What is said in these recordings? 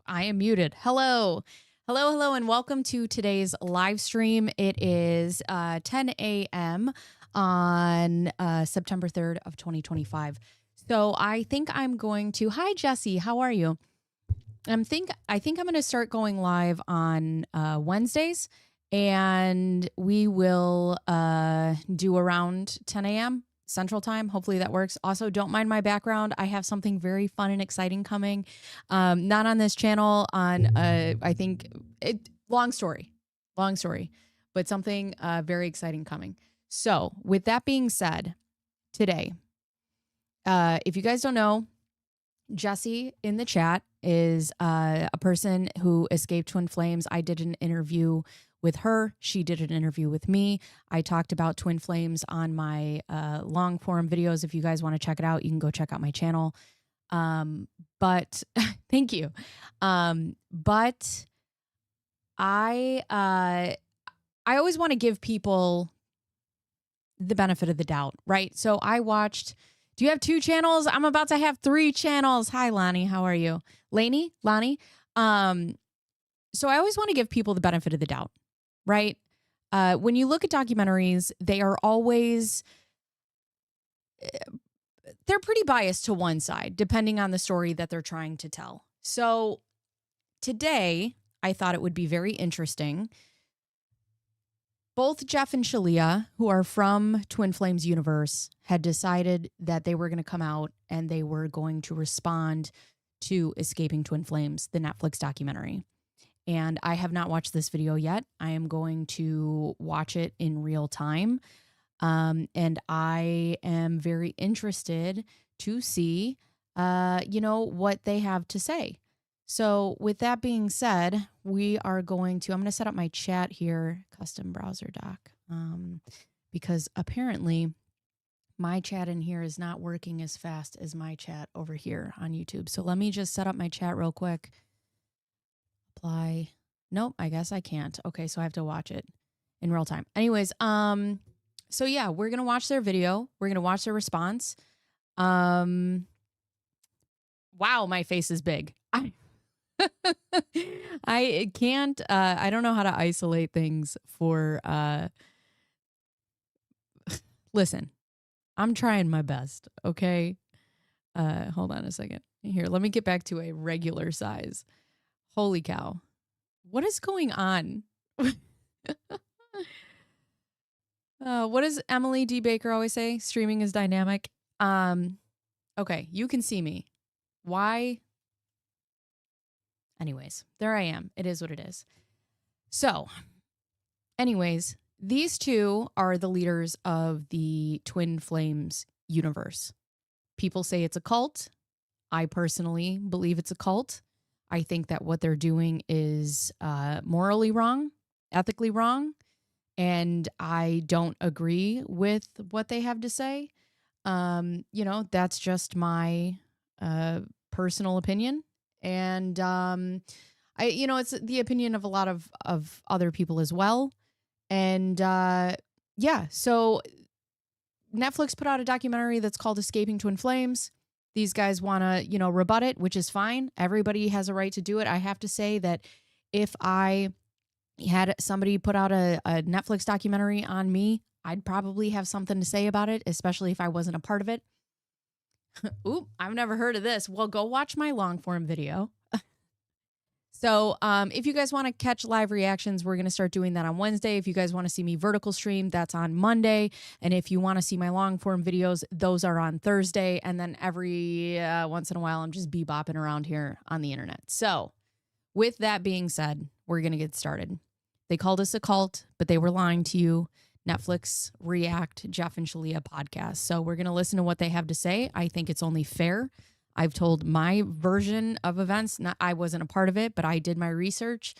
I am muted. Hello. Hello, and welcome to today's live stream. It is 10 a.m. on September 3rd of 2025. So I think I'm going to, hi, Jesse, how are you? I think I'm going to start going live on Wednesdays, and we will do around 10 a.m. Central Time. Hopefully that works. Also, don't mind my background. I have something very fun and exciting coming. Not on this channel. On I think long story, but something very exciting coming. So, with that being said, today, if you guys don't know, Jessie in the chat is a person who escaped twin flames. I did an interview with her. She did an interview with me. I talked about twin flames on my long form videos. If you guys want to check it out, you can go check out my channel. But thank you. But I always want to give people the benefit of the doubt, right? So I watched. Do you have 2 channels? I'm about to have 3 channels. Hi, Lonnie. How are you? Lonnie? So I always want to give people the benefit of the doubt, right? When you look at documentaries, they are always, they're pretty biased to one side, depending on the story that they're trying to tell. So today, I thought it would be very interesting. Both Jeff and Shaleia, who are from Twin Flames universe, had decided that they were going to come out and they were going to respond to Escaping Twin Flames, the Netflix documentary. And I have not watched this video yet. I am going to watch it in real time. And I am very interested to see, what they have to say. So with that being said, we are going to, I'm going to set up my chat here, custom browser doc, because apparently my chat in here is not working as fast as my chat over here on YouTube. So let me just set up my chat real quick. Apply. Nope, I guess I can't. Okay, so I have to watch it in real time. Anyways, so yeah, we're going to watch their video. We're going to watch their response. Wow, my face is big. I can't, I don't know how to isolate things for, listen, I'm trying my best. Okay. Hold on a second here. Let me get back to a regular size. Holy cow. What is going on? What does Emily D. Baker always say? Streaming is dynamic. Okay. You can see me. Why? Anyways, there I am. It is what it is. So, anyways, these 2 are the leaders of the Twin Flames universe. People say it's a cult. I personally believe it's a cult. I think that what they're doing is morally wrong, ethically wrong, and I don't agree with what they have to say. That's just my personal opinion. And it's the opinion of a lot of other people as well. And yeah, so Netflix put out a documentary that's called Escaping Twin Flames. These guys want to, rebut it, which is fine. Everybody has a right to do it. I have to say that if I had somebody put out a Netflix documentary on me, I'd probably have something to say about it, especially if I wasn't a part of it. Oop, I've never heard of this. Well, go watch my long form video. So if you guys want to catch live reactions, we're going to start doing that on Wednesday. If you guys want to see me vertical stream, that's on Monday. And if you want to see my long form videos, those are on Thursday. And then every once in a while, I'm just bebopping around here on the internet. So with that being said, we're going to get started. They called us a cult, but they were lying to you. Netflix React Jeff and Shaleia podcast. So we're going to listen to what they have to say. I think it's only fair. I've told my version of events. I wasn't a part of it, but I did my research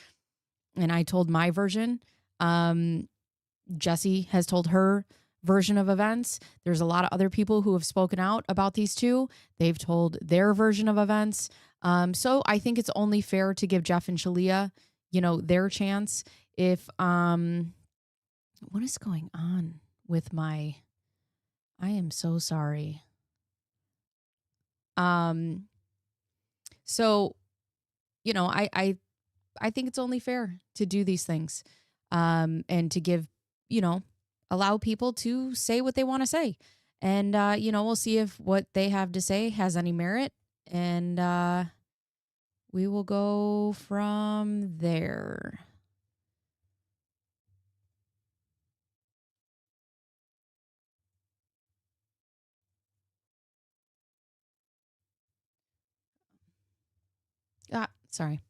and I told my version. Jessie has told her version of events. There's a lot of other people who have spoken out about these 2. They've told their version of events. So I think it's only fair to give Jeff and Shaleia, their chance. If what is going on with my, I am so sorry. So you know, I think it's only fair to do these things, and to give, allow people to say what they want to say. And, we'll see if what they have to say has any merit. And we will go from there. Sorry.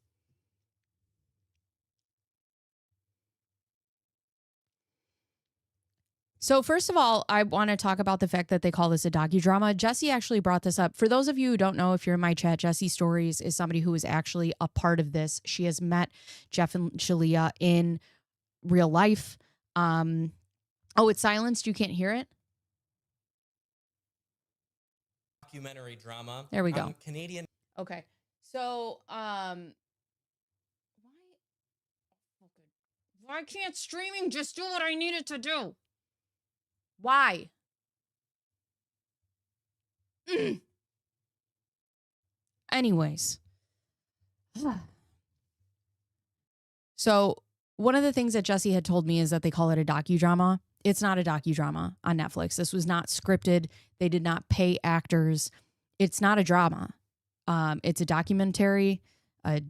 So first of all, I want to talk about the fact that they call this a docudrama. Jesse actually brought this up. For those of you who don't know, if you're in my chat, Jesse Stories is somebody who is actually a part of this. She has met Jeff and Shaleia in real life. Oh, it's silenced. You can't hear it? Documentary drama. There we go. Canadian. Okay. So, why can't streaming just do what I need it to do? Why? Anyways. So one of the things that Jesse had told me is that they call it a docudrama. It's not a docudrama on Netflix. This was not scripted. They did not pay actors. It's not a drama. It's a documentary, however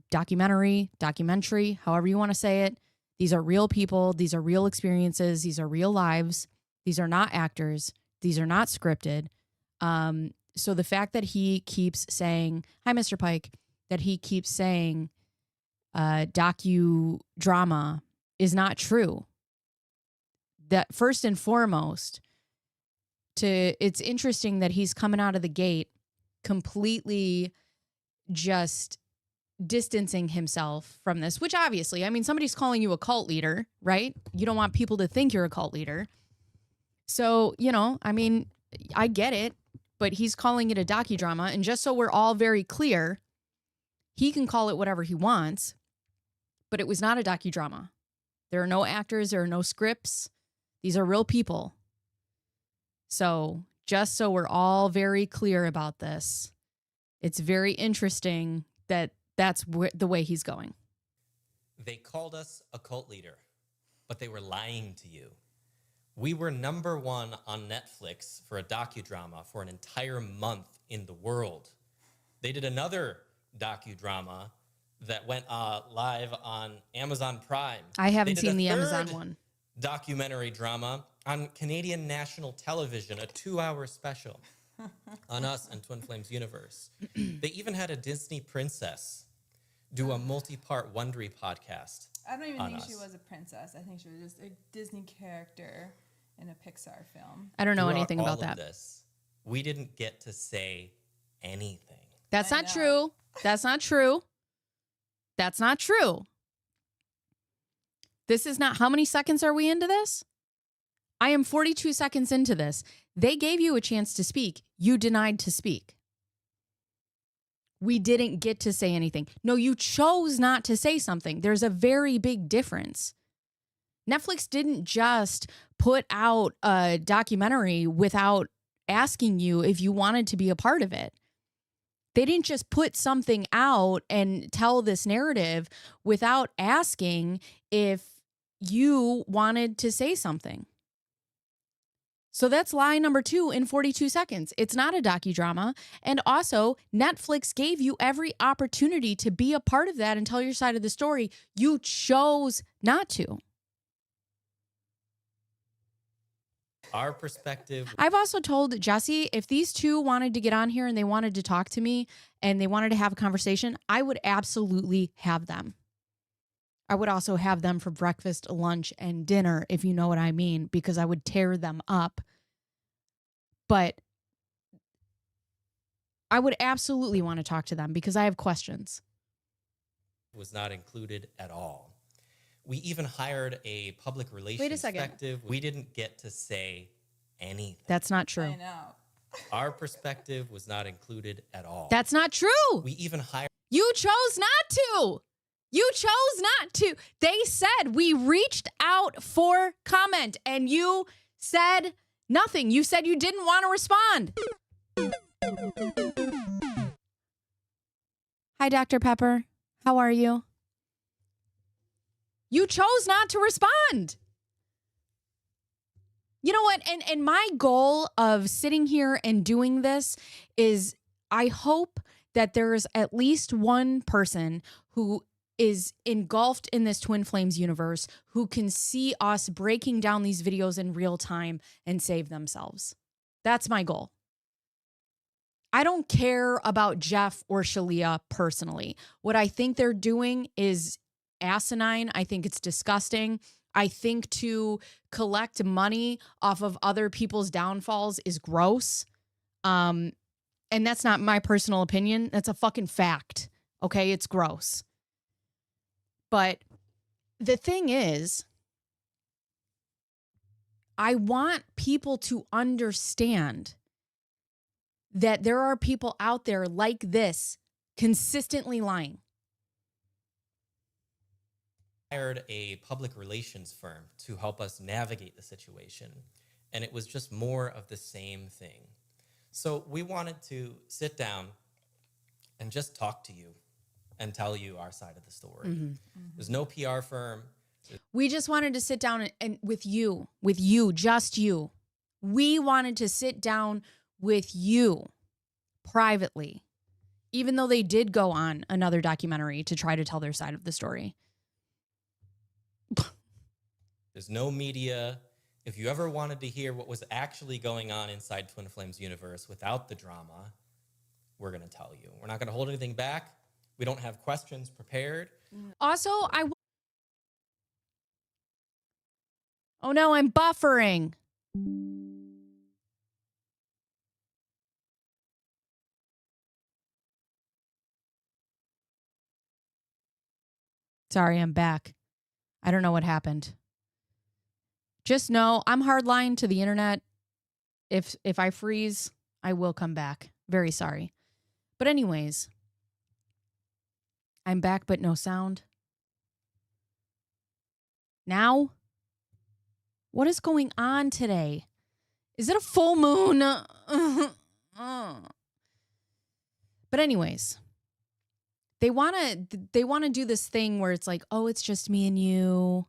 you want to say it. These are real people. These are real experiences. These are real lives. These are not actors. These are not scripted. So the fact that he keeps saying, hi, Mr. Pike, that he keeps saying docudrama is not true. That first and foremost, it's interesting that he's coming out of the gate completely just distancing himself from this, which obviously, I mean, somebody's calling you a cult leader, right? You don't want people to think you're a cult leader. So, I mean, I get it, but he's calling it a docudrama. And just so we're all very clear, he can call it whatever he wants, but it was not a docudrama. There are no actors. There are no scripts. These are real people. So just so we're all very clear about this, it's very interesting that that's the way he's going. They called us a cult leader, but they were lying to you. We were #1 on Netflix for a docudrama for an entire month in the world. They did another docudrama that went live on Amazon Prime. I haven't seen the Amazon one. Documentary drama on Canadian national television, a 2-hour special on us and Twin Flames Universe. They even had a Disney princess do a multi-part Wondery podcast. I don't even think she was a princess. I think she was just a Disney character in a Pixar film. I don't know anything about that. We didn't get to say anything. That's not true. That's not true. That's not true. This is not, how many seconds are we into this? I am 42 seconds into this. They gave you a chance to speak. You denied to speak. We didn't get to say anything. No, you chose not to say something. There's a very big difference. Netflix didn't just put out a documentary without asking you if you wanted to be a part of it. They didn't just put something out and tell this narrative without asking if you wanted to say something. So that's lie number 2 in 42 seconds. It's not a docudrama. And also, Netflix gave you every opportunity to be a part of that and tell your side of the story. You chose not to. Our perspective. I've also told Jesse, if these two wanted to get on here and they wanted to talk to me and they wanted to have a conversation, I would absolutely have them. I would also have them for breakfast, lunch, and dinner, if you know what I mean, because I would tear them up. But I would absolutely want to talk to them because I have questions. Was not included at all. We even hired a public relations perspective. We didn't get to say anything. That's not true. I know. Our perspective was not included at all. That's not true. We even hired. You chose not to. You chose not to. They said we reached out for comment and you said nothing. You said you didn't want to respond. Hi, Dr. Pepper. How are you? You chose not to respond. You know what? And my goal of sitting here and doing this is I hope that there's at least one person who is engulfed in this Twin Flames universe who can see us breaking down these videos in real time and save themselves. That's my goal. I don't care about Jeff or Shaleia personally. What I think they're doing is asinine. I think it's disgusting. I think to collect money off of other people's downfalls is gross. And that's not my personal opinion. That's a fucking fact. Okay, it's gross. But the thing is, I want people to understand that there are people out there like this consistently lying. Hired a public relations firm to help us navigate the situation, and it was just more of the same thing. So we wanted to sit down and just talk to you and tell you our side of the story. There's no PR firm. We just wanted to sit down and with you, just you. We wanted to sit down with you privately, even though they did go on another documentary to try to tell their side of the story. There's no media. If you ever wanted to hear what was actually going on inside Twin Flames universe without the drama, we're going to tell you. We're not going to hold anything back. We don't have questions prepared. Also, oh no, I'm buffering. Sorry, I'm back. I don't know what happened. Just know I'm hardline to the internet. If I freeze, I will come back. Very sorry. But anyways, I'm back but no sound. Now? What is going on today? Is it a full moon? But anyways, they want to do this thing where it's like, "Oh, it's just me and you."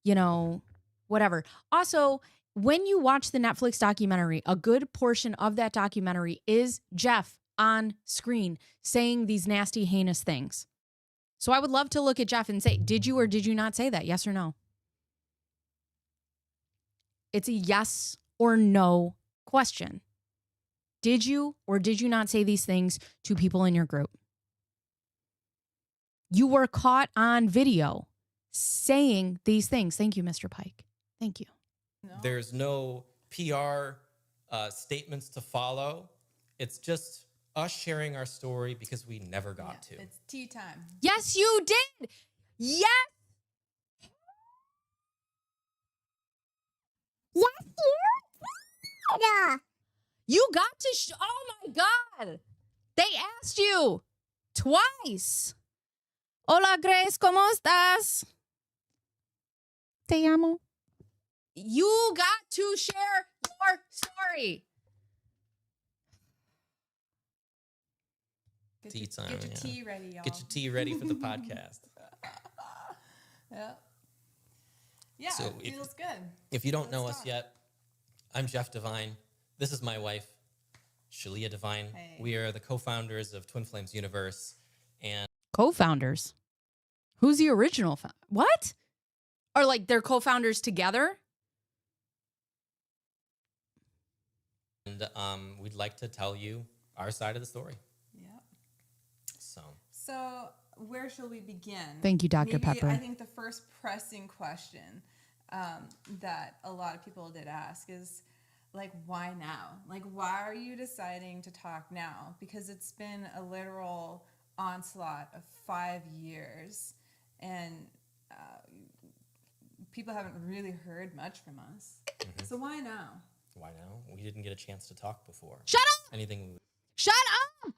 You know, whatever. Also, when you watch the Netflix documentary, a good portion of that documentary is Jeff on screen saying these nasty, heinous things. So I would love to look at Jeff and say, did you or did you not say that? Yes or no? It's a yes or no question. Did you or did you not say these things to people in your group? You were caught on video saying these things. Thank you, Mr. Pike. Thank you. No. There's no PR statements to follow. It's just us sharing our story because we never got to. It's tea time. Yes, you did. Yes. Yes, you did. You got to. Oh my God. They asked you twice. Hola, Grace, ¿cómo estás? Te amo. You got to share your story. Tea time, Get your yeah. tea ready, y'all. Get your tea ready for the podcast. Yeah. Yeah, So it feels good. If you don't know Let's us talk. yet, I'm Jeff Devine. This is my wife, Shaleia Devine. Hey. We are the co-founders of Twin Flames Universe. And Co-founders. Who's the original? What? Or like they're co-founders together? we'd like to tell you our side of the story. Yeah. So where shall we begin? Thank you, Dr. Maybe, Pepper. I think the first pressing question that a lot of people did ask is, like, why now? Like, why are you deciding to talk now? Because it's been a literal onslaught of 5 years, and people haven't really heard much from us. Mm-hmm. So why now? why now? We didn't get a chance to talk before. Shut up! Anything? Shut up!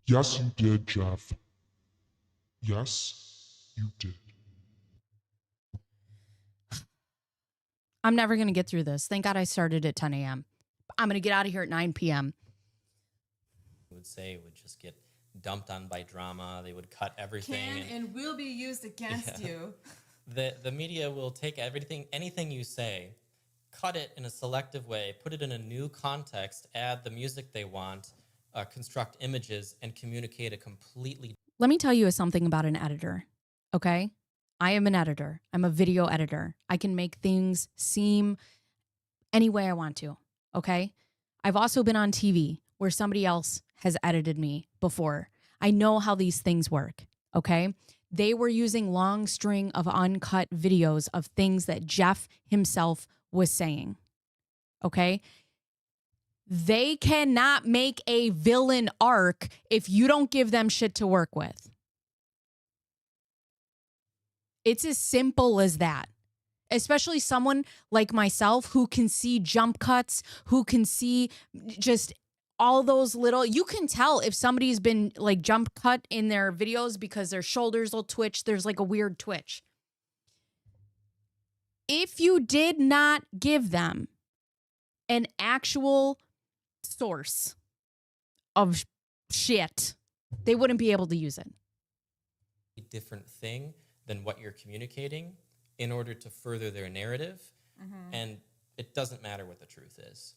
Yes, you did, Jeff. Yes, you did. I'm never going to get through this. Thank God I started at 10 a.m. I'm going to get out of here at 9 p.m. Would say would just get dumped on by drama. They would cut everything. And will be used against you. The media will take anything you say, cut it in a selective way, put it in a new context, add the music they want, construct images, and communicate a completely. Let me tell you something about an editor, okay? I am an editor. I'm a video editor. I can make things seem any way I want to, okay? I've also been on TV where somebody else has edited me before. I know how these things work, okay? They were using long string of uncut videos of things that Jeff himself was saying, okay? They cannot make a villain arc if you don't give them shit to work with. It's as simple as that. Especially someone like myself who can see jump cuts, who can see just all those little, you can tell if somebody's been like jump cut in their videos because their shoulders will twitch. There's like a weird twitch. If you did not give them an actual source of shit, they wouldn't be able to use it. Different thing than what you're communicating in order to further their narrative. And it doesn't matter what the truth is.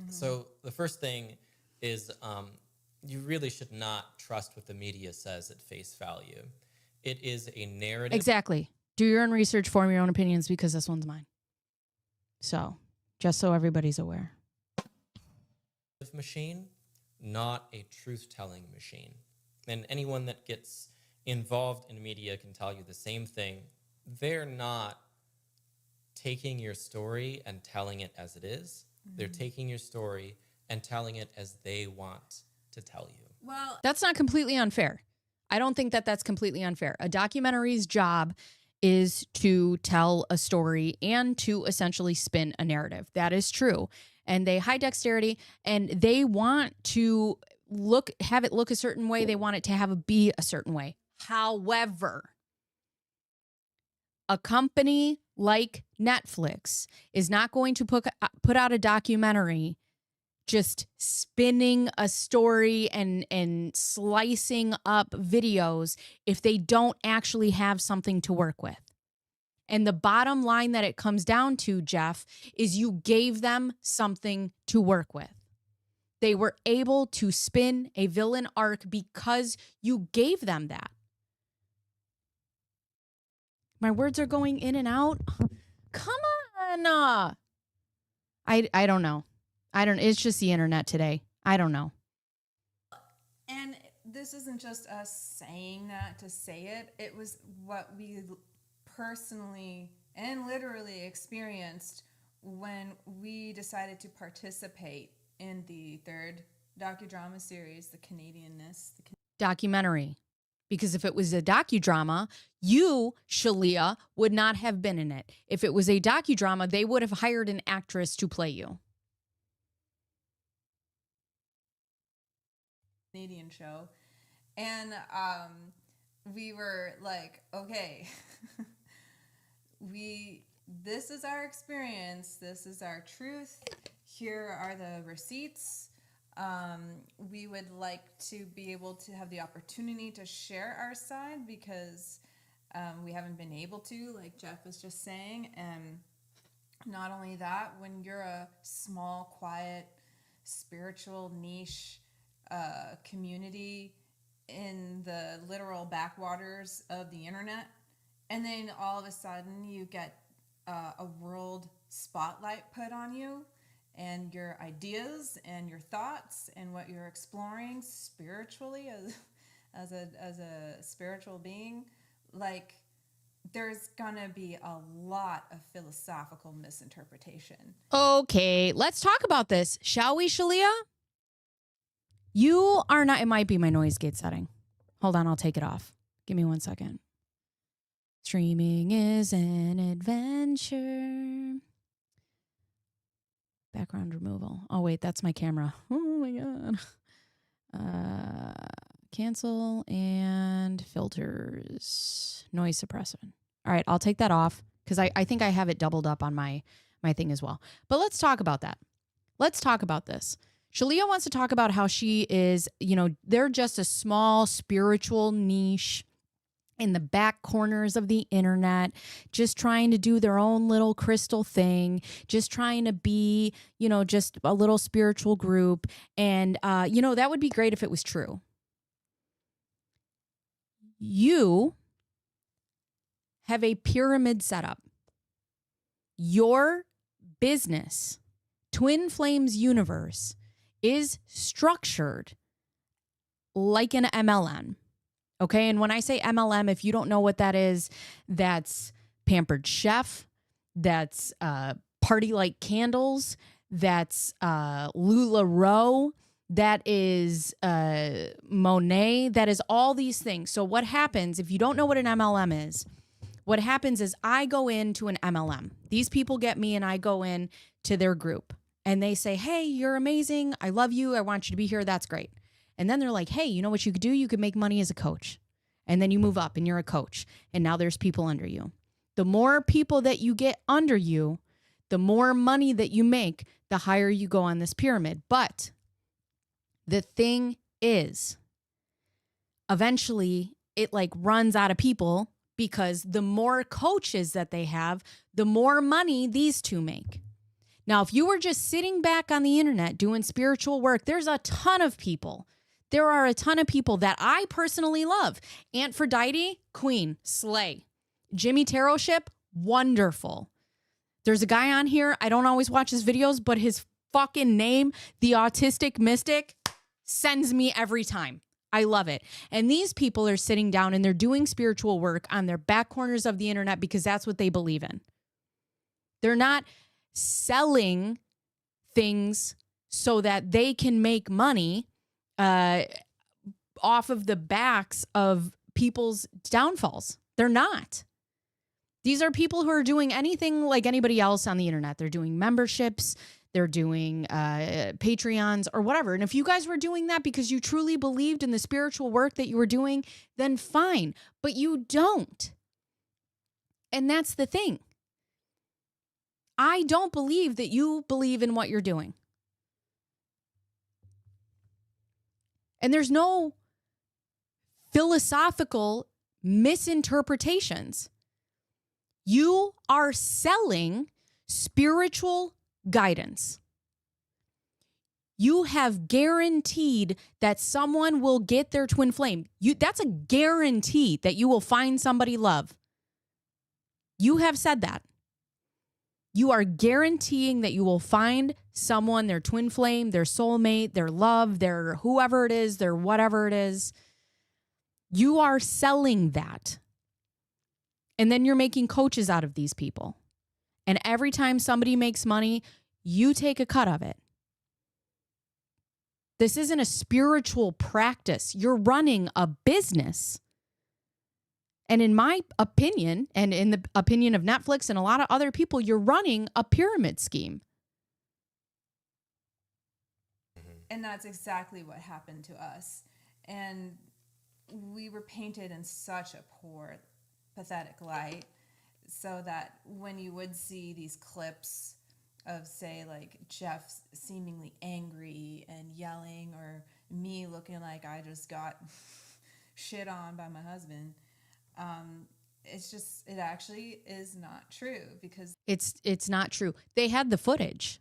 So the first thing is you really should not trust what the media says at face value. It is a narrative. Exactly. Do your own research, form your own opinions, because this one's mine. So, just so everybody's aware. Machine, not a truth-telling machine. And anyone that gets involved in media can tell you the same thing. They're not taking your story and telling it as it is. They're taking your story and telling it as they want to tell you. Well, That's not completely unfair. I don't think that that's completely unfair. A documentary's job is to tell a story and to essentially spin a narrative. That is true. And they high dexterity and they want to have it look a certain way. They want it to be a certain way. However, a company like Netflix is not going to put out a documentary just spinning a story and slicing up videos if they don't actually have something to work with. And the bottom line that it comes down to, Jeff, is you gave them something to work with. They were able to spin a villain arc because you gave them that. My words are going in and out. Come on. I don't know. It's just the internet today. I don't know. and this isn't just us saying that to say it. It was what we personally and literally experienced when we decided to participate in the third docudrama series, The Canadianness. Documentary. Because if it was a docudrama, you, Shaleia, would not have been in it. If it was a docudrama, they would have hired an actress to play you. Canadian show. And we were like, okay, this is our experience. This is our truth. Here are the receipts. We would like to be able to have the opportunity to share our side because we haven't been able to, like Jeff was just saying. And not only that, when you're a small, quiet, spiritual niche community in the literal backwaters of the internet, and then all of a sudden you get a world spotlight put on you, and your ideas and your thoughts and what you're exploring spiritually as a spiritual being, like there's gonna be a lot of philosophical misinterpretation. Okay, let's talk about this, shall we, Shaleia? You are not, it might be my noise gate setting. Hold on, I'll take it off. Give me 1 second. Streaming is an adventure. Background removal. Oh, wait, that's my camera. Oh, my God. Cancel and filters. Noise suppression. All right, I'll take that off because I think I have it doubled up on my thing as well. But let's talk about that. Let's talk about this. Shaleia wants to talk about how she is, they're just a small spiritual niche in the back corners of the internet, just trying to do their own little crystal thing, just trying to be, just a little spiritual group. And, that would be great if it was true. You have a pyramid setup. Your business, Twin Flames Universe, is structured like an MLM. Okay. And when I say MLM, if you don't know what that is, that's Pampered Chef, that's Party Like Candles, that's LuLaRoe, that is Monet, that is all these things. So what happens, if you don't know what an MLM is, what happens is I go into an MLM. These people get me and I go in to their group and they say, hey, you're amazing. I love you. I want you to be here. That's great. And then they're like, hey, you know what you could do? You could make money as a coach. And then you move up and you're a coach. And now there's people under you. The more people that you get under you, the more money that you make, the higher you go on this pyramid. But the thing is, eventually it like runs out of people because the more coaches that they have, the more money these two make. Now, if you were just sitting back on the internet doing spiritual work, there's a ton of people. There are a ton of people that I personally love. Aphrodite, queen, slay. Jimmy Tarot ship, wonderful. There's a guy on here, I don't always watch his videos, but his fucking name, the Autistic Mystic, sends me every time. I love it. And these people are sitting down and they're doing spiritual work on their back corners of the internet because that's what they believe in. They're not selling things so that they can make money off of the backs of people's downfalls. They're not. These are people who are doing anything like anybody else on the internet. They're doing memberships, they're doing Patreons or whatever. And if you guys were doing that because you truly believed in the spiritual work that you were doing, then fine. But you don't. And that's the thing. I don't believe that you believe in what you're doing. And there's no philosophical misinterpretations. You are selling spiritual guidance. You have guaranteed that someone will get their twin flame. That's a guarantee that you will find somebody love. You have said that. You are guaranteeing that you will find someone, their twin flame, their soulmate, their love, their whoever it is, their whatever it is. You are selling that. And then you're making coaches out of these people. And every time somebody makes money, you take a cut of it. This isn't a spiritual practice. You're running a business. And in my opinion, and in the opinion of Netflix and a lot of other people, you're running a pyramid scheme. And that's exactly what happened to us. And we were painted in such a poor, pathetic light, so that when you would see these clips of, say, like Jeff seemingly angry and yelling, or me looking like I just got shit on by my husband, it actually is not true, because it's not true. They had the footage.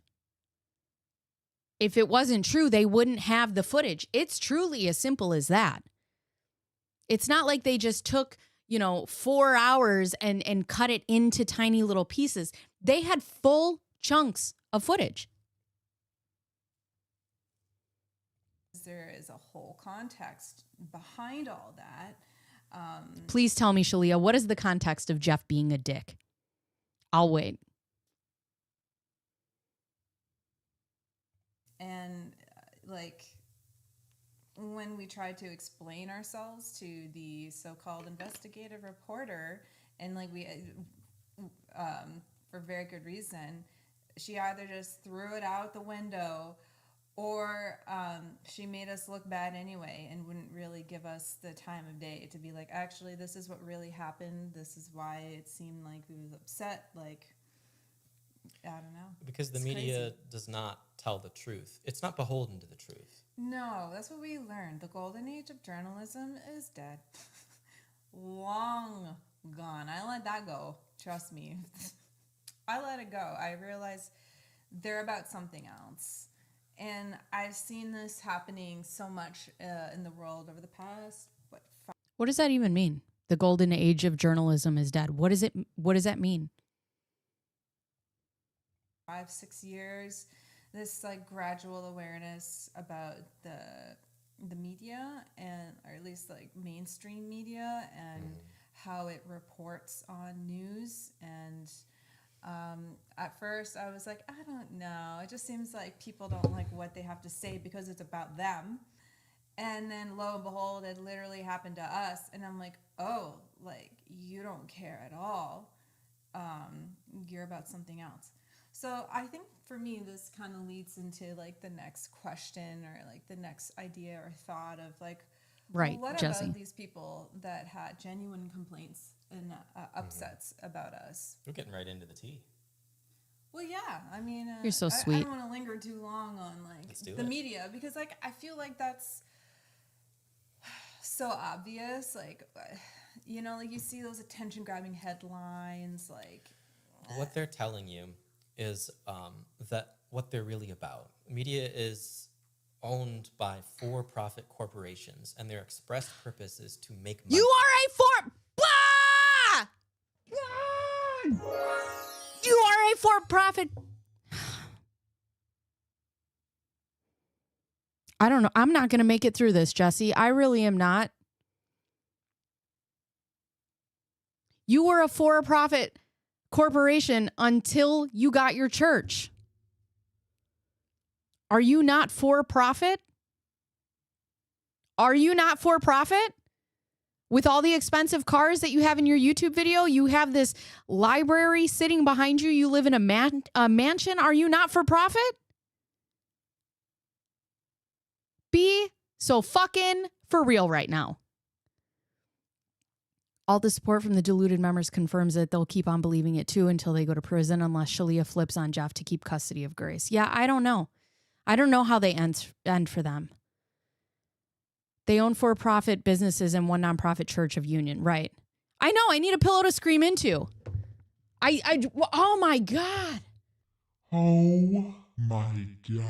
If it wasn't true, they wouldn't have the footage. It's truly as simple as that. It's not like they just took, 4 hours and cut it into tiny little pieces. They had full chunks of footage. there is a whole context behind all that. Please tell me, Shaleia, what is the context of Jeff being a dick? I'll wait. And like when we tried to explain ourselves to the so-called investigative reporter, and like we, for very good reason, she either just threw it out the window, or she made us look bad anyway and wouldn't really give us the time of day to be like, actually, this is what really happened. This is why it seemed like we was upset. Like, I don't know. Because the It's media crazy. does not tell the truth. It's not beholden to the truth. No, that's what we learned. The golden age of journalism is dead. Long gone. I let that go. Trust me. I let it go. I realized they're about something else. And I've seen this happening so much in the world over the past, What does that even mean? The golden age of journalism is dead. What does that mean? 5-6 years, this like gradual awareness about the media, and or at least like mainstream media, and how it reports on news. And at first I was like, I don't know, it just seems like people don't like what they have to say because it's about them. And then lo and behold, it literally happened to us, and I'm like, oh, like you don't care at all. You're about something else. So I think for me, this kind of leads into like the next question, or like the next idea or thought of like, Right, well, what Jesse. about these people that had genuine complaints and upsets about us? We're getting right into the tea. Well, yeah, I mean, You're so I sweet. don't want to linger too long on Let's do like the it. media, because like I feel like that's so obvious. Like, you know, like you see those attention grabbing headlines, like. What they're telling you is that what they're really about. Media is owned by for-profit corporations, and their express purpose is to make money. You are a You are a for-profit. I don't know. I'm not going to make it through this, Jesse. I really am not. You were a for-profit corporation until you got your church. Are you not for profit? Are you not for profit? With all the expensive cars that you have in your YouTube video, you have this library sitting behind you. You live in a mansion. Are you not for profit? Be so fucking for real right now. All the support from the deluded members confirms that they'll keep on believing it too until they go to prison, unless Shaleia flips on Jeff to keep custody of Grace. Yeah, I don't know. I don't know how they end for them. They own for-profit businesses and one nonprofit church of Union. Right. I know. I need a pillow to scream into. Oh my God. Oh my god.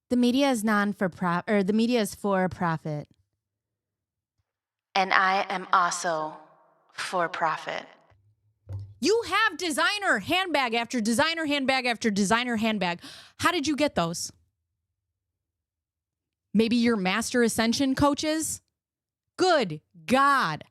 The media is the media is for profit. And I am also for profit. You have designer handbag after designer handbag after designer handbag. How did you get those? Maybe your master ascension coaches? Good God.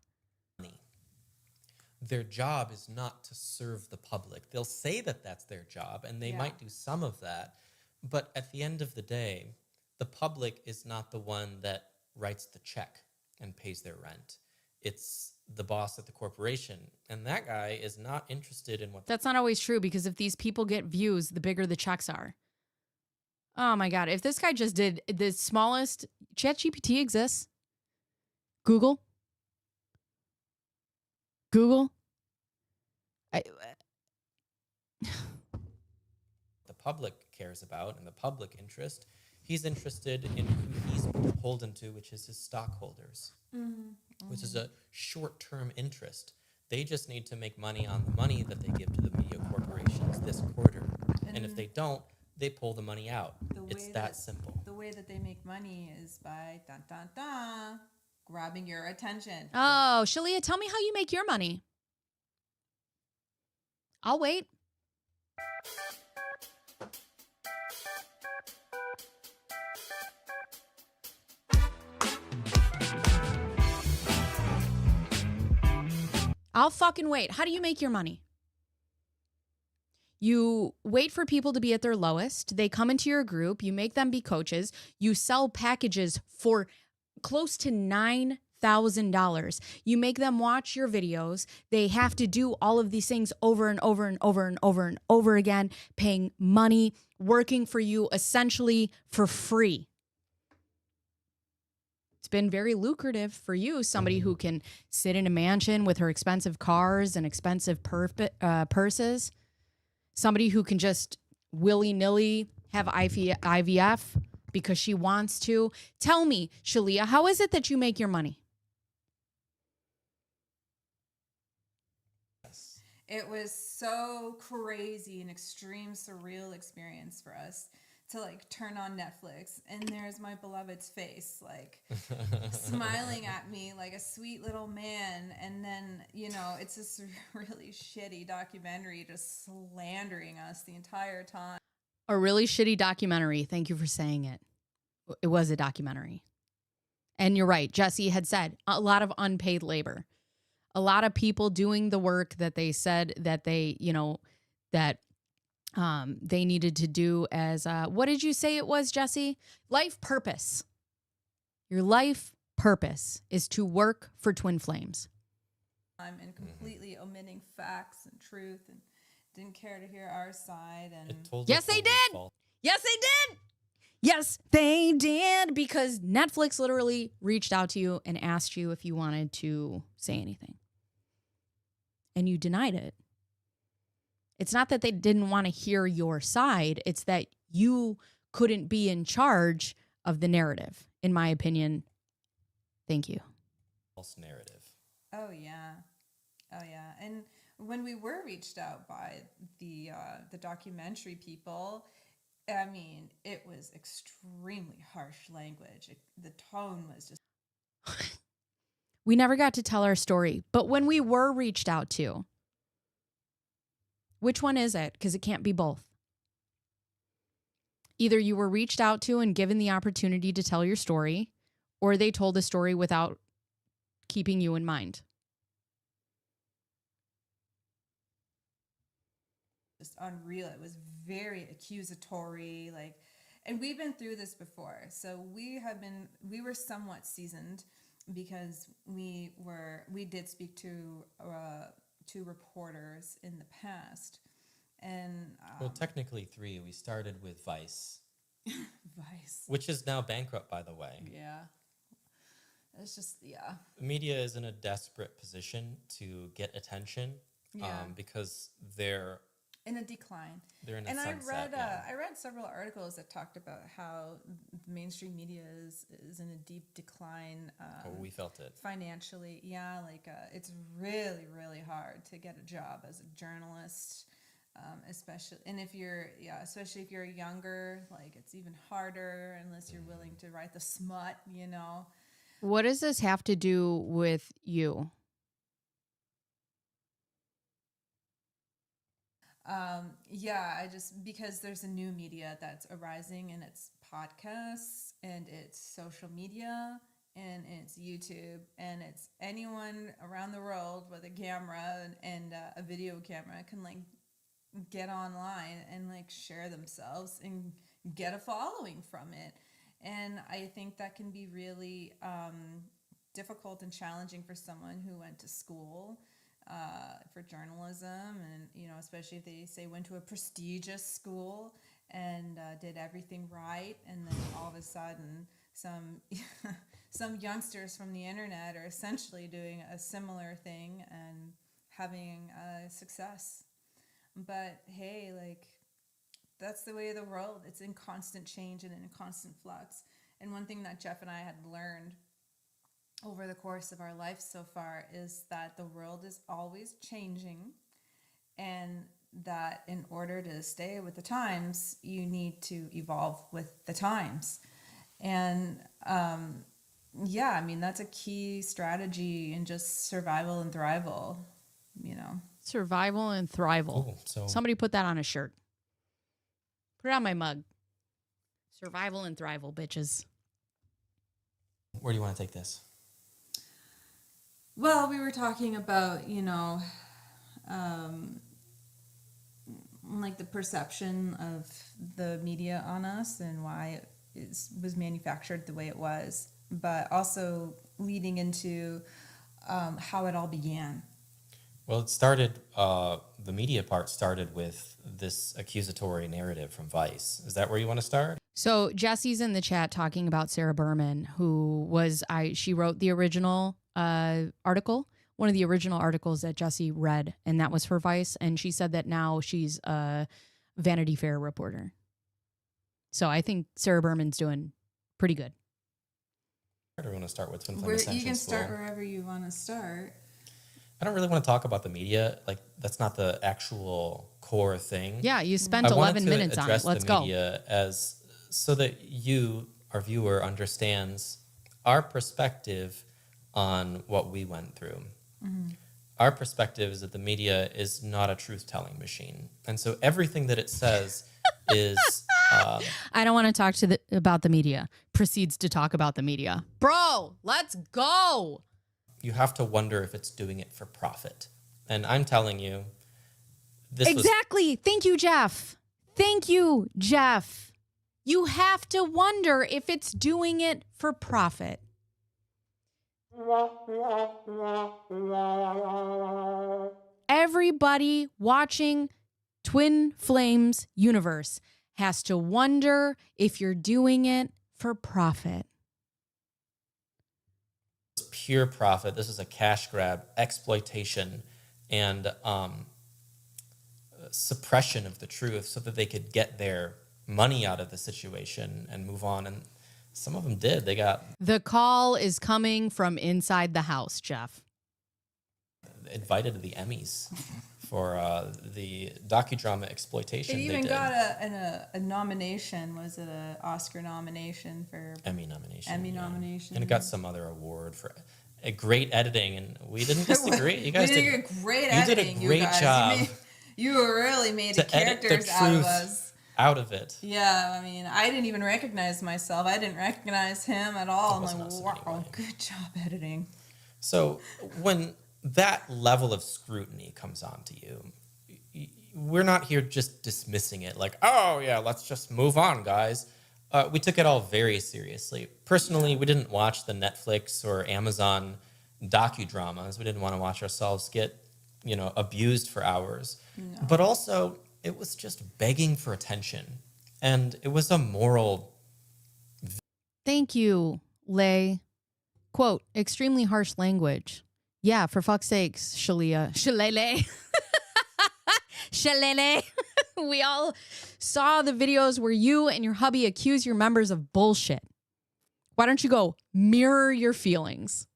Their job is not to serve the public. They'll say that that's their job, and they Yeah. might do some of that. But at the end of the day, the public is not the one that writes the check and pays their rent. It's the boss at the corporation, and that guy is not interested in what. That's not always true, because if these people get views, the bigger the checks are. Oh my God. If this guy just did the smallest, ChatGPT exists. Google. The public cares about and the public interest. He's interested in who he's beholden to, which is his stockholders, which is a short-term interest. They just need to make money on the money that they give to the media corporations this quarter. And if they don't, they pull the money out. It's that simple. The way that they make money is by grabbing your attention. Oh, Shaleia, tell me how you make your money. I'll wait. I'll fucking wait. How do you make your money? You wait for people to be at their lowest. They come into your group. You make them be coaches. You sell packages for close to $9,000. You make them watch your videos. They have to do all of these things over and over and over and over and over again, paying money, working for you essentially for free. been very lucrative for you, somebody who can sit in a mansion with her expensive cars and expensive purses, somebody who can just willy-nilly have IVF because she wants to. Tell me, Shaleia, how is it that you make your money? It was so crazy, an extreme surreal experience for us to like turn on Netflix and there's my beloved's face like smiling at me like a sweet little man, and then it's this really shitty documentary just slandering us the entire time. A really shitty documentary. Thank you for saying it. It was a documentary. And you're right. Jesse had said a lot of unpaid labor. A lot of people doing the work that they said that they, they needed to do as, what did you say it was, Jesse? Life purpose. Your life purpose is to work for Twin Flames. And completely omitting facts and truth and didn't care to hear our side. And yes, they did. Yes, they did. Yes, they did, because Netflix literally reached out to you and asked you if you wanted to say anything. And you denied it. It's not that they didn't want to hear your side. It's that you couldn't be in charge of the narrative, in my opinion. Thank you. False narrative. Oh, yeah. And when we were reached out by the documentary people, I mean, it was extremely harsh language. The tone was just... We never got to tell our story, but when we were reached out to, which one is it? Because it can't be both. Either you were reached out to and given the opportunity to tell your story, or they told the story without keeping you in mind. Just unreal. It was very accusatory, and we've been through this before. So we were somewhat seasoned because we did speak to reporters in the past, and well, technically 3. We started with Vice, Vice, which is now bankrupt, by the way. Yeah, it's just Media is in a desperate position to get attention, because they're in a decline. They're in a and sunset. I read several articles that talked about how mainstream media is in a deep decline. We felt it financially. Yeah, it's really, really hard to get a job as a journalist, especially if you're younger. It's even harder unless you're willing to write the smut. What does this have to do with you? Because there's a new media that's arising, and it's podcasts and it's social media and it's YouTube, and it's anyone around the world with a camera and a video camera can get online and share themselves and get a following from it. And I think that can be really difficult and challenging for someone who went to school for journalism, and especially if they went to a prestigious school and did everything right, and then all of a sudden some youngsters from the internet are essentially doing a similar thing and having success. But hey, that's the way of the world. It's in constant change and in constant flux. And one thing that Jeff and I had learned over the course of our life so far is that the world is always changing, and that in order to stay with the times, you need to evolve with the times. And that's a key strategy in just survival and thrival, Survival and thrival. Cool. So somebody put that on a shirt. Put it on my mug. Survival and thrival, bitches. Where do you want to take this? Well, we were talking about, the perception of the media on us and why it was manufactured the way it was, but also leading into how it all began. Well, it started, the media part started with this accusatory narrative from Vice. Is that where you want to start? So Jesse's in the chat talking about Sarah Berman, who was she wrote the original article, one of the original articles that Jesse read, and that was for Vice. And she said that now she's a Vanity Fair reporter. So I think Sarah Berman's doing pretty good. Where do we want to start with Twin Flame Ascension You can School? start wherever you want to start. I don't really want to talk about the media. Like, that's not the actual core thing. Yeah, you spent I 11 wanted to minutes on it. address Let's the go. media as so that you, our viewer, understands our perspective on what we went through. Our perspective is that the media is not a truth-telling machine, and so everything that it says is. I don't want to talk about the media. Proceeds to talk about the media. Bro, let's go. You have to wonder if it's doing it for profit, and I'm telling you, this was Exactly. Thank you, Jeff. Thank you, Jeff. You have to wonder if it's doing it for profit. Everybody watching Twin Flames Universe has to wonder if you're doing it for profit. pure profit. This is a cash grab, exploitation, and suppression of the truth so that they could get their money out of the situation and move on. And some of them did. They got The call is coming from inside the house, Jeff. invited to the Emmys for the docudrama exploitation. It they even did. got a nomination. Was it an Oscar nomination for Emmy nomination. Emmy yeah. nomination? And it got some other award for a great editing, and we didn't disagree. You guys you did a great you editing. did a great you guys. job You really made the to edit the characters out of truth us. out of it. Yeah, I mean, I didn't even recognize myself. I didn't recognize him at all. I'm wasn't like, us wow, anyway. good job editing. So when that level of scrutiny comes onto you, we're not here just dismissing it like, oh, yeah, let's just move on, guys. We took it all very seriously. Personally, we didn't watch the Netflix or Amazon docudramas. We didn't want to watch ourselves get, abused for hours. No. But also, it was just begging for attention. And it was a moral. Thank you, Lay. Quote, extremely harsh language. Yeah, for fuck's sakes, Shaleia. Shaleia. Shaleia. We all saw the videos where you and your hubby accuse your members of bullshit. Why don't you go mirror your feelings?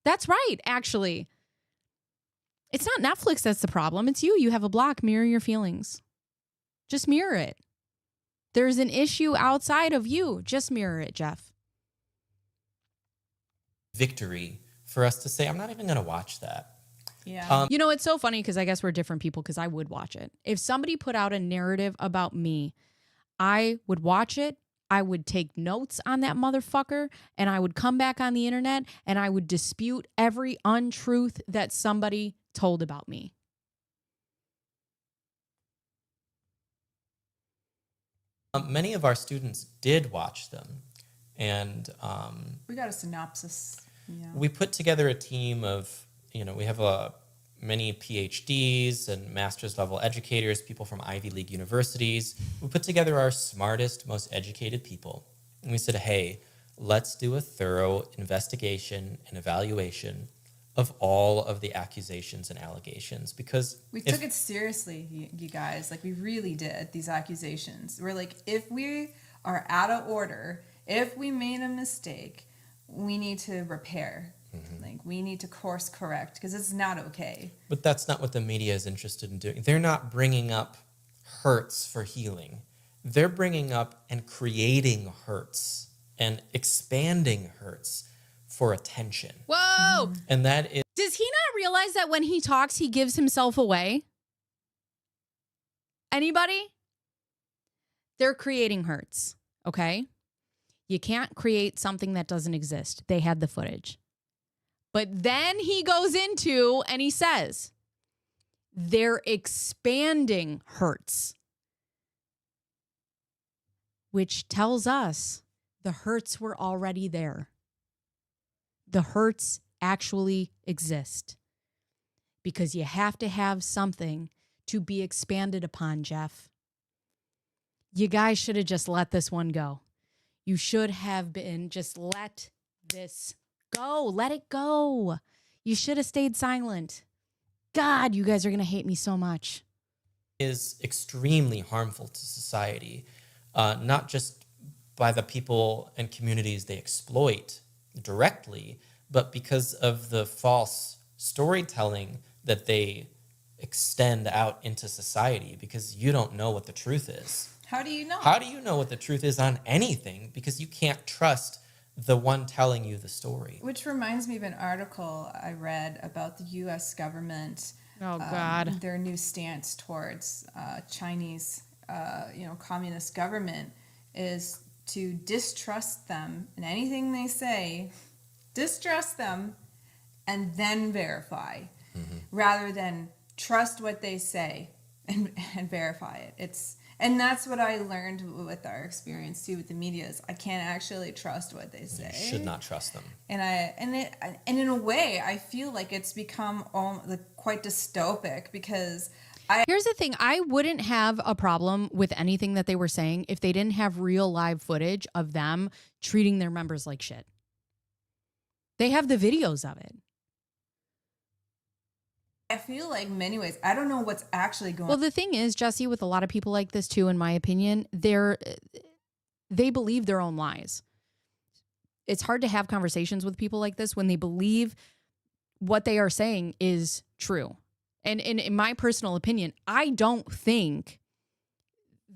That's right, actually. It's not Netflix that's the problem. It's you. You have a block. Mirror your feelings. Just mirror it. There's an issue outside of you. Just mirror it, Jeff. Victory for us to say, I'm not even going to watch that. Yeah. It's so funny because I guess we're different people because I would watch it. If somebody put out a narrative about me, I would watch it. I would take notes on that motherfucker, and I would come back on the internet and I would dispute every untruth that somebody told about me. Many of our students did watch them, and We got a synopsis. Yeah. we put together a team of, we have many PhDs and master's level educators, people from Ivy League universities. We put together our smartest, most educated people. And we said, hey, let's do a thorough investigation and evaluation of all of the accusations and allegations. Because We took it seriously, you guys. Like, we really did, these accusations. We're like, if we are out of order, if we made a mistake, we need to repair. Mm-hmm. Like, we need to course correct because it's not okay. But that's not what the media is interested in doing. They're not bringing up hurts for healing. They're bringing up and creating hurts and expanding hurts for attention. Whoa! And that is Does he not realize that when he talks, he gives himself away? Anybody? They're creating hurts, okay? You can't create something that doesn't exist. They had the footage. But then he goes into and he says, they're expanding hurts, which tells us the hurts were already there. The hurts actually exist. because you have to have something to be expanded upon, Jeff. You guys should have just let this one go. You should have been just let this go. Let it go. You should have stayed silent. God, you guys are going to hate me so much. Is extremely harmful to society, not just by the people and communities they exploit directly, but because of the false storytelling that they extend out into society, because you don't know what the truth is. How do you know? How do you know what the truth is on anything? Because you can't trust the one telling you the story. Which reminds me of an article I read about the U.S. government. Oh, God. Their new stance towards Chinese, communist government is to distrust them in anything they say, distrust them, and then verify, rather than trust what they say and verify it. And that's what I learned with our experience too with the media is I can't actually trust what they say. You should not trust them. And in a way, I feel like it's become quite dystopic because Here's the thing. I wouldn't have a problem with anything that they were saying if they didn't have real live footage of them treating their members like shit. They have the videos of it. I feel like in many ways, I don't know what's actually going on. Well, the thing is, Jesse, with a lot of people like this too, in my opinion, they believe their own lies. It's hard to have conversations with people like this when they believe what they are saying is true. And in my personal opinion, I don't think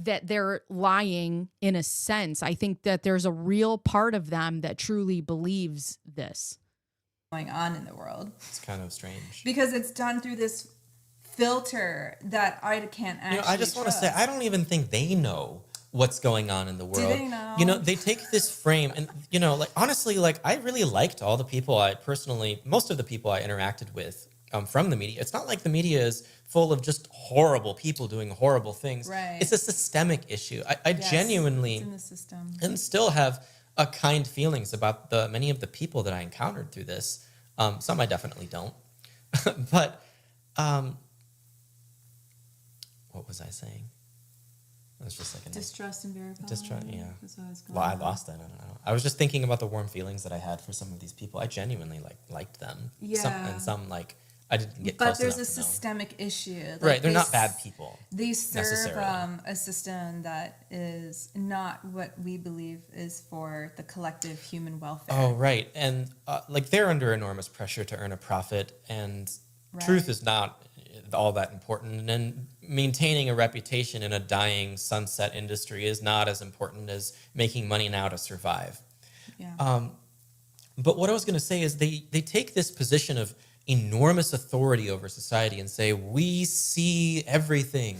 that they're lying in a sense. I think that there's a real part of them that truly believes this. Going on in the world. It's kind of strange. Because it's done through this filter that I can't actually I just want to say, I don't even think they know what's going on in the world. Do they know? They take this frame and, honestly, I really liked all the people most of the people I interacted with from the media. It's not like the media is full of just horrible people doing horrible things. Right. It's a systemic issue. I genuinely it's in the system. and still have kind feelings about many of the people that I encountered through this. Some I definitely don't. But what was I saying? It was just like Distrust and verify. Distrust, yeah. That's what I was going Well, I on. lost it. I don't know. I was just thinking about the warm feelings that I had for some of these people. I genuinely liked them. Yeah. Some I didn't get But close there's enough a to know. systemic issue. Right, they're not bad people. They serve necessarily. a system that is not what we believe is for the collective human welfare. Oh, right. And they're under enormous pressure to earn a profit, and truth is not all that important. And maintaining a reputation in a dying sunset industry is not as important as making money now to survive. Yeah. But what I was going to say is they take this position of enormous authority over society and say, we see everything.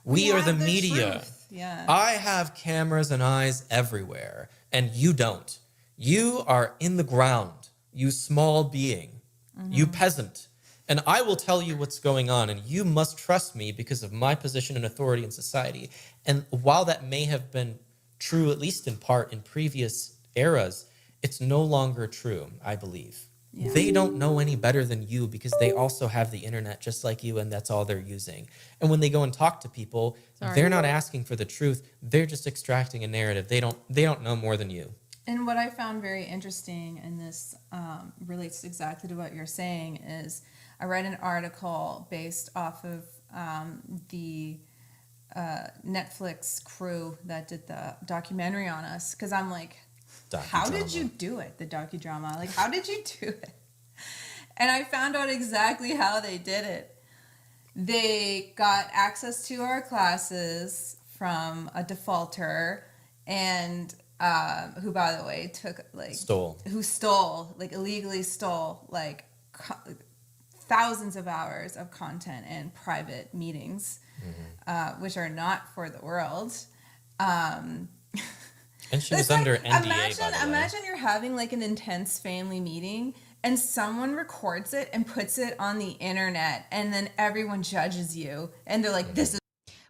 We are the have media. truth. Yeah. I have cameras and eyes everywhere, and you don't. You are in the ground, you small being, you peasant. And I will tell you what's going on, and you must trust me because of my position and authority in society. And while that may have been true, at least in part, in previous eras, it's no longer true, I believe. Yeah. They don't know any better than you because they also have the internet just like you, and that's all they're using. And when they go and talk to people, they're not asking for the truth. They're just extracting a narrative. They don't know more than you. And what I found very interesting, and this relates exactly to what you're saying, is I read an article based off of the Netflix crew that did the documentary on us, because I'm like, how did you do it, the docudrama? Like, how did you do it? And I found out exactly how they did it. They got access to our classes from a defaulter, and who, by the way, illegally stole thousands of hours of content and private meetings, which are not for the world. And she was under NDA, by the way. Imagine you're having an intense family meeting and someone records it and puts it on the internet, and then everyone judges you and they're like, this is.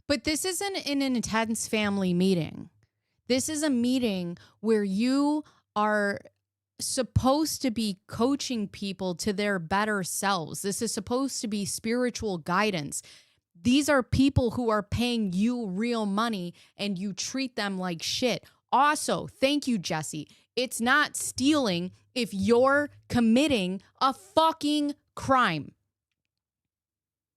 But this isn't an intense family meeting. This is a meeting where you are supposed to be coaching people to their better selves. This is supposed to be spiritual guidance. These are people who are paying you real money and you treat them like shit. Also, thank you, Jesse. It's not stealing if you're committing a fucking crime.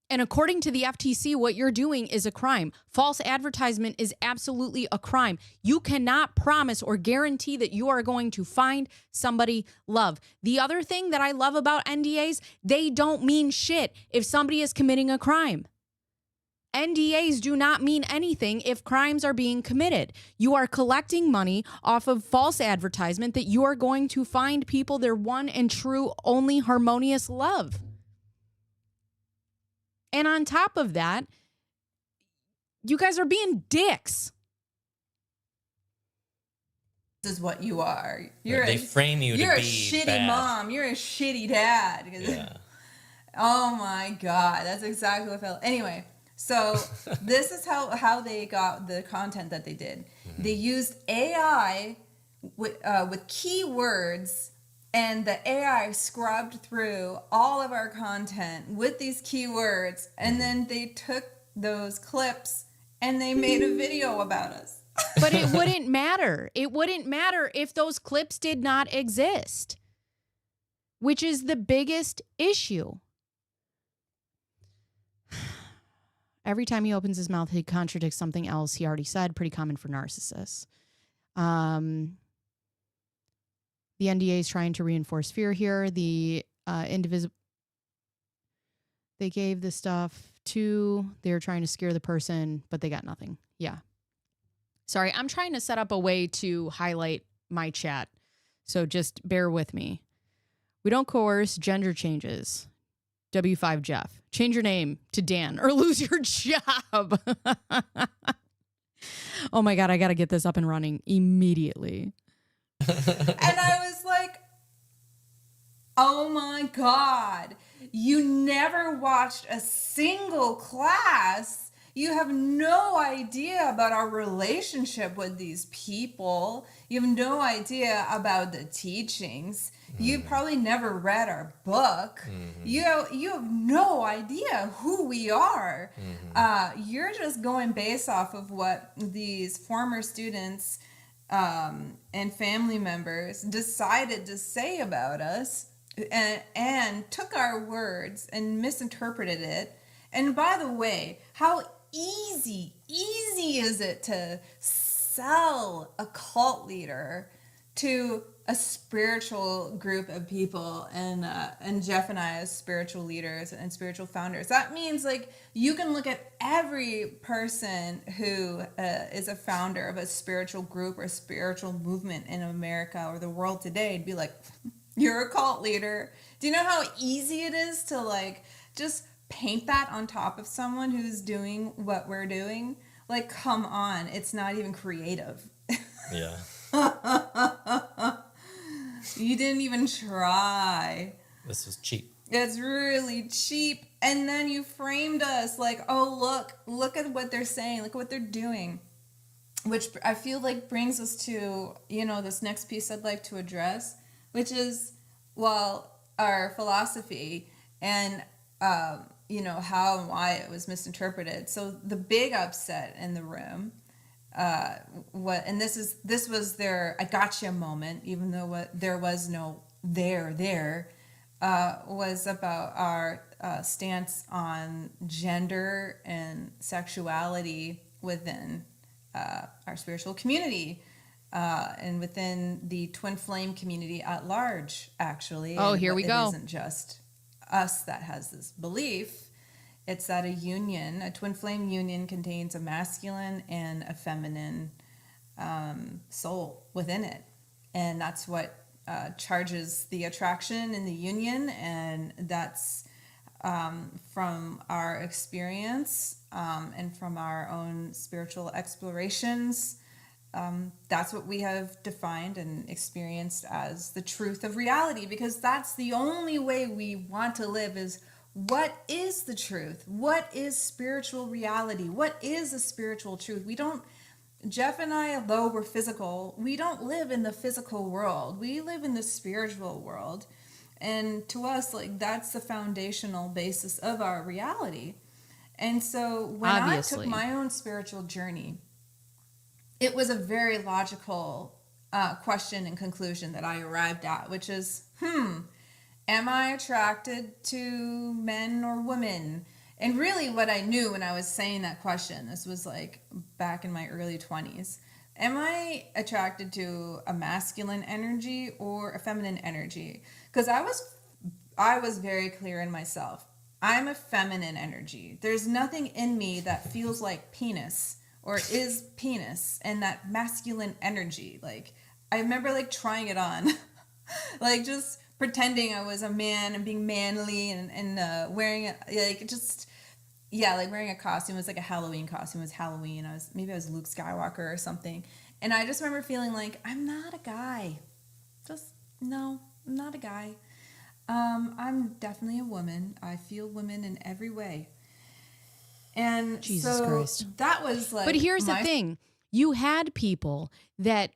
And according to the FTC, what you're doing is a crime. False advertisement is absolutely a crime. You cannot promise or guarantee that you are going to find somebody love. The other thing that I love about NDAs, they don't mean shit if somebody is committing a crime. NDAs do not mean anything if crimes are being committed. You are collecting money off of false advertisement that you are going to find people their one and true, only harmonious love. And on top of that, you guys are being dicks. This is what you are. They frame you to be You're a shitty bad. mom. You're a shitty dad. Yeah. Oh my God. That's exactly what I felt. Anyway, so this is how they got the content that they did. Mm-hmm. They used AI with keywords, and the AI scrubbed through all of our content with these keywords, and then they took those clips and they made a video about us. But it wouldn't matter. It wouldn't matter if those clips did not exist, which is the biggest issue. Every time he opens his mouth, he contradicts something else he already said. Pretty common for narcissists. The NDA is trying to reinforce fear here. The indivisible. They gave the stuff to. They're trying to scare the person, but they got nothing. Yeah. Sorry, I'm trying to set up a way to highlight my chat, so just bear with me. We don't coerce gender changes. W5 Jeff. Change your name to Dan or lose your job. Oh my God, I got to get this up and running immediately. And I was like, oh my God, you never watched a single class. You have no idea about our relationship with these people. You have no idea about the teachings. You've probably never read our book. Mm-hmm. You have no idea who we are. Mm-hmm. You're just going based off of what these former students and family members decided to say about us, and took our words and misinterpreted it. And by the way, how easy is it to sell a cult leader to a spiritual group of people, and Jeff and I as spiritual leaders and spiritual founders. That means like you can look at every person who is a founder of a spiritual group or spiritual movement in America or the world today and be like, you're a cult leader. Do you know how easy it is to like just paint that on top of someone who's doing what we're doing? Like, come on, it's not even creative. Yeah. You didn't even try. This was cheap. It's really cheap. And then you framed us like, oh, look at what they're saying. Look at what they're doing. Which I feel like brings us to, this next piece I'd like to address, which is, our philosophy and, how and why it was misinterpreted. So the big upset in the room, this was their I gotcha moment, even though there was no there, was about our stance on gender and sexuality within our spiritual community, and within the twin flame community at large, actually. Oh, here we go. It isn't just us that has this belief. It's that a twin flame union contains a masculine and a feminine soul within it. And that's what charges the attraction in the union. And that's from our experience and from our own spiritual explorations. That's what we have defined and experienced as the truth of reality, because that's the only way we want to live is, what is the truth? What is spiritual reality? What is a spiritual truth? We don't Jeff and I, although we're physical, we don't live in the physical world. We live in the spiritual world. And to us, like, that's the foundational basis of our reality. And so when I Obviously. took my own spiritual journey, it was a very logical question and conclusion that I arrived at, which is, am I attracted to men or women? And really what I knew when I was saying that question, this was like back in my early 20s, am I attracted to a masculine energy or a feminine energy? Because I was very clear in myself. I'm a feminine energy. There's nothing in me that feels like penis or is penis and that masculine energy. Like, I remember like trying it on, like just pretending I was a man and being manly and wearing like just, yeah, like wearing a costume. It was like a Halloween costume. It was Halloween. I was Luke Skywalker or something. And I just remember feeling like, I'm not a guy. No, I'm not a guy. I'm definitely a woman. I feel women in every way. And Jesus so Christ. that was like. But here's the thing. You had people that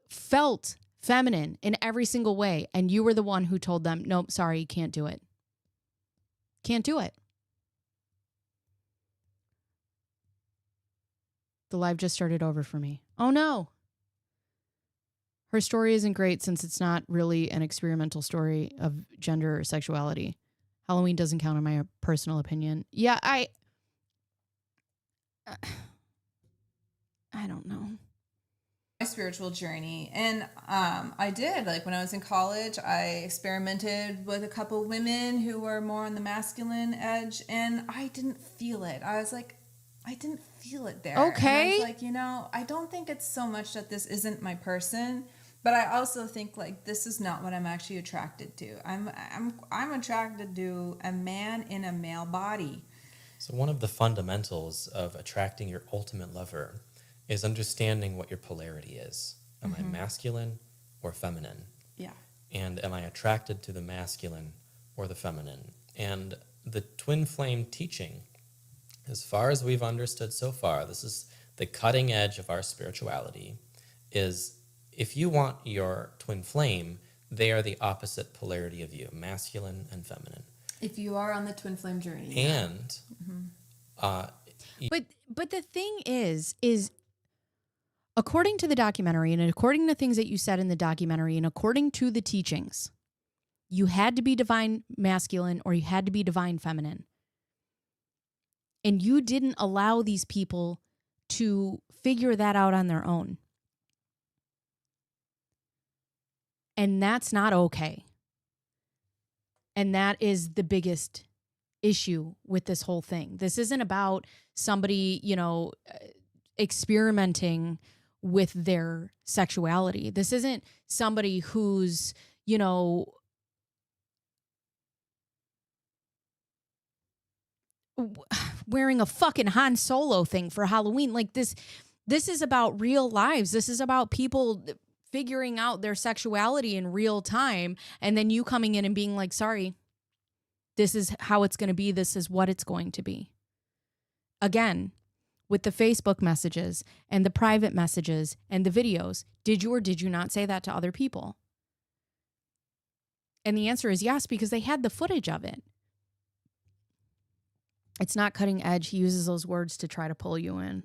felt feminine in every single way, and you were the one who told them, nope, sorry, you can't do it. Can't do it. The live just started over for me. Oh, no. Her story isn't great since it's not really an experimental story of gender or sexuality. Halloween doesn't count in my personal opinion. Yeah, I don't know. My spiritual journey. And I did. Like when I was in college, I experimented with a couple women who were more on the masculine edge, and I didn't feel it. I was like, I didn't feel it there. Okay. And I was like, I don't think it's so much that this isn't my person, but I also think like this is not what I'm actually attracted to. I'm attracted to a man in a male body. So one of the fundamentals of attracting your ultimate lover is understanding what your polarity is. Am I masculine or feminine? Yeah. And am I attracted to the masculine or the feminine? And the twin flame teaching, as far as we've understood so far, this is the cutting edge of our spirituality, is if you want your twin flame, they are the opposite polarity of you, masculine and feminine. If you are on the twin flame journey. And But the thing is according to the documentary and according to things that you said in the documentary and according to the teachings, you had to be divine masculine or you had to be divine feminine. And you didn't allow these people to figure that out on their own. And that's not okay. And that is the biggest issue with this whole thing. This isn't about somebody, experimenting with their sexuality. This isn't somebody who's, wearing a fucking Han Solo thing for Halloween. Like this is about real lives. This is about people figuring out their sexuality in real time. And then you coming in and being like, sorry, this is how it's going to be. This is what it's going to be. Again, with the Facebook messages and the private messages and the videos, did you or did you not say that to other people? And the answer is yes, because they had the footage of it. It's not cutting edge. He uses those words to try to pull you in.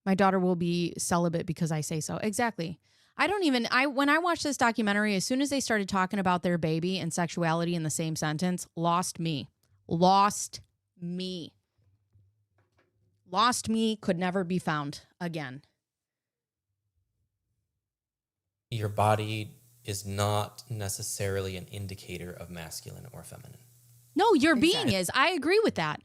My daughter will be celibate because I say so. Exactly. When I watched this documentary, as soon as they started talking about their baby and sexuality in the same sentence, lost me, could never be found again. your body is not necessarily an indicator of masculine or feminine. No, your being is. I agree with that.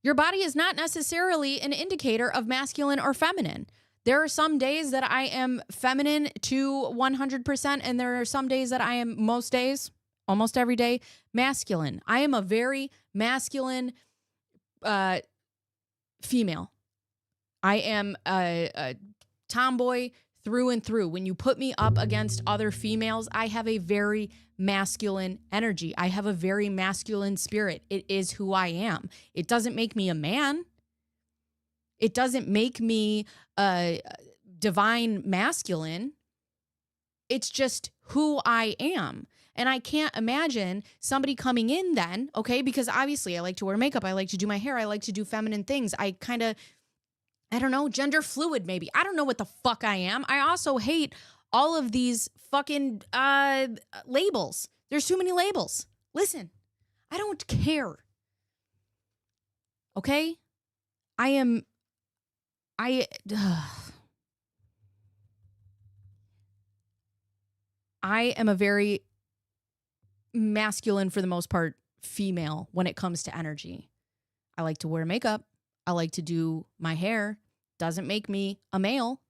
Your body is not necessarily an indicator of masculine or feminine. There are some days that I am feminine to 100%, and there are some days that I am, most days, almost every day, masculine. I am a very masculine female. I am a tomboy through and through. When you put me up against other females, I have a very masculine energy. I have a very masculine spirit. It is who I am. It doesn't make me a man. It doesn't make me divine masculine. It's just who I am. And I can't imagine somebody coming in then, okay, because obviously I like to wear makeup. I like to do my hair. I like to do feminine things. I don't know, gender fluid maybe. I don't know what the fuck I am. I also hate all of these fucking labels. There's too many labels. Listen, I don't care. Okay? I am a very masculine, for the most part, female when it comes to energy. I like to wear makeup. I like to do my hair. Doesn't make me a male.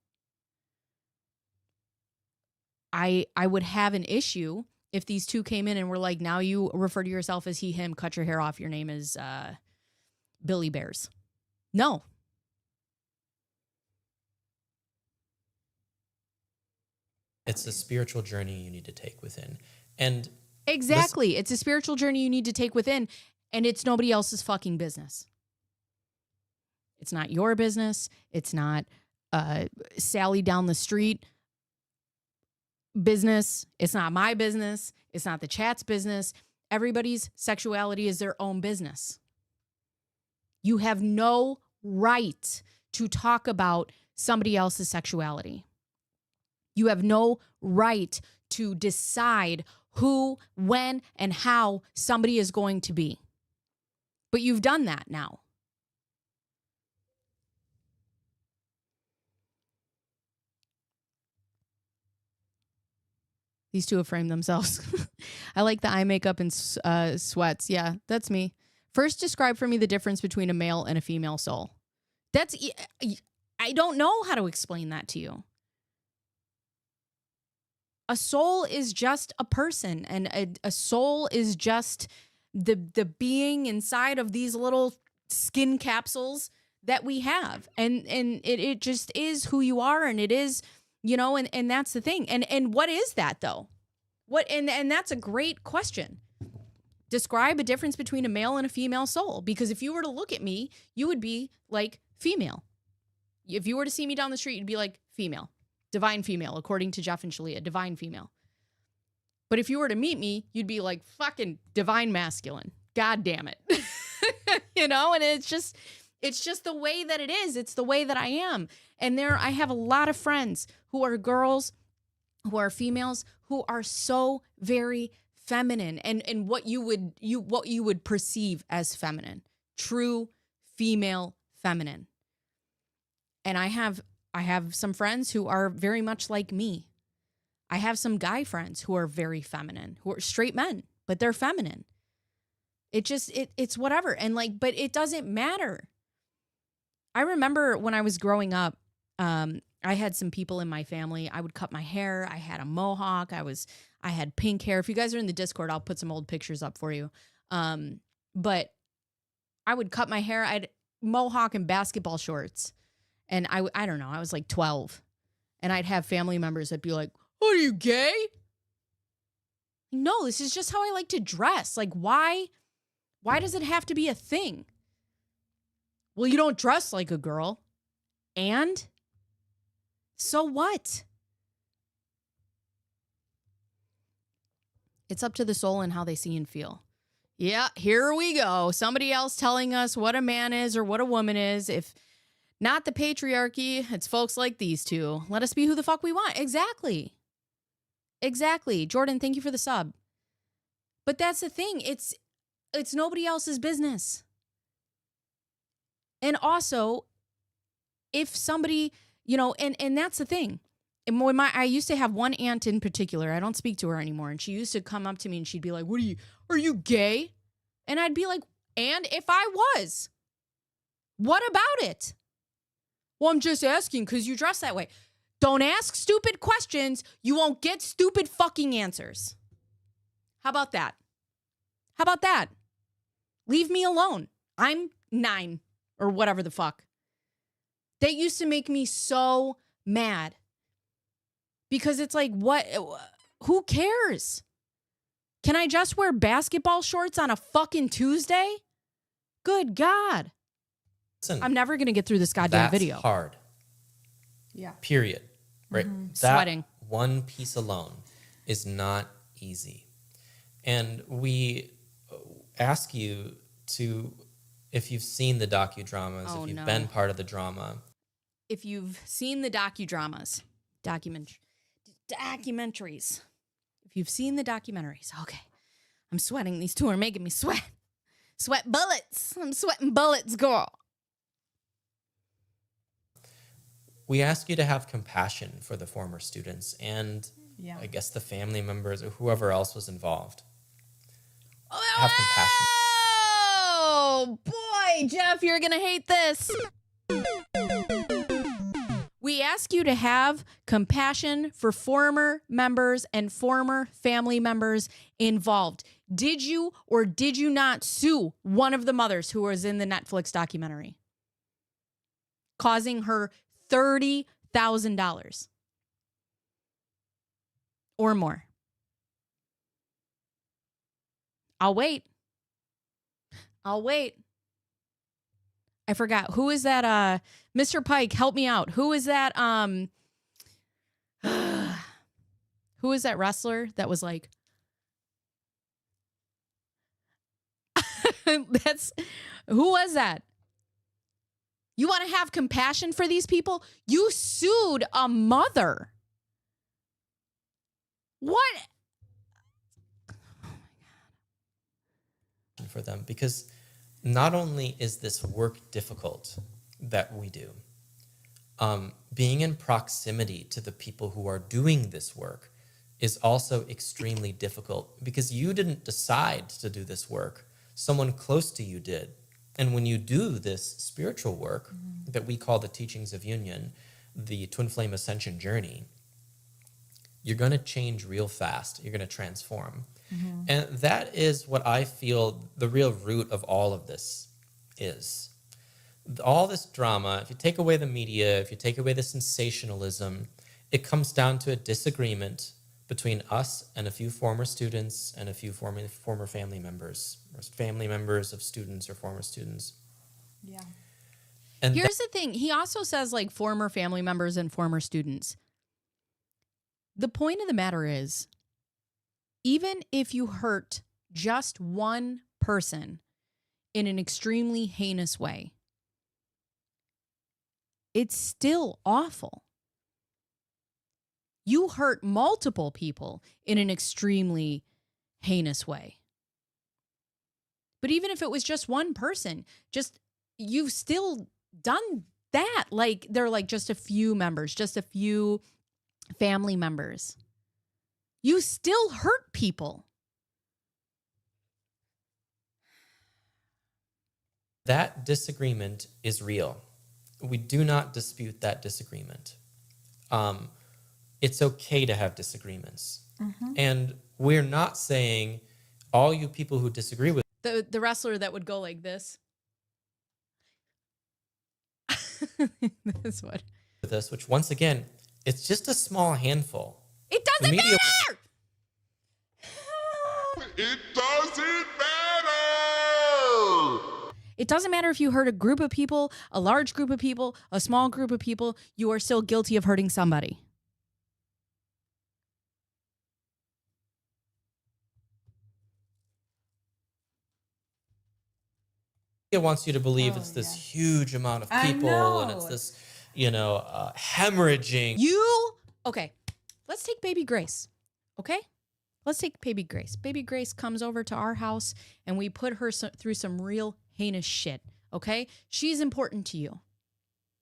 I would have an issue if these two came in and were like, now you refer to yourself as he, him, cut your hair off. Your name is Billy Bears. No. It's a spiritual journey you need to take within. And exactly. It's a spiritual journey you need to take within, and it's nobody else's fucking business. It's not your business. It's not Sally down the street business. It's not my business. It's not the chat's business. Everybody's sexuality is their own business. You have no right to talk about somebody else's sexuality. You have no right to decide who, when, and how somebody is going to be. But you've done that now. These two have framed themselves. I like the eye makeup and sweats. Yeah, that's me. First, describe for me the difference between a male and a female soul. I don't know how to explain that to you. A soul is just a person, and a soul is just the being inside of these little skin capsules that we have. And it just is who you are, and it is, you know, and that's the thing. And what is that though? And that's a great question. Describe a difference between a male and a female soul, because if you were to look at me, you would be like female. If you were to see me down the street, you'd be like female. Divine female, according to Jeff and Shaleia, divine female. But if you were to meet me, you'd be like fucking divine masculine. God damn it. You know, and it's just the way that it is. It's the way that I am. And I have a lot of friends who are girls, who are females, who are so very feminine, and what you would perceive as feminine. True female feminine. And I have some friends who are very much like me. I have some guy friends who are very feminine, who are straight men, but they're feminine. It's whatever. And like, but it doesn't matter. I remember when I was growing up, I had some people in my family. I would cut my hair. I had a mohawk. I had pink hair. If you guys are in the Discord, I'll put some old pictures up for you. But I would cut my hair. I'd mohawk and basketball shorts. And I don't know, I was like 12. And I'd have family members that'd be like, "Are you gay?" No, this is just how I like to dress. Like, why does it have to be a thing? Well, you don't dress like a girl. And so what? It's up to the soul and how they see and feel. Yeah, here we go. Somebody else telling us what a man is or what a woman is. If not the patriarchy, it's folks like these two. Let us be who the fuck we want. Exactly. Jordan, thank you for the sub. But that's the thing. It's nobody else's business. And also, if somebody, you know, and that's the thing. And when I used to have one aunt in particular, I don't speak to her anymore, and she used to come up to me and she'd be like, are you gay? And I'd be like, and if I was, what about it? Well, I'm just asking because you dress that way. Don't ask stupid questions. You won't get stupid fucking answers. How about that? Leave me alone. I'm 9 or whatever the fuck. That used to make me so mad. Because it's like, what? Who cares? Can I just wear basketball shorts on a fucking Tuesday? Good God. Listen, I'm never going to get through this goddamn that's video. hard. Yeah. Period. Right? That Sweating. one piece alone is not easy. And we ask you to, if you've seen the docudramas, Oh, if you've no. been part of the drama, If you've seen the documentaries, if you've seen the documentaries, okay, I'm sweating. These two are making me sweat. Sweat bullets. I'm sweating bullets, girl. we ask you to have compassion for the former students and Yeah. I guess the family members or whoever else was involved. Have compassion. Oh, boy, Jeff, you're going to hate this. We ask you to have compassion for former members and former family members involved. Did you or did you not sue one of the mothers who was in the Netflix documentary, causing her $30,000 or more? I'll wait. I forgot. Who is that? Mr. Pike, help me out. Who is that? Who is that wrestler that was like, who was that? You want to have compassion for these people? You sued a mother. What? For them, because not only is this work difficult that we do, being in proximity to the people who are doing this work is also extremely difficult because you didn't decide to do this work. Someone close to you did. And when you do this spiritual work that we call the teachings of union, the twin flame ascension journey, you're going to change real fast. You're going to transform. And that is what I feel the real root of all of this is. All this drama, if you take away the media, if you take away the sensationalism, it comes down to a disagreement between us and a few former students and a few former family members, or family members of students or former students. Yeah. And Here's the thing. He also says like former family members and former students. The point of the matter is, even if you hurt just one person in an extremely heinous way, it's still awful. You hurt multiple people in an extremely heinous way. But even if it was just one person, you've still done that. Like they're like just a few members, just a few family members. You still hurt people. that disagreement is real. We do not dispute that disagreement. It's okay to have disagreements. And we're not saying all you people who disagree with The wrestler that would go like this. This one. us, which once again, it's just a small handful. It doesn't The media- matter. It doesn't matter! It doesn't matter if you hurt a group of people, a large group of people, a small group of people, you are still guilty of hurting somebody. Media wants you to believe Oh, it's this yeah. huge amount of I people and know. it's this, hemorrhaging. Okay, let's take baby Grace. Okay? Let's take baby Grace. Baby Grace comes over to our house and we put her through some real heinous shit. Okay? She's important to you.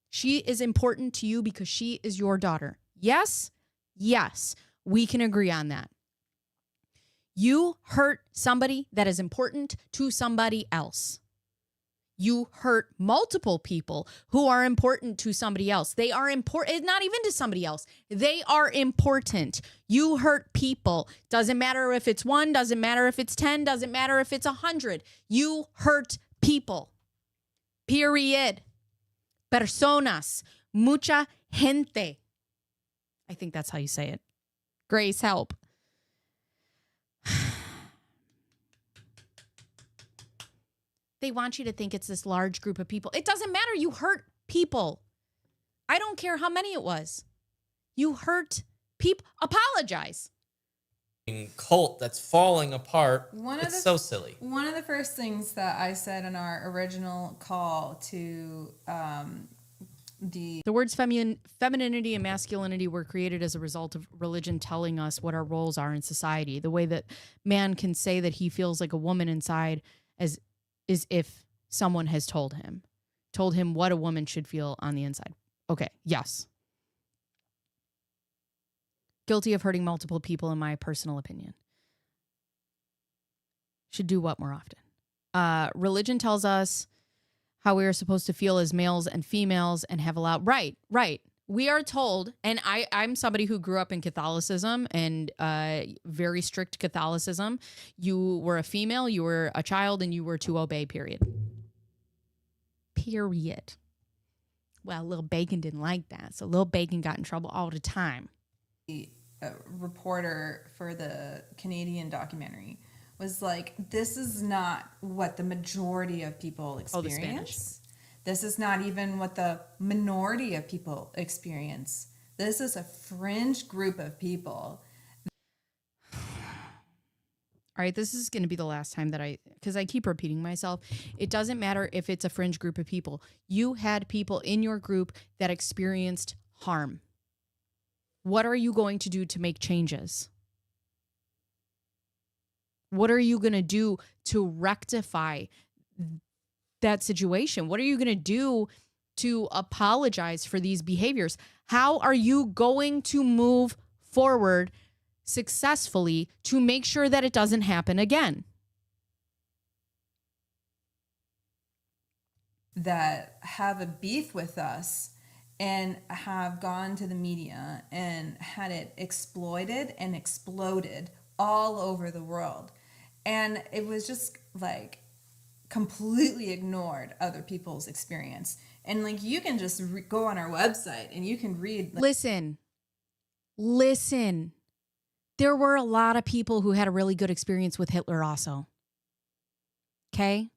She is important to you because she is your daughter. Yes? Yes. We can agree on that. You hurt somebody that is important to somebody else. You hurt multiple people who are important to somebody else. They are important, not even to somebody else. They are important. You hurt people. Doesn't matter if it's 1, doesn't matter if it's 10, doesn't matter if it's 100. You hurt people. Period. Personas. Mucha gente. I think that's how you say it. Grace, help. They want you to think it's this large group of people. It doesn't matter. You hurt people. I don't care how many it was. You hurt people. Apologize. Cult that's falling apart. One of It's the- so silly. One of the first things that I said in our original call to The words femininity and masculinity were created as a result of religion telling us what our roles are in society. The way that man can say that he feels like a woman inside is if someone has told him what a woman should feel on the inside. Okay, yes. Guilty of hurting multiple people, in my personal opinion. Should do what more often? Religion tells us how we are supposed to feel as males and females and have allowed. Right. We are told, and I'm somebody who grew up in Catholicism and very strict Catholicism. You were a female, you were a child, and you were to obey, period. Well, Lil Bacon didn't like that, so Lil Bacon got in trouble all the time. reporter for the Canadian documentary was like, this is not what the majority of people experience. This is not even what the minority of people experience. This is a fringe group of people. All right, this is going to be the last time that because I keep repeating myself. It doesn't matter if it's a fringe group of people. You had people in your group that experienced harm. What are you going to do to make changes? What are you going to do to rectify that situation? What are you going to do to apologize for these behaviors? How are you going to move forward successfully to make sure that it doesn't happen again? That have a beef with us and have gone to the media and had it exploited and exploded all over the world. And it was just like completely ignored other people's experience. And like, you can just go on our website and you can read. Like, Listen. There were a lot of people who had a really good experience with Hitler also. Okay?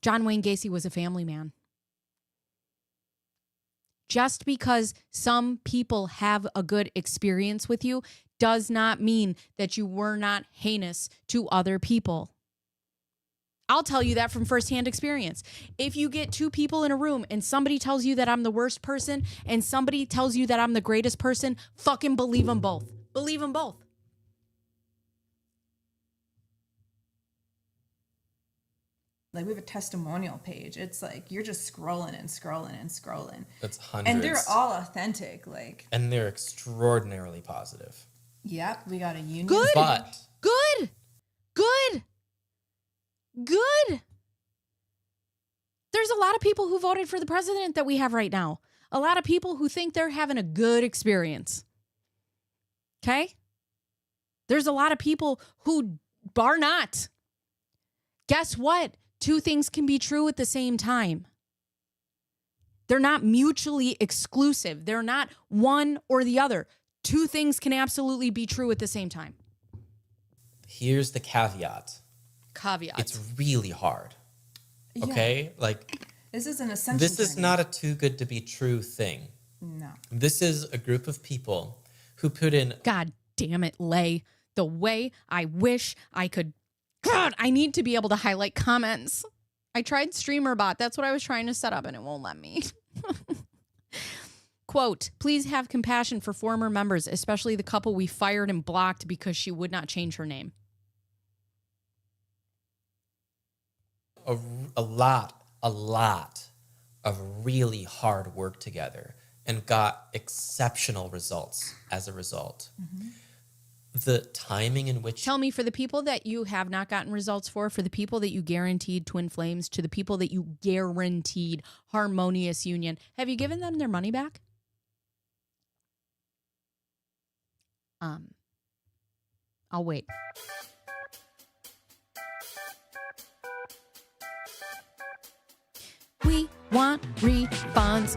John Wayne Gacy was a family man. Just because some people have a good experience with you does not mean that you were not heinous to other people. I'll tell you that from firsthand experience. If you get two people in a room and somebody tells you that I'm the worst person and somebody tells you that I'm the greatest person, fucking believe them both. Believe them both. like we have a testimonial page. It's like you're just scrolling and scrolling and scrolling. That's hundreds. And they're all authentic. Like, and they're extraordinarily positive. yep, we got a union. Good. But Good. There's a lot of people who voted for the president that we have right now. A lot of people who think they're having a good experience. Okay? There's a lot of people who bar not. Guess what? Two things can be true at the same time. They're not mutually exclusive. They're not one or the other. Two things can absolutely be true at the same time. here's the caveat. Caveat. It's really hard. Okay? Like, This is an essential. this is journey. not a too good to be true thing. No. This is a group of people who put in God damn it, Lay. The way I wish I could. God, I need to be able to highlight comments. I tried StreamerBot. That's what I was trying to set up and it won't let me. Quote, please have compassion for former members, especially the couple we fired and blocked because she would not change her name. a lot of really hard work together and got exceptional results as a result. Mm-hmm. The timing in which Tell me, for the people that you have not gotten results for the people that you guaranteed twin flames, to the people that you guaranteed harmonious union, have you given them their money back? I'll wait. We want refunds.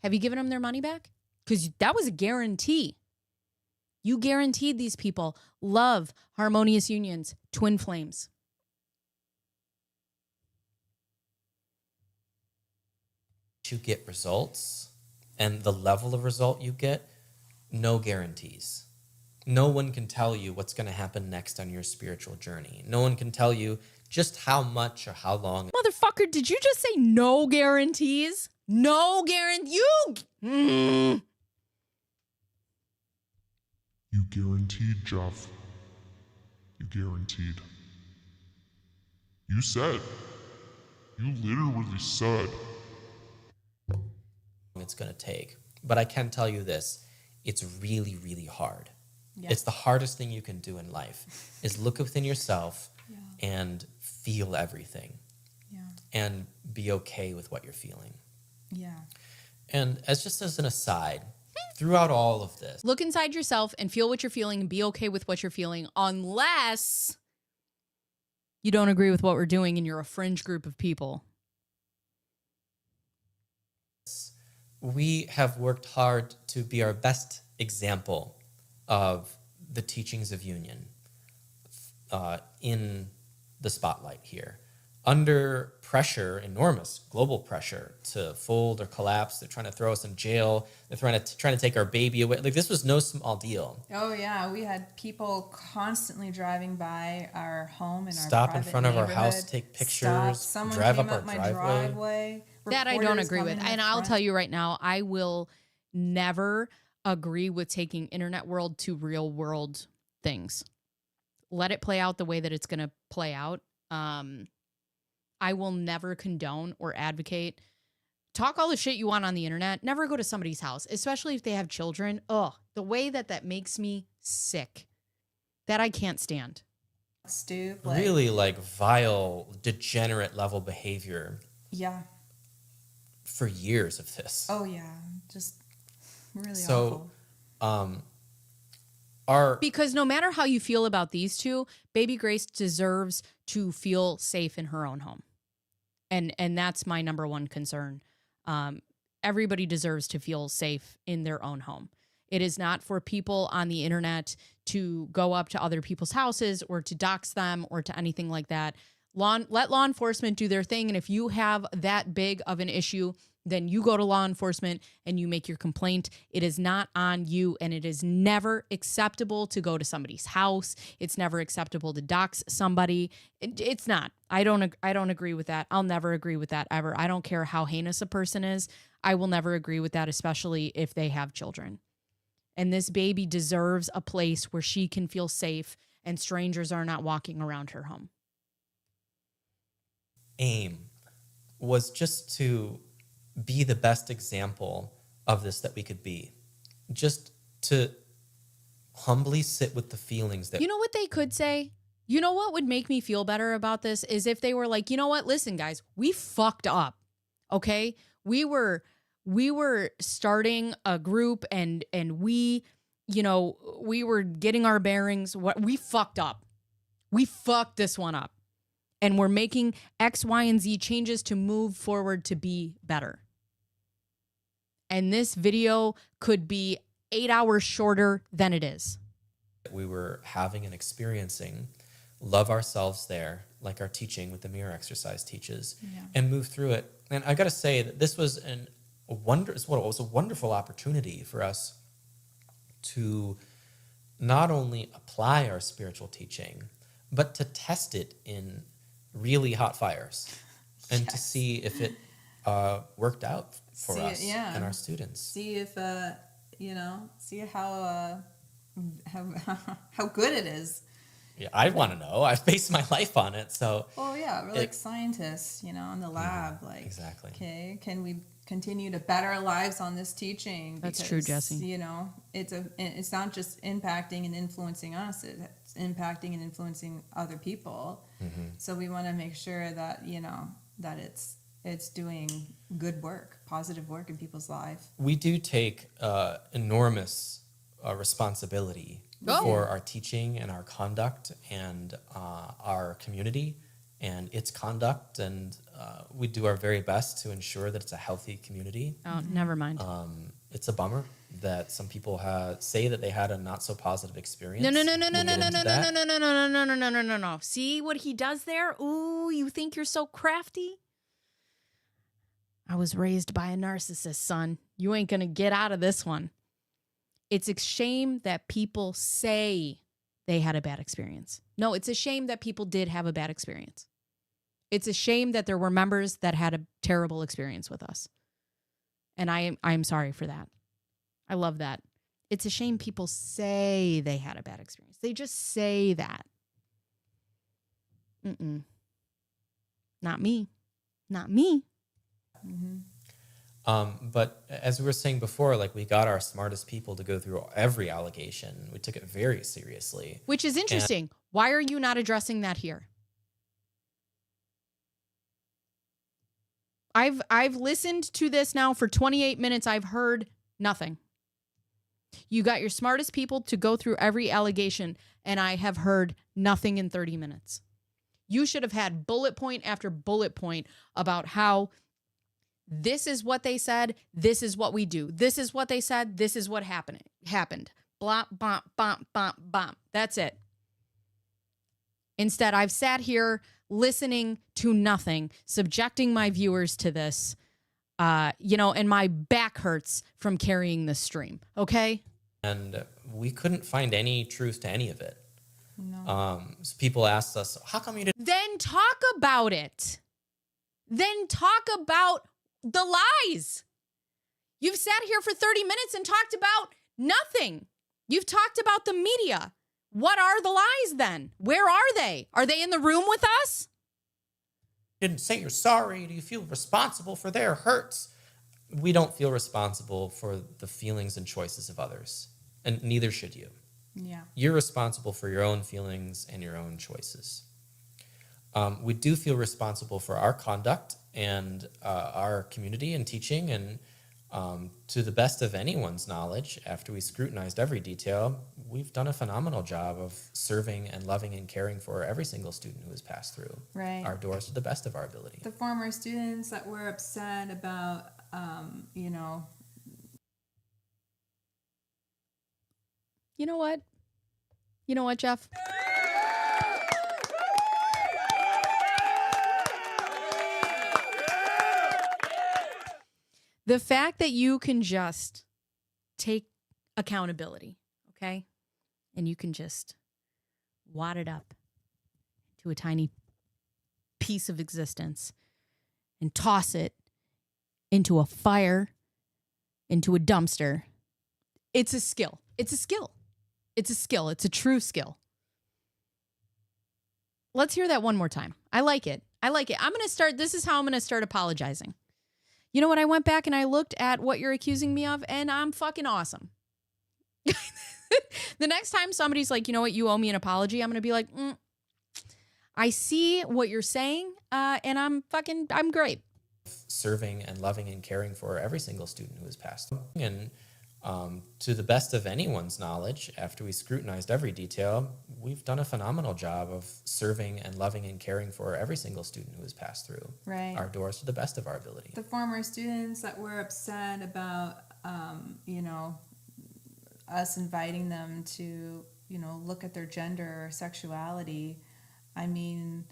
Have you given them their money back? Because that was a guarantee. You guaranteed these people love, harmonious unions, twin flames. You get results, and the level of result you get, no guarantees. No one can tell you what's going to happen next on your spiritual journey. No one can tell you just how much or how long. Motherfucker, did you just say no guarantees? No guarantee. You guaranteed, Jeff. You guaranteed. You said. You literally said. It's going to take. But I can tell you this, it's really, really hard. Yeah. It's the hardest thing you can do in life is look within yourself and feel everything and be okay with what you're feeling. Yeah. And as an aside, throughout all of this, Look inside yourself and feel what you're feeling and be okay with what you're feeling, unless you don't agree with what we're doing and you're a fringe group of people. we have worked hard to be our best example of the teachings of union in the spotlight here. Under pressure, enormous global pressure to fold or collapse, they're trying to throw us in jail. They're trying to take our baby away. Like, this was no small deal. Oh yeah, we had people constantly driving by our home and Stop our in front of our house, take pictures, Someone drive came up our my driveway. That I don't Reporters agree with. coming in And the I'll front. tell you right now, I will never agree with taking internet world to real world things. Let it play out the way that it's going to play out. I will never condone or advocate. Talk all the shit you want on the internet. Never go to somebody's house, especially if they have children. Ugh, the way that makes me sick. That I can't stand. Stoop, Really vile, vile, degenerate level behavior. Yeah. For years of this. Oh yeah, just really So, awful. Because no matter how you feel about these two, baby Grace deserves to feel safe in her own home. And that's my number one concern. Everybody deserves to feel safe in their own home. It is not for people on the internet to go up to other people's houses or to dox them or to anything like that. Let law enforcement do their thing. And if you have that big of an issue, then you go to law enforcement and you make your complaint. It is not on you, and it is never acceptable to go to somebody's house. It's never acceptable to dox somebody. It's not. I don't agree with that. I'll never agree with that ever. I don't care how heinous a person is. I will never agree with that, especially if they have children. And this baby deserves a place where she can feel safe and strangers are not walking around her home. Aim was just to be the best example of this that we could be. Just to humbly sit with the feelings that... You know what they could say? You know what would make me feel better about this is if they were like, you know what? Listen, guys, we fucked up. Okay? We were starting a group and we, we were getting our bearings. We fucked up. We fucked this one up. And we're making X, Y, and Z changes to move forward to be better. And this video could be 8 hours shorter than it is. We were having and experiencing, love ourselves there, like our teaching with the mirror exercise teaches, and move through it. And I got to say that this was it was a wonderful opportunity for us to not only apply our spiritual teaching, but to test it in really hot fires and to see if it worked out for us and our students. See if see how good it is. Yeah, I want to know. I've based my life on it, so. Well, yeah, we're like scientists, in the lab. Yeah, exactly. Okay, can we continue to better our lives on this teaching? That's true, Jesse. It's not just impacting and influencing us; it's impacting and influencing other people. Mm-hmm. So we want to make sure that that it's doing good work, positive work in people's lives. We do take enormous responsibility for our teaching and our conduct and our community and its conduct, and we do our very best to ensure that it's a healthy community. Oh, never mind. It's a bummer that some people say that they had a not so positive experience. No. We'll get into that. No. See what he does there? Ooh, you think you're so crafty? I was raised by a narcissist, son. You ain't going to get out of this one. It's a shame that people say they had a bad experience. No, it's a shame that people did have a bad experience. It's a shame that there were members that had a terrible experience with us. And I'm sorry for that. I love that. It's a shame people say they had a bad experience. They just say that. Not me. Not me. But as we were saying before, like, we got our smartest people to go through every allegation. We took it very seriously. Which is interesting. Why are you not addressing that here? I've listened to this now for 28 minutes. I've heard nothing. You got your smartest people to go through every allegation, and I have heard nothing in 30 minutes. You should have had bullet point after bullet point about how this is what they said, this is what we do. This is what they said, this is what happened. Blop, bomp, bomp, bomp, bomp. That's it. Instead, I've sat here listening to nothing, subjecting my viewers to this, and my back hurts from carrying this stream, okay? And we couldn't find any truth to any of it. No. So people asked us, how come you didn't? Then talk about it. Then talk about the lies. You've sat here for 30 minutes and talked about nothing. You've talked about the media. What are the lies then? Where are they? Are they in the room with us? Didn't say you're sorry. Do you feel responsible for their hurts? We don't feel responsible for the feelings and choices of others, and neither should you. Yeah. You're responsible for your own feelings and your own choices. We do feel responsible for our conduct and our community and teaching, and to the best of anyone's knowledge, after we scrutinized every detail, we've done a phenomenal job of serving and loving and caring for every single student who has passed through Right. our doors to the best of our ability. The former students that were upset about, You know what? You know what, Jeff? The fact that you can just take accountability, okay? And you can just wad it up to a tiny piece of existence and toss it into a fire, into a dumpster. It's a skill. It's a skill. It's a skill. It's a true skill. Let's hear that one more time. I like it. I'm going to start. This is how I'm going to start apologizing. You know what? I went back and I looked at what you're accusing me of, and I'm fucking awesome. The next time somebody's like, you know what, you owe me an apology, I'm going to be like, I see what you're saying, and I'm great. Serving and loving and caring for every single student who has passed through. And to the best of anyone's knowledge, after we scrutinized every detail, we've done a phenomenal job of serving and loving and caring for every single student who has passed through Right. our doors to the best of our ability. The former students that were upset about, us inviting them to, look at their gender or sexuality. I mean,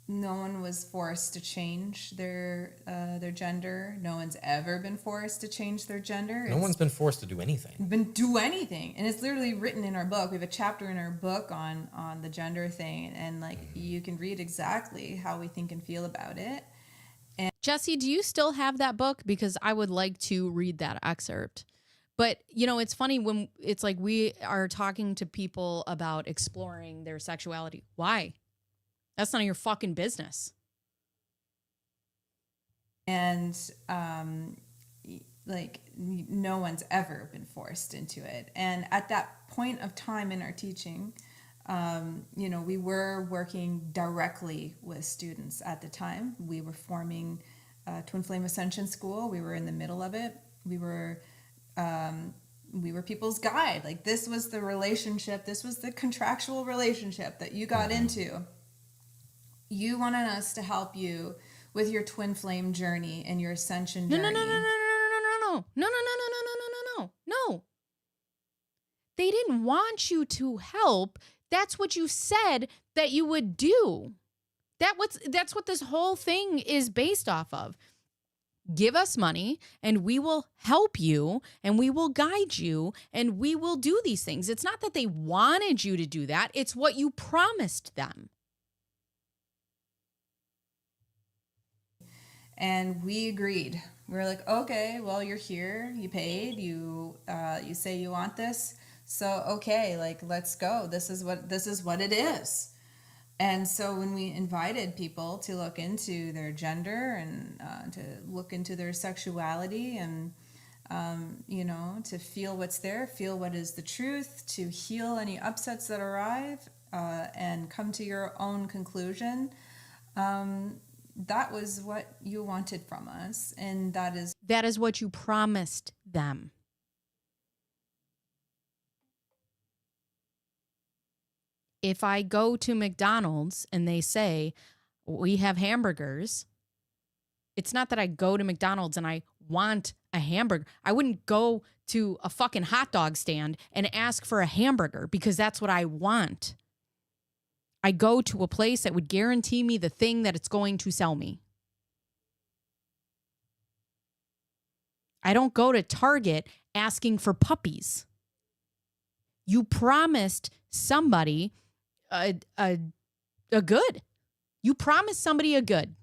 no one was forced to change their gender. No one's ever been forced to change their gender. No one's been forced to do anything. Do anything, and it's literally written in our book. We have a chapter in our book on the gender thing, and you can read exactly how we think and feel about it. Jesse, do you still have that book? Because I would like to read that excerpt. But, it's funny when it's like we are talking to people about exploring their sexuality. Why? That's none of your fucking business. And no one's ever been forced into it. And at that point of time in our teaching, we were working directly with students at the time. We were forming Twin Flame Ascension School. We were in the middle of it. We were people's guide. Like, this was the relationship. This was the contractual relationship that you got into. You wanted us to help you with your twin flame journey and your ascension journey. No. They didn't want you to help. That's what you said that you would do. That's what this whole thing is based off of. Give us money and we will help you and we will guide you and we will do these things. It's not that they wanted you to do that. It's what you promised them. And we agreed. We were like, okay, well, you're here, you paid, you say you want this, so okay, like, let's go. This is what it is. And so when we invited people to look into their gender and to look into their sexuality and to feel what's there, feel what is the truth, to heal any upsets that arrive, and come to your own conclusion. That was what you wanted from us, and that is what you promised them. If I go to McDonald's and they say, we have hamburgers, it's not that I go to McDonald's and I want a hamburger. I wouldn't go to a fucking hot dog stand and ask for a hamburger because that's what I want. I go to a place that would guarantee me the thing that it's going to sell me. I don't go to Target asking for puppies. You promised somebody a good. You promised somebody a good.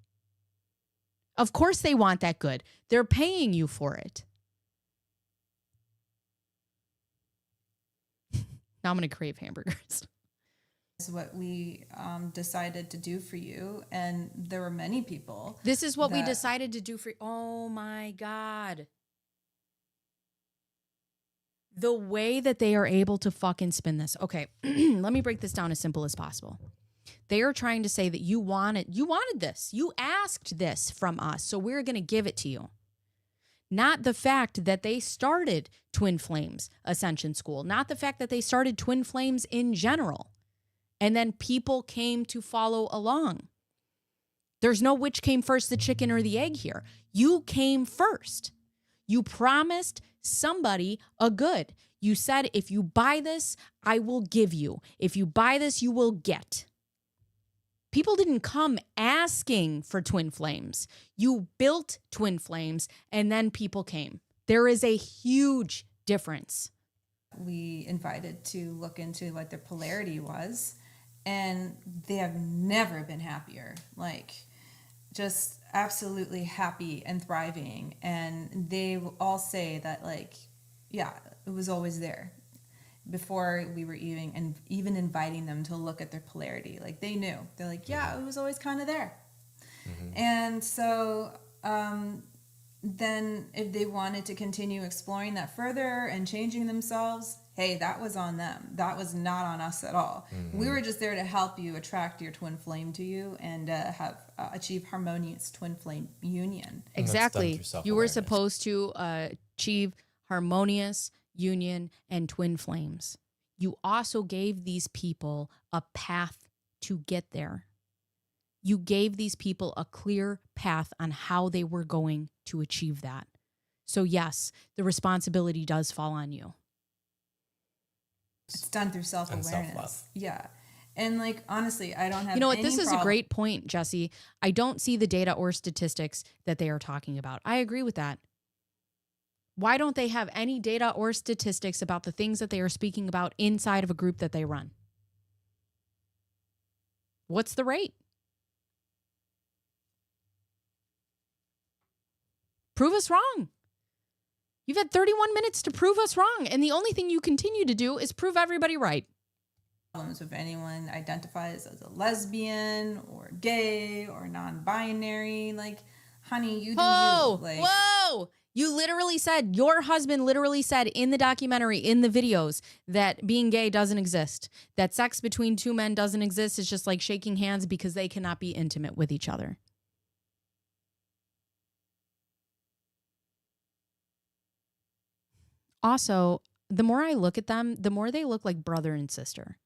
Of course they want that good. They're paying you for it. Now I'm going to crave hamburgers. Is what we decided to do for you, and there were many people. This is what we decided to do for you. Oh my God. The way that they are able to fucking spin this. Okay, let me break this down as simple as possible. They are trying to say that you wanted this. You asked this from us, so we're going to give it to you. Not the fact that they started Twin Flames Ascension School. Not the fact that they started Twin Flames in general. And then people came to follow along. There's no which came first, the chicken or the egg here. You came first. You promised somebody a good. You said, if you buy this, I will give you. If you buy this, you will get. People didn't come asking for Twin Flames. You built Twin Flames and then people came. There is a huge difference. We invited to look into what their polarity was, and they have never been happier. Like, just absolutely happy and thriving. And they all say that, like, yeah, it was always there before we were even inviting them to look at their polarity. Like, they knew. They're like, yeah, it was always kind of there. Mm-hmm. And so then if they wanted to continue exploring that further and changing themselves, hey, that was on them. That was not on us at all. Mm-hmm. We were just there to help you attract your twin flame to you and achieve harmonious twin flame union. Exactly. You were supposed to achieve harmonious union and twin flames. You also gave these people a path to get there. You gave these people a clear path on how they were going to achieve that. So yes, the responsibility does fall on you. It's done through self-awareness. And self-love. Yeah. And like, honestly, I don't have this is a great point, Jesse. I don't see the data or statistics that they are talking about. I agree with that. Why don't they have any data or statistics about the things that they are speaking about inside of a group that they run? What's the rate? Prove us wrong. You've had 31 minutes to prove us wrong, and the only thing you continue to do is prove everybody right. If anyone identifies as a lesbian or gay or non-binary, like, honey, you do you. Like, whoa! You literally said, your husband literally said in the documentary, in the videos, that being gay doesn't exist. That sex between two men doesn't exist. It's just like shaking hands because they cannot be intimate with each other. Also, the more I look at them, the more they look like brother and sister.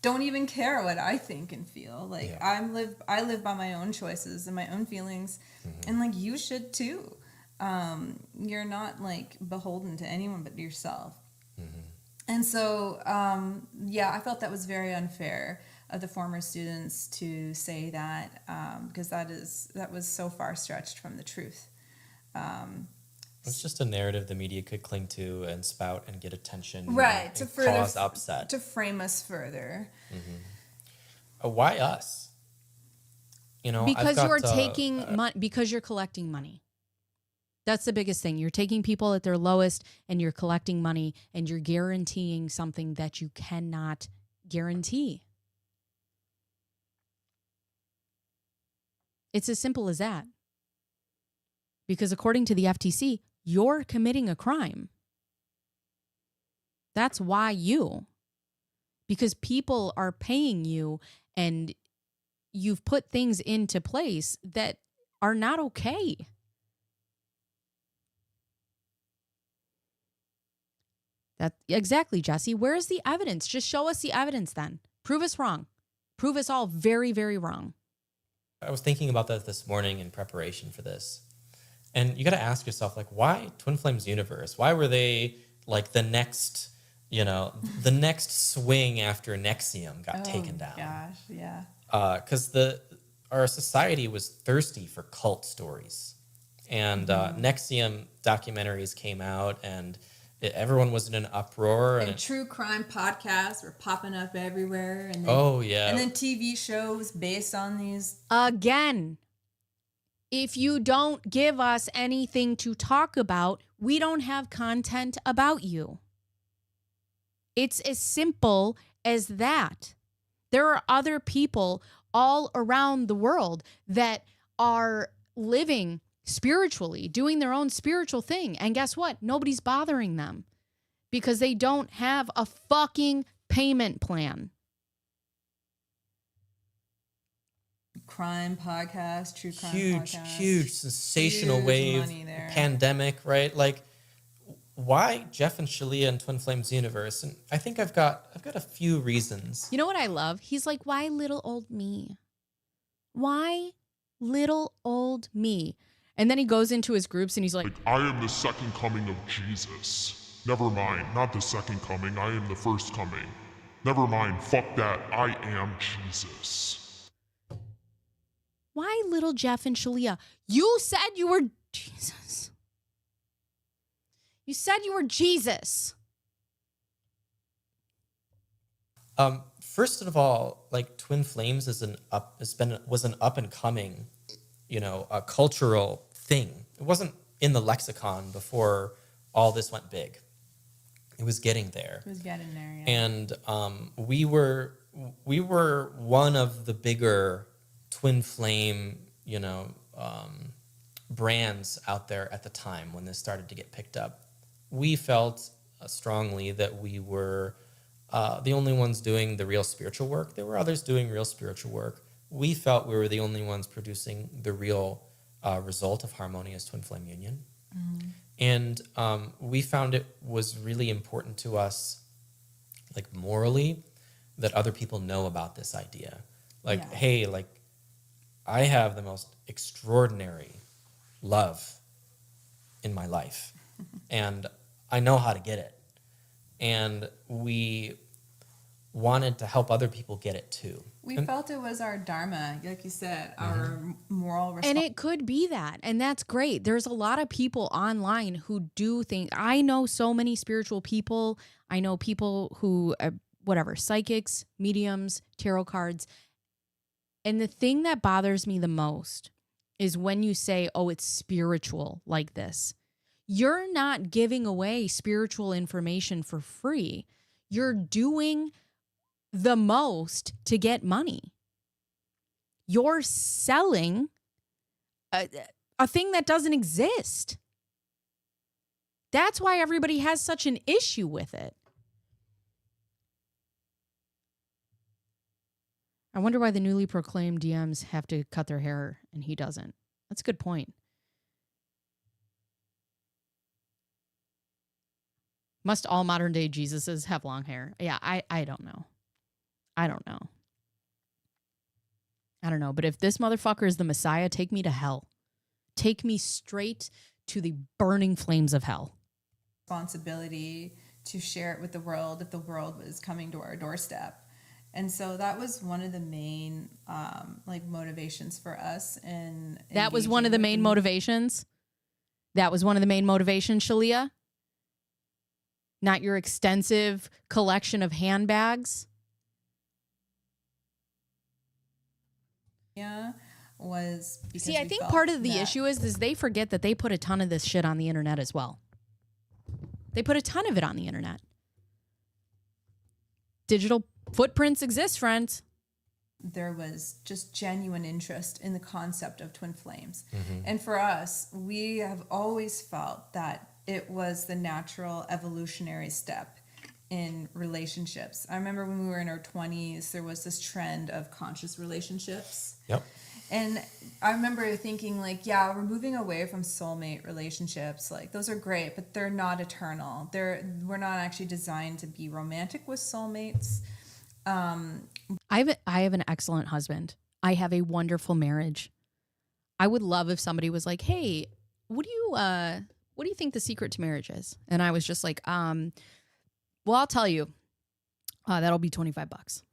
Don't even care what I think and feel. Like, yeah. I live by my own choices and my own feelings, mm-hmm. and like, you should too. you're not like beholden to anyone but yourself. And so, I felt that was very unfair of the former students to say that, because that was so far stretched from the truth. It's just a narrative the media could cling to and spout and get attention, Right, and to further cause upset. to frame us further. Why us? Because I've you're got, taking money, because you're collecting money. That's the biggest thing. You're taking people at their lowest and you're collecting money and you're guaranteeing something that you cannot guarantee. It's as simple as that. Because according to the FTC, you're committing a crime. That's why because people are paying you and you've put things into place that are not okay. Exactly, Jesse. Where's the evidence? Just show us the evidence then. Prove us wrong. Prove us all very, very wrong. I was thinking about that this morning in preparation for this. And you got to ask yourself, like, why Twin Flames Universe? Why were they like the next swing after Nexium got taken down? Gosh, yeah. Because our society was thirsty for cult stories. And Nexium documentaries came out and everyone was in an uproar. And true crime podcasts were popping up everywhere. And then, And then TV shows based on these. Again, if you don't give us anything to talk about, we don't have content about you. It's as simple as that. There are other people all around the world that are living spiritually, doing their own spiritual thing. And guess what? Nobody's bothering them because they don't have a fucking payment plan. Crime podcast, true crime podcast. Huge sensational wave, pandemic, right? Like, why Jeff and Shaleia and Twin Flames Universe? And I think I've got a few reasons. You know what I love? He's like, why little old me? Why little old me? And then he goes into his groups and he's like, I am the second coming of Jesus. Never mind, not the second coming, I am the first coming. Never mind, fuck that, I am Jesus. Why little Jeff and Shaleia? You said you were Jesus. You said you were Jesus. First of all, like Twin Flames was an up and coming, a cultural thing. It wasn't in the lexicon before all this went big. It was getting there. Yeah. And we were one of the bigger Twin Flame, brands out there at the time when this started to get picked up. We felt strongly that we were the only ones doing the real spiritual work. There were others doing real spiritual work. We felt we were the only ones producing the real result of harmonious twin flame union. Mm-hmm. And we found it was really important to us, like morally, that other people know about this idea. Like, hey, like, I have the most extraordinary love in my life, and I know how to get it. And we wanted to help other people get it too. We felt it was our dharma, like you said, our moral responsibility. And it could be that. And that's great. There's a lot of people online who do think, I know so many spiritual people. I know people who, psychics, mediums, tarot cards. And the thing that bothers me the most is when you say, oh, it's spiritual like this. You're not giving away spiritual information for free. You're doing the most to get money. You're selling a thing that doesn't exist. That's why everybody has such an issue with it. I wonder why the newly proclaimed DMs have to cut their hair and he doesn't. That's a good point. Must all modern day Jesuses have long hair? Yeah, I don't know. I don't know. But if this motherfucker is the Messiah, take me to hell. Take me straight to the burning flames of hell. Responsibility to share it with the world if the world was coming to our doorstep. And so that was one of the main like motivations for us. And that was one of the main motivations. That was one of the main motivations, Shaleia. Not your extensive collection of handbags. Yeah, was because See, I think part of the issue is they forget that they put a ton of this shit on the internet as well. They put a ton of it on the internet. Digital footprints exist, friends. There was just genuine interest in the concept of twin flames. And for us, we have always felt that it was the natural evolutionary step in relationships. I remember when we were in our 20s, there was this trend of conscious relationships. Yep. And I remember thinking, like, yeah, we're moving away from soulmate relationships. Like, those are great, but they're not eternal. We're not actually designed to be romantic with soulmates. I have an excellent husband. I have a wonderful marriage. I would love if somebody was like, "Hey, what do you think the secret to marriage is?" And I was just like, well, I'll tell you. That'll be $25.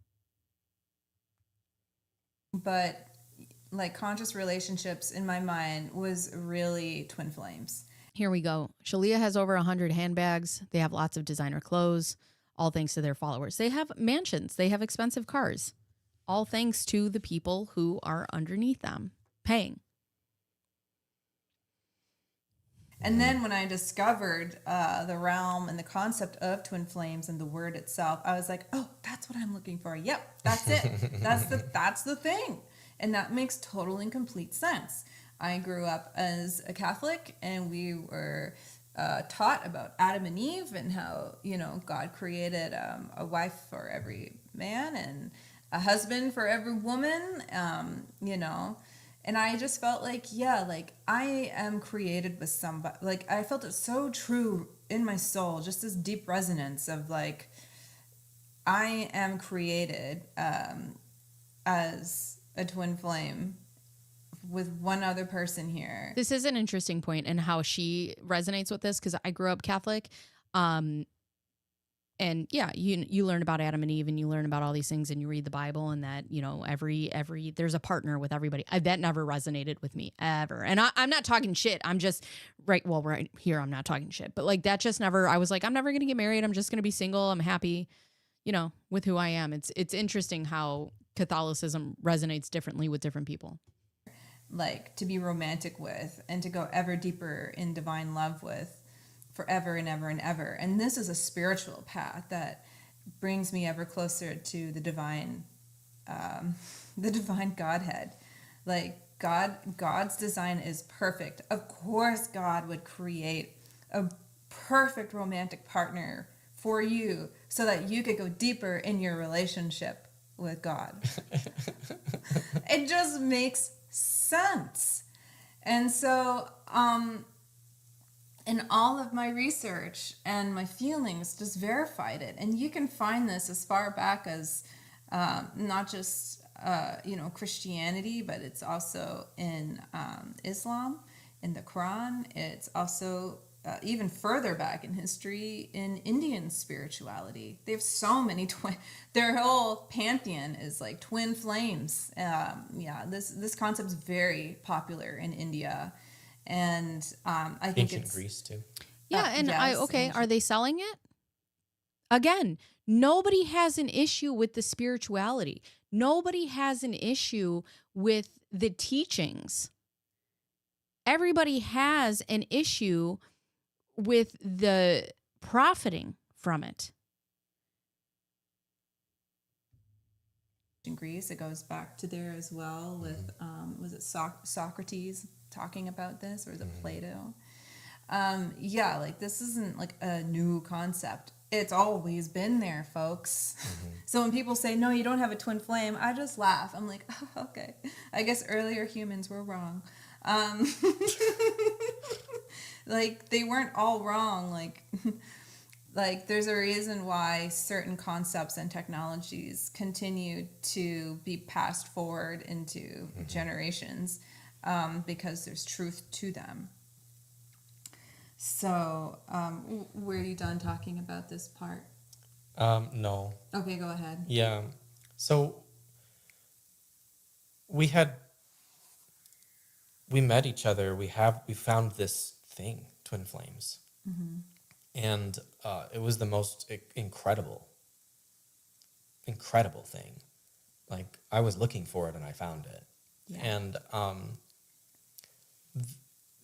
But like conscious relationships in my mind was really twin flames. Here we go. Shaleia has over 100 handbags. They have lots of designer clothes, all thanks to their followers. They have mansions. They have expensive cars, all thanks to the people who are underneath them paying. And then when I discovered the realm and the concept of twin flames and the word itself, I was like, oh, that's what I'm looking for. Yep, that's it. That's the thing. And that makes total and complete sense. I grew up as a Catholic, and we were taught about Adam and Eve and how, God created a wife for every man and a husband for every woman, And I just felt like, yeah, like I am created with somebody. Like I felt it so true in my soul, just this deep resonance of like, I am created as a twin flame with one other person here. This is an interesting point in how she resonates with this, because I grew up Catholic. And yeah, you learn about Adam and Eve, and you learn about all these things, and you read the Bible, and that, every there's a partner with everybody. That never resonated with me ever. And I'm not talking shit. I'm just right here. I'm not talking shit, but like that just never, I was like, I'm never going to get married. I'm just going to be single. I'm happy, with who I am. It's interesting how Catholicism resonates differently with different people. Like to be romantic with and to go ever deeper in divine love with forever and ever and ever. And this is a spiritual path that brings me ever closer to the divine Godhead. Like God's design is perfect. Of course, God would create a perfect romantic partner for you so that you could go deeper in your relationship with God. It just makes sense. And so, and all of my research and my feelings just verified it. And you can find this as far back as not just Christianity, but it's also in Islam, in the Quran. It's also even further back in history in Indian spirituality. They have so many their whole pantheon is like twin flames. This concept's very popular in India. And I think ancient Greece too. Yeah, are they selling it? Again, nobody has an issue with the spirituality. Nobody has an issue with the teachings. Everybody has an issue with the profiting from it. In Greece, it goes back to there as well with, was it Socrates talking about this, or is it Plato? Like this isn't like a new concept. It's always been there, folks. So when people say, no, you don't have a twin flame, I just laugh. I'm like, oh, okay. I guess earlier humans were wrong. Like they weren't all wrong. Like there's a reason why certain concepts and technologies continue to be passed forward into generations, because there's truth to them. So, were you done talking about this part? No. Okay, go ahead. Yeah. So we met each other. We found this thing, twin flames, and it was the most incredible thing. Like, I was looking for it and I found it. Yeah. And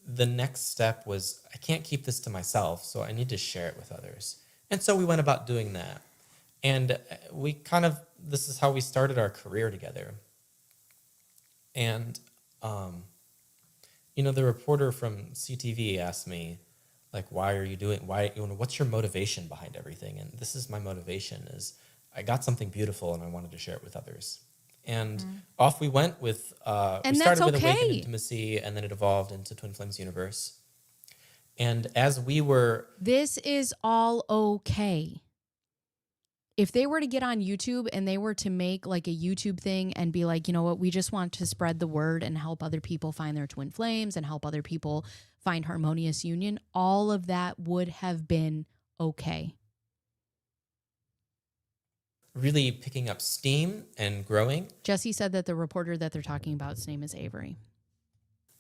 the next step was, I can't keep this to myself, so I need to share it with others. And so we went about doing that. And this is how we started our career together. And, the reporter from CTV asked me, like, what's your motivation behind everything? And this is my motivation, is I got something beautiful and I wanted to share it with others. And off we went with, we started with Awakened Intimacy, and then it evolved into Twin Flames Universe. And as we were... This is all okay. If they were to get on YouTube and they were to make like a YouTube thing and be like, you know what, we just want to spread the word and help other people find their twin flames and help other people find harmonious union, all of that would have been okay. Really picking up steam and growing. Jesse said that the reporter that they're talking about, his name is Avery.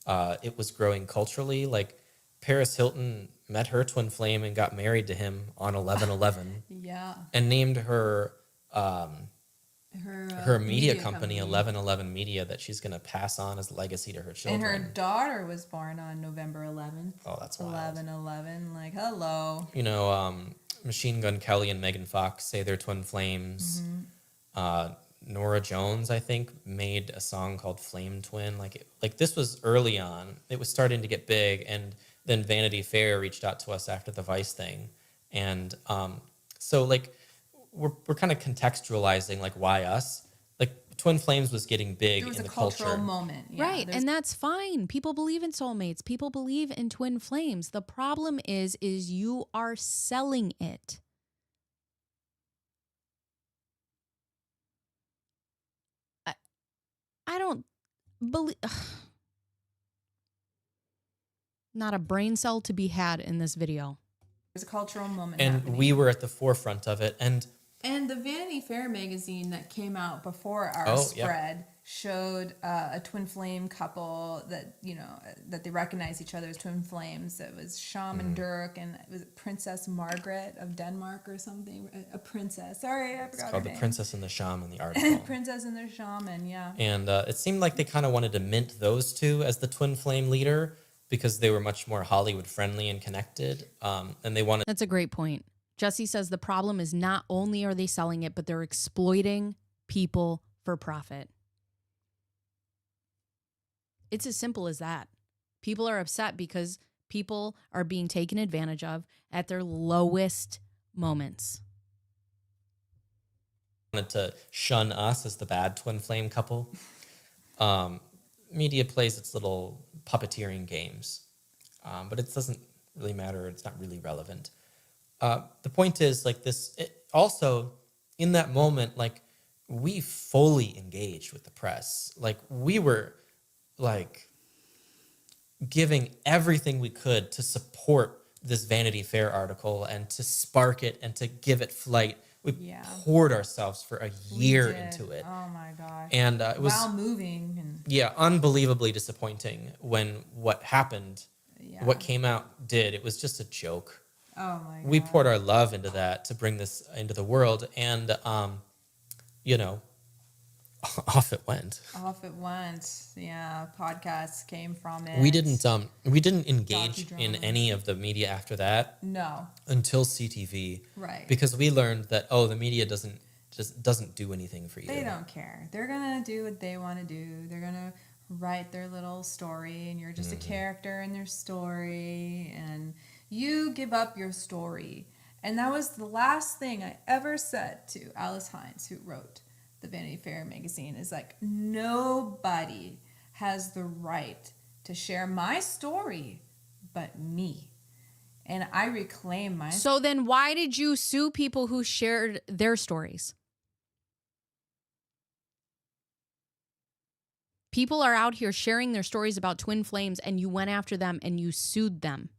It was growing culturally. Like, Paris Hilton met her twin flame and got married to him on 11/11. Yeah. And named her Her media company 11/11 Media, that she's going to pass on as legacy to her children. And her daughter was born on November 11th. Oh, that's wild. 11/11. Like, hello. Machine Gun Kelly and Megan Fox say they're twin flames. Nora Jones, I think, made a song called Flame Twin. Like this was early on. It was starting to get big, and then Vanity Fair reached out to us after the Vice thing. And so, like, we're kind of contextualizing, like, why us? Like, Twin Flames was getting big in the culture. There was a cultural moment. Yeah, right, and that's fine. People believe in soulmates. People believe in twin flames. The problem is you are selling it. I don't believe... Not a brain cell to be had in this video. There's a cultural moment and happening. We were at the forefront of it. And the Vanity Fair magazine that came out before our spread showed a twin flame couple that, that they recognize each other as twin flames. It was Shaman Dirk and it was Princess Margaret of Denmark or something. A princess. Sorry, I forgot her name. It's called The Princess and the Shaman, the article. Princess and the Shaman, yeah. And it seemed like they kind of wanted to mint those two as the twin flame leader, because they were much more Hollywood friendly and connected. And they wanted... That's a great point. Jesse says the problem is not only are they selling it, but they're exploiting people for profit. It's as simple as that. People are upset because people are being taken advantage of at their lowest moments. Wanted to shun us as the bad twin flame couple. Media plays its little puppeteering games, but it doesn't really matter. It's not really relevant. The point is, like, also in that moment, like, we fully engaged with the press. Like, we were like giving everything we could to support this Vanity Fair article and to spark it and to give it flight. We poured ourselves for a year into it. Oh my gosh. And it was moving and unbelievably disappointing when what happened, what came out did. It was just a joke. Oh my God. We poured our love into that to bring this into the world, and off it went. Off it went. Yeah, podcasts came from it. We didn't engage in any of the media after that. No. Until CTV. Right. Because we learned that the media doesn't do anything for you. They don't care. They're gonna do what they want to do. They're gonna write their little story, and you're just a character in their story, and you give up your story. And that was the last thing I ever said to Alice Hines, who wrote the Vanity Fair magazine, is like, nobody has the right to share my story but me. And I reclaim my... So then why did you sue people who shared their stories? People are out here sharing their stories about twin flames, and you went after them and you sued them.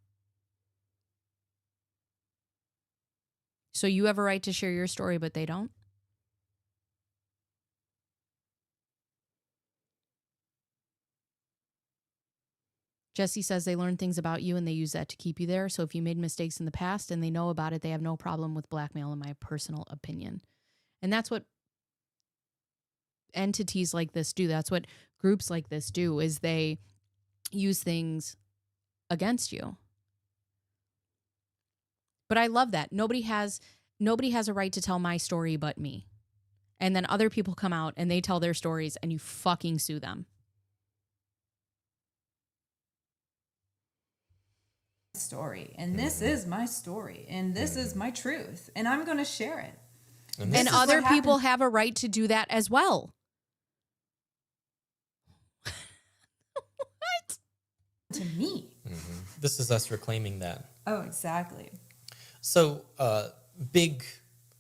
So you have a right to share your story, but they don't? Jesse says they learn things about you and they use that to keep you there. So if you made mistakes in the past and they know about it, they have no problem with blackmail, in my personal opinion. And that's what entities like this do. That's what groups like this do, is they use things against you. But I love that. Nobody has a right to tell my story but me. And then other people come out and they tell their stories and you fucking sue them. Story, and this is my story, and this is my truth, and I'm going to share it. And other people have a right to do that as well. What? To me. This is us reclaiming that. Oh, exactly. So, big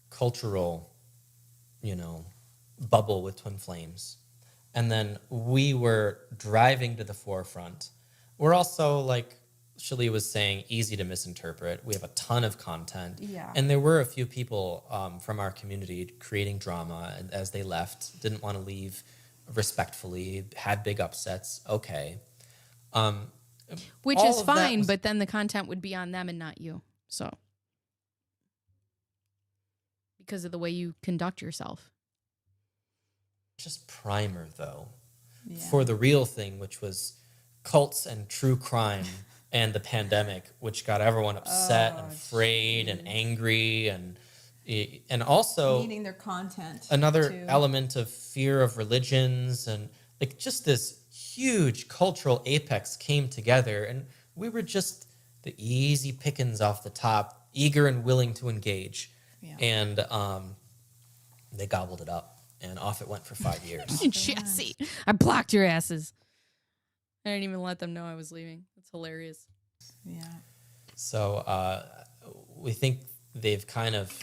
cultural, bubble with Twin Flames. And then we were driving to the forefront. We're also, like Shaleia was saying, easy to misinterpret. We have a ton of content. Yeah. And there were a few people from our community creating drama, and as they left, didn't want to leave respectfully, had big upsets. Okay. Which all is of that fine, was- but then the content would be on them and not you. So, because of the way you conduct yourself. Just primer, though, Yeah. for the real thing, which was cults and true crime and the pandemic, which got everyone upset and afraid and angry, and also needing their content. another too. element of fear of religions, and like just this huge cultural apex came together, and we were just the easy pickings off the top, eager and willing to engage. Yeah. And they gobbled it up, and off it went for 5 years. Jesse, I blocked your asses. I didn't even let them know I was leaving. That's hilarious. Yeah. So we think they've kind of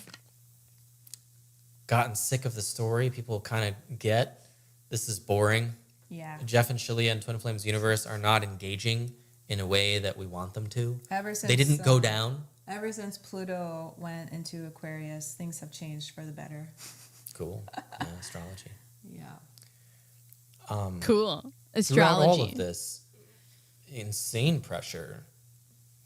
gotten sick of the story. People kind of get this is boring. Yeah. Jeff and Shaleia and Twin Flames Universe are not engaging in a way that we want them to. Ever since They didn't go down. Ever since Pluto went into Aquarius, things have changed for the better. Cool. Yeah, astrology. Yeah. Cool. Throughout Astrology. all of this insane pressure,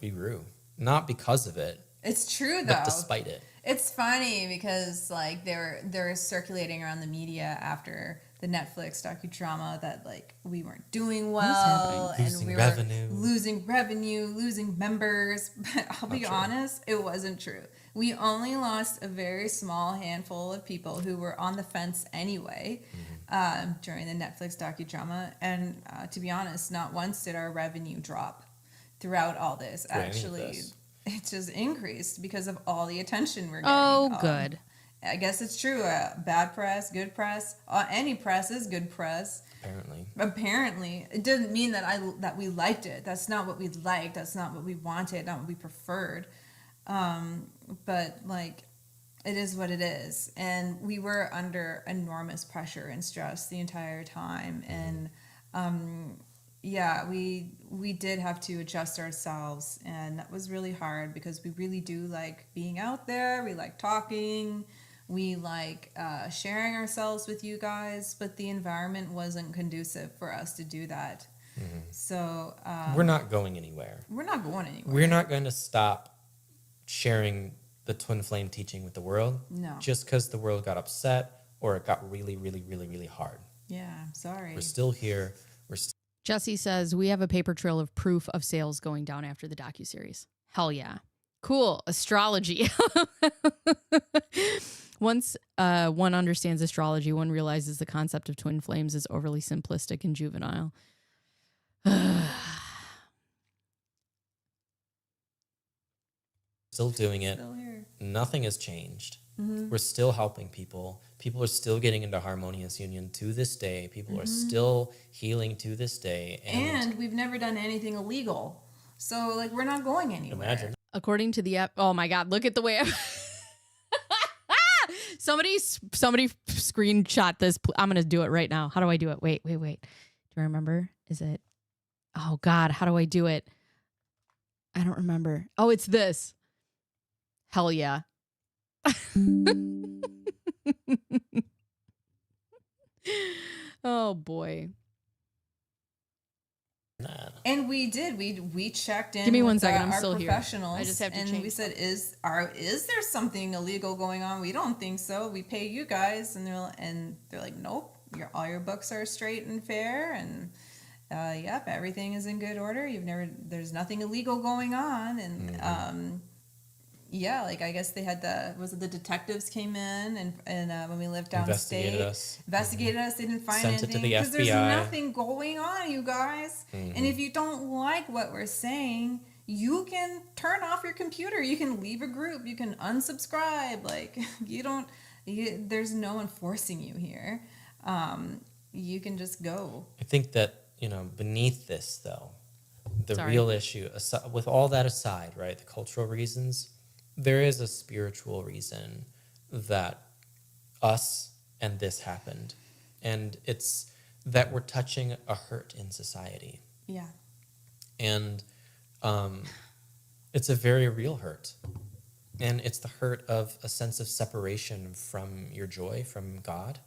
we grew. Not because of it, It's true though. but despite it. It's funny because like they're circulating around the media after the Netflix docudrama that like we weren't doing well and Losing we revenue. were losing revenue, losing members. But I'll be true. honest, it wasn't true. We only lost a very small handful of people who were on the fence anyway during the Netflix docudrama. And to be honest, not once did our revenue drop throughout all this. Through any of Actually, this. it just increased because of all the attention we're getting. Oh, good. I guess it's true. Bad press, good press. Any press is good press. Apparently, it didn't mean that we liked it. That's not what we liked. That's not what we wanted. Not what we preferred. But like, it is what it is. And we were under enormous pressure and stress the entire time. And yeah, we did have to adjust ourselves, and that was really hard because we really do like being out there. We like talking. We like sharing ourselves with you guys, but the environment wasn't conducive for us to do that. So We're not going anywhere. we're not going anywhere. We're not going to stop sharing the Twin Flame teaching with the world. No. Just because the world got upset or it got really, really, really, really hard. Yeah, I'm sorry. We're still here. Jesse says, we have a paper trail of proof of sales going down after the docuseries. Hell yeah. Cool. Astrology. Once one understands astrology, one realizes the concept of twin flames is overly simplistic and juvenile. Still doing it. Still here. Nothing has changed. We're still helping people. People are still getting into harmonious union to this day. People are still healing to this day. And we've never done anything illegal. So like we're not going anywhere. imagine. According to the oh my God, look at the way somebody screenshot this. I'm going to do it right now. How do I do it? Wait. Do I remember? Is it? Oh God, how do I do it? I don't remember. Oh, it's this. Hell yeah. Oh boy. Nah. And we did. We checked in. Give me 1 with, second. I'm our still here. professionals, I just have to and change we said, "Is there something illegal going on? We don't think so. We pay you guys." And they're like, "Nope. All your books are straight and fair, and yep, everything is in good order. There's nothing illegal going on." And yeah, like I guess they had the detectives came in and when we lived downstate, investigated us. They didn't find Sent it to anything the because there's FBI. nothing going on, you guys. And if you don't like what we're saying, you can turn off your computer. You can leave a group. You can unsubscribe. Like there's no one forcing you here. You can just go. I think that, beneath this, though, the Sorry. real issue, with all that aside, right, the cultural reasons, there is a spiritual reason that us and this happened. And it's that we're touching a hurt in society. Yeah. And it's a very real hurt. And it's the hurt of a sense of separation from your joy, from God,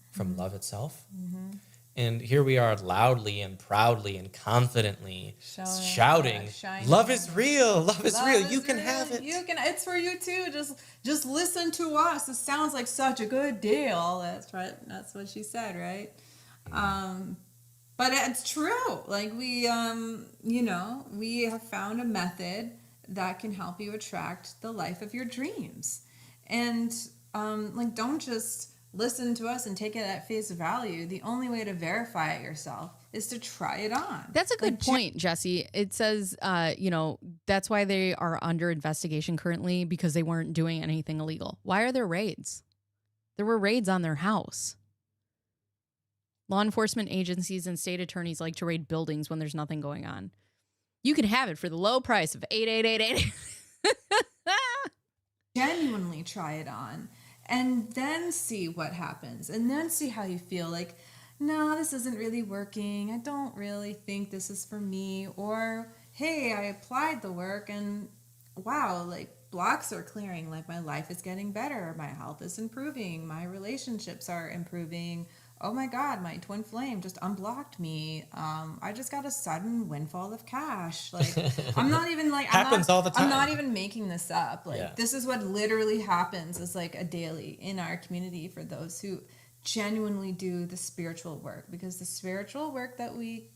from love itself. Mm-hmm. And here we are loudly and proudly and confidently shouting, love is real, love is real, you can have it. It's for you too. Just listen to us. It sounds like such a good deal. That's right. That's what she said, right? But it's true. Like we have found a method that can help you attract the life of your dreams. And don't just listen to us and take it at face value. The only way to verify it yourself is to try it on. That's a good point, Jesse. It says, that's why they are under investigation currently, because they weren't doing anything illegal. Why are there raids? There were raids on their house. Law enforcement agencies and state attorneys like to raid buildings when there's nothing going on. You can have it for the low price of $8,888. Genuinely try it on. And then see what happens. And then see how you feel. Like, no, this isn't really working. I don't really think this is for me. Or, hey, I applied the work and wow, like blocks are clearing. Like my life is getting better. My health is improving. My relationships are improving. Oh my God, my twin flame just unblocked me. I just got a sudden windfall of cash. Like I'm not even like happens all the time. I'm not even making this up. Like this is what literally happens as like a daily in our community for those who genuinely do the spiritual work, because the spiritual work that we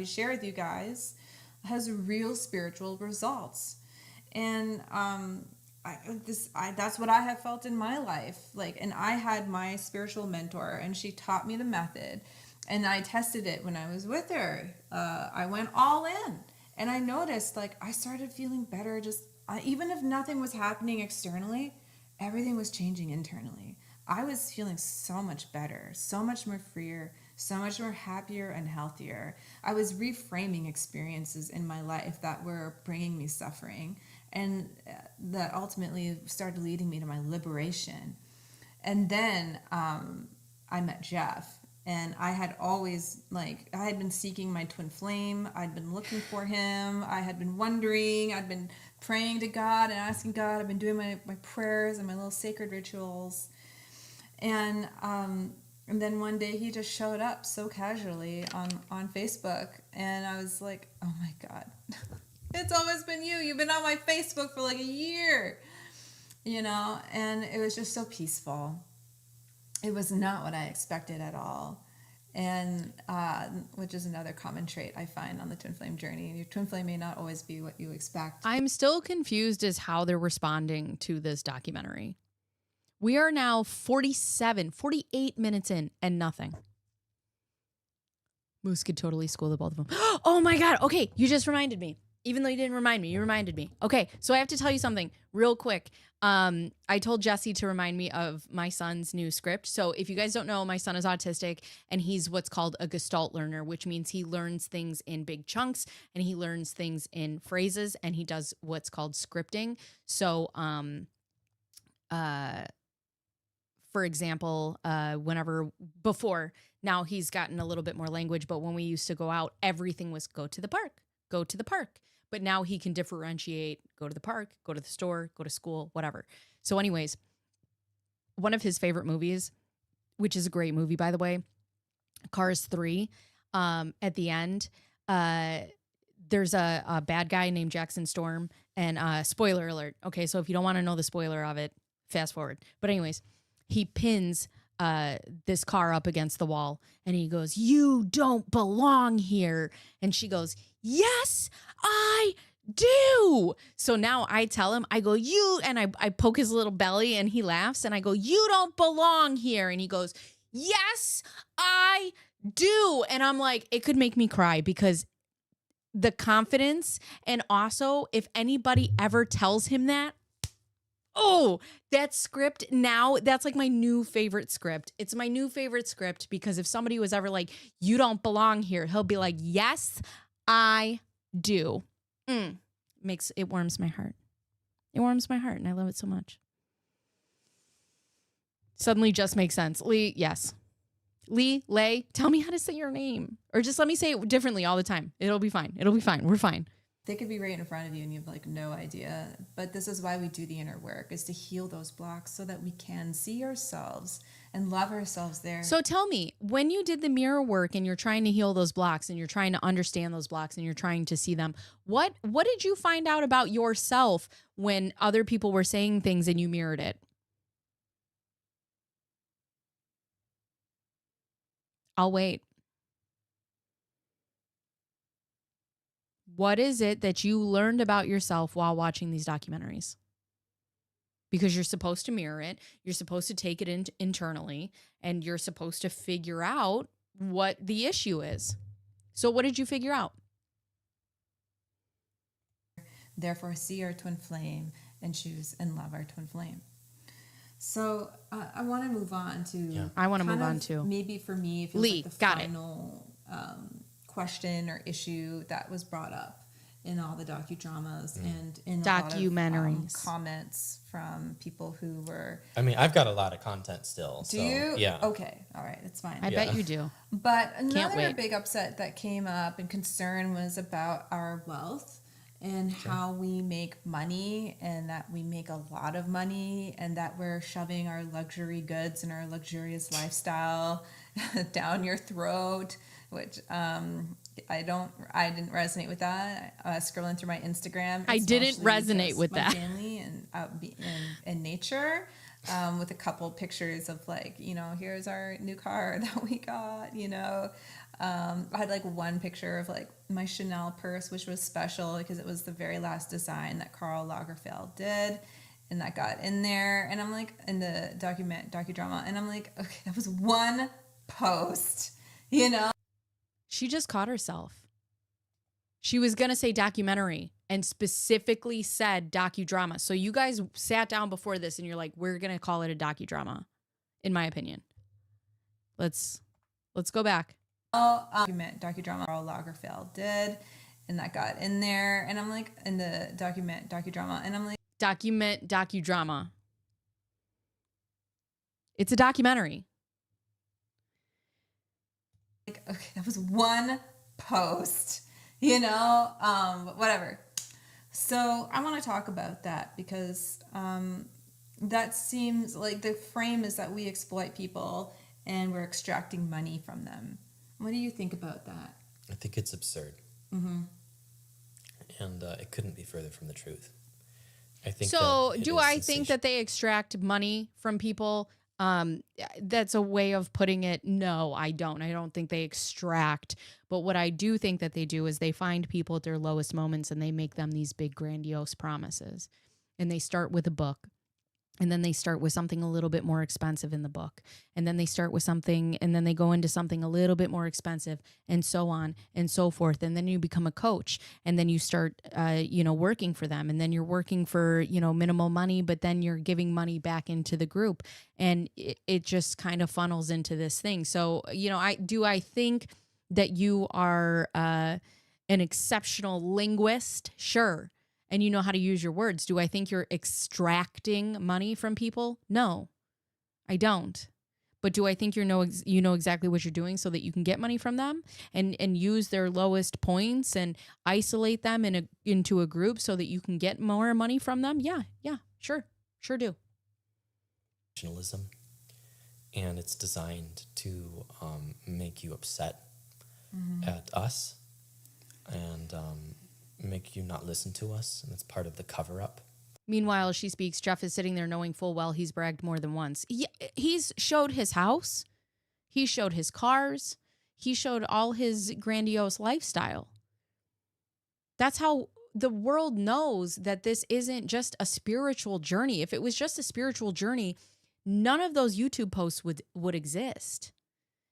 share with you guys has real spiritual results. And that's what I have felt in my life. Like, and I had my spiritual mentor, and she taught me the method, and I tested it when I was with her. I went all in, and I noticed like I started feeling better. Even if nothing was happening externally, everything was changing internally. I was feeling so much better, so much more freer, so much more happier and healthier. I was reframing experiences in my life that were bringing me suffering, and that ultimately started leading me to my liberation. And then I met Jeff, and I had always I had been seeking my twin flame. I'd been looking for him. I had been wondering. I'd been praying to God and asking God. I've been doing my prayers and my little sacred rituals. And then one day he just showed up so casually on Facebook, and I was like, oh my God, it's always been you. You've been on my Facebook for like a year, and it was just so peaceful. It was not what I expected at all. And which is another common trait I find on the twin flame journey. Your twin flame may not always be what you expect. I'm still confused as how they're responding to this documentary. We are now 48 minutes in and nothing. Moose could totally school the both of them. Oh my God. Okay. You just reminded me. Even though you didn't remind me, you reminded me. Okay. So I have to tell you something real quick. I told Jesse to remind me of my son's new script. So if you guys don't know, my son is autistic, and he's what's called a Gestalt learner, which means he learns things in big chunks and he learns things in phrases, and he does what's called scripting. So, for example, before, now he's gotten a little bit more language, but when we used to go out, everything was go to the park. but now he can differentiate, go to the park, go to the store, go to school, whatever. So anyways, one of his favorite movies, which is a great movie, by the way, Cars 3, at the end, there's a bad guy named Jackson Storm, and spoiler alert. Okay, so if you don't want to know the spoiler of it, fast forward. But anyways, he pins this car up against the wall, and he goes, "You don't belong here." And she goes, "Yes, I do." So now I tell him, I go, "You," and I poke his little belly, and he laughs, and I go, "You don't belong here." And he goes, "Yes, I do." And I'm like, it could make me cry because the confidence, and also if anybody ever tells him that, oh, that script now, that's like my new favorite script. It's my new favorite script because if somebody was ever like, "You don't belong here," he'll be like, "Yes, I do." Makes it warms my heart. It warms my heart, and I love it so much. Suddenly just makes sense. Lee, yes. Lee, Lay, tell me how to say your name. Or just let me say it differently all the time. It'll be fine. It'll be fine. We're fine. They could be right in front of you and you have like no idea. But this is why we do the inner work, is to heal those blocks so that we can see ourselves and love ourselves there. So tell me, when you did the mirror work and you're trying to heal those blocks and you're trying to understand those blocks and you're trying to see them, what did you find out about yourself when other people were saying things and you mirrored it? I'll wait. What is it that you learned about yourself while watching these documentaries? Because you're supposed to mirror it. You're supposed to take it in internally, and you're supposed to figure out what the issue is. So what did you figure out? Therefore, see our twin flame and choose and love our twin flame. So I want to move on to. I want to move on too. Maybe for me, it feels Lee, like the got final question or issue that was brought up in all the docudramas and in documentaries, a lot of, comments from people who were. I mean, I've got a lot of content still. Do you? Yeah. Okay. All right. It's fine. I bet you do. But another wait. big upset that came up and concern was about our wealth and how we make money, and that we make a lot of money, and that we're shoving our luxury goods and our luxurious lifestyle down your throat, which I didn't resonate with that. Scrolling through my Instagram, I didn't resonate just with my that. family and out in nature, with a couple pictures of like, here's our new car that we got, I had like one picture of like my Chanel purse, which was special because it was the very last design that Karl Lagerfeld did, and that got in there. And I'm like, in the docudrama, and I'm like, okay, that was one post, She just caught herself. She was going to say documentary and specifically said docudrama. So you guys sat down before this and you're like, we're going to call it a docudrama, in my opinion. Let's go back. Docudrama Karl Lagerfeld did, and that got in there. And I'm like, in the docudrama, and I'm like, docudrama. It's a documentary. like, okay, that was one post, whatever. So I want to talk about that because that seems like the frame is that we exploit people and we're extracting money from them. What do you think about that? I think it's absurd. Mm-hmm. And it couldn't be further from the truth. I think. So do I think that they extract money from people? That's a way of putting it. No, I don't. I don't think they extract. But what I do think that they do is they find people at their lowest moments and they make them these big grandiose promises. And they start with a book. And then they start with something a little bit more expensive in the book. And then they start with something, and then they go into something a little bit more expensive, and so on and so forth. And then you become a coach, and then you start, working for them. And then you're working for, minimal money, but then you're giving money back into the group. And it just kind of funnels into this thing. So, I think that you are an exceptional linguist? Sure. And you know how to use your words. Do I think you're extracting money from people? No, I don't. But do I think you know exactly what you're doing so that you can get money from them and use their lowest points and isolate them into a group so that you can get more money from them? Yeah, sure do. And it's designed to make you upset at us and make you not listen to us, and it's part of the cover-up. Meanwhile, as she speaks, Jeff is sitting there knowing full well he's bragged more than once. He's showed his house. He showed his cars. He showed all his grandiose lifestyle. That's how the world knows that this isn't just a spiritual journey. If it was just a spiritual journey, none of those YouTube posts would exist.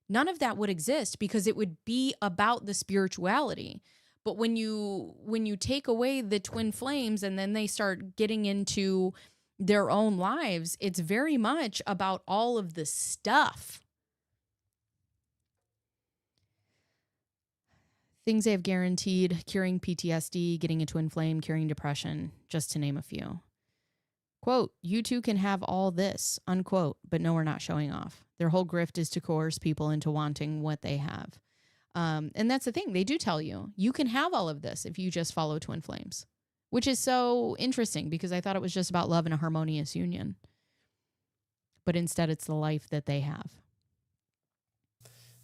None of that would exist because it would be about the spirituality. But when you take away the twin flames and then they start getting into their own lives, it's very much about all of the stuff. Things they have guaranteed: curing PTSD, getting a twin flame, curing depression, just to name a few. Quote, you two can have all this, unquote, but no, we're not showing off. Their whole grift is to coerce people into wanting what they have. And that's the thing. They do tell you can have all of this if you just follow twin flames, which is so interesting because I thought it was just about love and a harmonious union. But instead, it's the life that they have.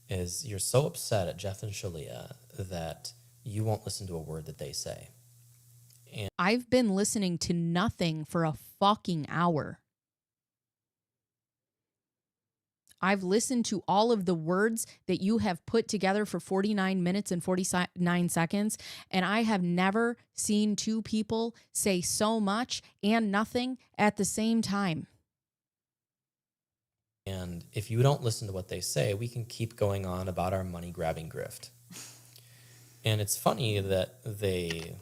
Is you're so upset at Jeff and Shaleia that you won't listen to a word that they say. And I've been listening to nothing for a fucking hour. I've listened to all of the words that you have put together for 49 minutes and 49 seconds, and I have never seen two people say so much and nothing at the same time. And if you don't listen to what they say, we can keep going on about our money-grabbing grift. And it's funny that they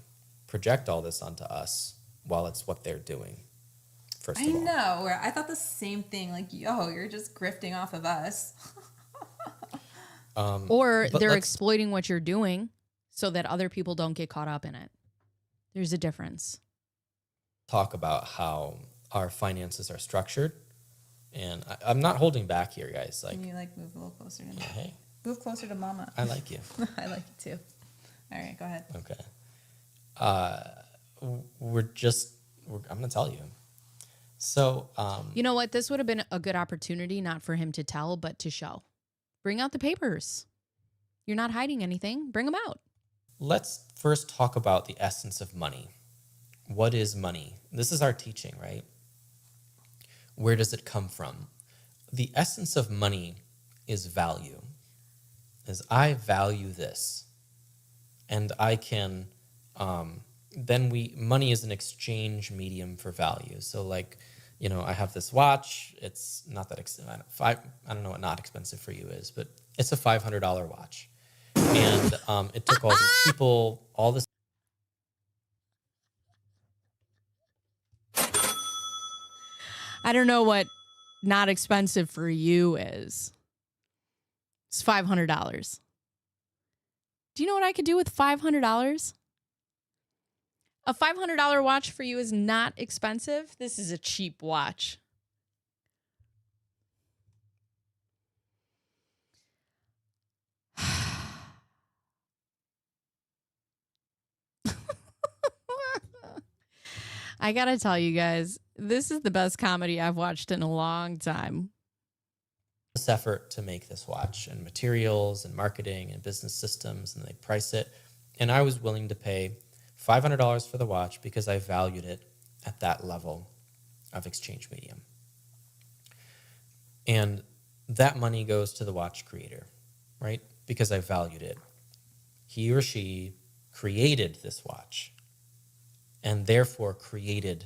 project all this onto us while it's what they're doing. First of all. I know. Where I thought the same thing. Like, yo, you're just grifting off of us. Or they're exploiting what you're doing so that other people don't get caught up in it. There's a difference. Talk about how our finances are structured. And I'm not holding back here, guys. Like, Can you move a little closer to me? Hey. Move closer to Mama. I like you. I like you too. All right, go ahead. Okay. I'm going to tell you. So, you know what? This would have been a good opportunity, not for him to tell, but to show. Bring out the papers. You're not hiding anything. Bring them out. Let's first talk about the essence of money. What is money? This is our teaching, right? Where does it come from? The essence of money is value. Is I value this. And I can, money is an exchange medium for value. So I have this watch. It's not that expensive. I don't know what not expensive for you is, but it's a $500 watch. And it took all these people, all this. I don't know what not expensive for you is. It's $500. Do you know what I could do with $500? A $500 watch for you is not expensive. This is a cheap watch. I gotta tell you guys, this is the best comedy I've watched in a long time. This effort to make this watch, and materials and marketing and business systems, and they price it. And I was willing to pay $500 for the watch because I valued it at that level of exchange medium. And that money goes to the watch creator, right? Because I valued it. He or she created this watch and therefore created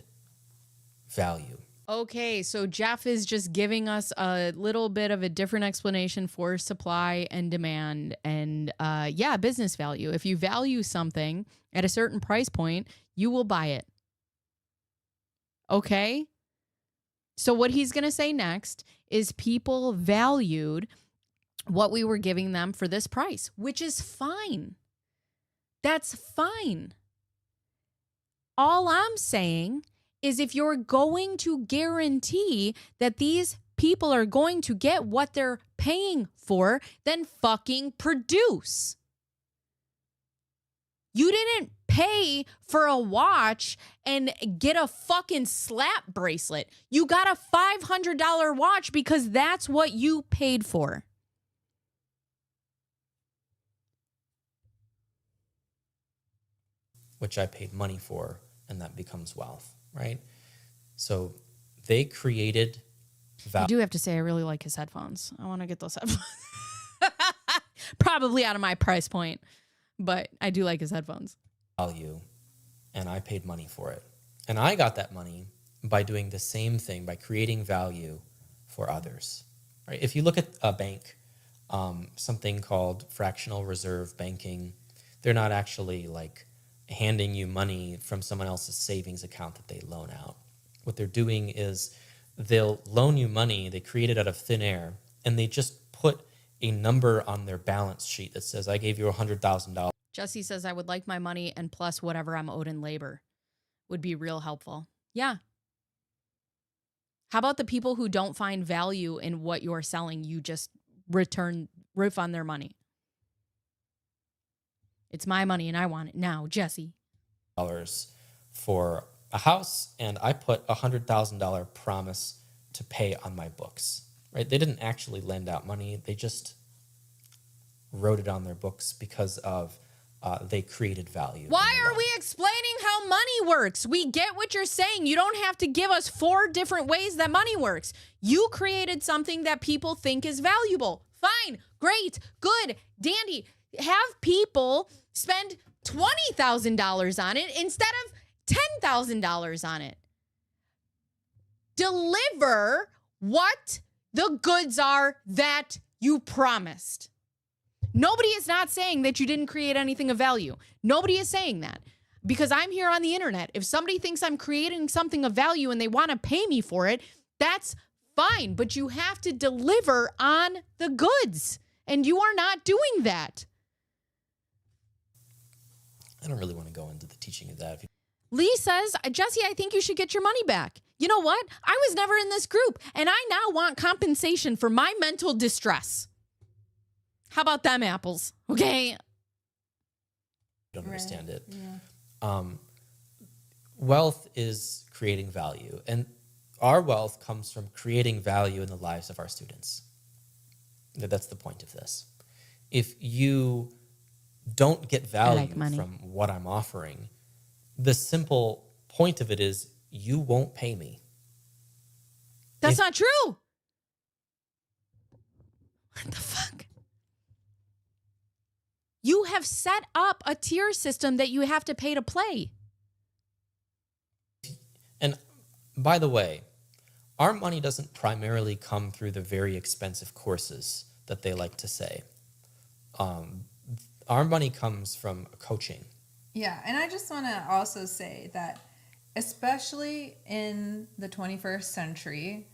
value. Okay, so Jeff is just giving us a little bit of a different explanation for supply and demand and, business value. If you value something at a certain price point, you will buy it. Okay? So what he's going to say next is people valued what we were giving them for this price, which is fine. That's fine. All I'm saying is if you're going to guarantee that these people are going to get what they're paying for, then fucking produce. You didn't pay for a watch and get a fucking slap bracelet. You got a $500 watch because that's what you paid for. Which I paid money for, and that becomes wealth, right? So they created I value. do have to say, I really like his headphones. I want to get those headphones. Probably out of my price point, but I do like his headphones. And I paid money for it. And I got that money by doing the same thing, by creating value for others, right? If you look at a bank, something called fractional reserve banking, they're not actually like handing you money from someone else's savings account that they loan out. What they're doing is they'll loan you money, they create it out of thin air, and they just put a number on their balance sheet that says, I gave you $100,000. Jesse says, I would like my money and plus whatever I'm owed in labor. Would be real helpful. Yeah. How about the people who don't find value in what you're selling? You just refund their money. It's my money and I want it now, Jesse. For a house, and I put a $100,000 promise to pay on my books, right? They didn't actually lend out money. They just wrote it on their books because of they created value. Why are we explaining how money works? We get what you're saying. You don't have to give us 4 different ways that money works. You created something that people think is valuable. Fine, great, good, dandy. Have people spend $20,000 on it instead of $10,000 on it. Deliver what the goods are that you promised. Nobody is not saying that you didn't create anything of value. Nobody is saying that because I'm here on the internet. If somebody thinks I'm creating something of value and they want to pay me for it, that's fine. But you have to deliver on the goods, and you are not doing that. I don't really want to go into the teaching of that. Lee says, Jesse, I think you should get your money back. You know what? I was never in this group, and I now want compensation for my mental distress. How about them apples? Okay. I don't understand it. Yeah. Wealth is creating value, and our wealth comes from creating value in the lives of our students. That's the point of this. If you don't get value from what I'm offering, the simple point of it is you won't pay me. That's not true. What the fuck? You have set up a tier system that you have to pay to play. And by the way, our money doesn't primarily come through the very expensive courses that they like to say. Our money comes from coaching. Yeah, and I just want to also say that especially in the 21st century,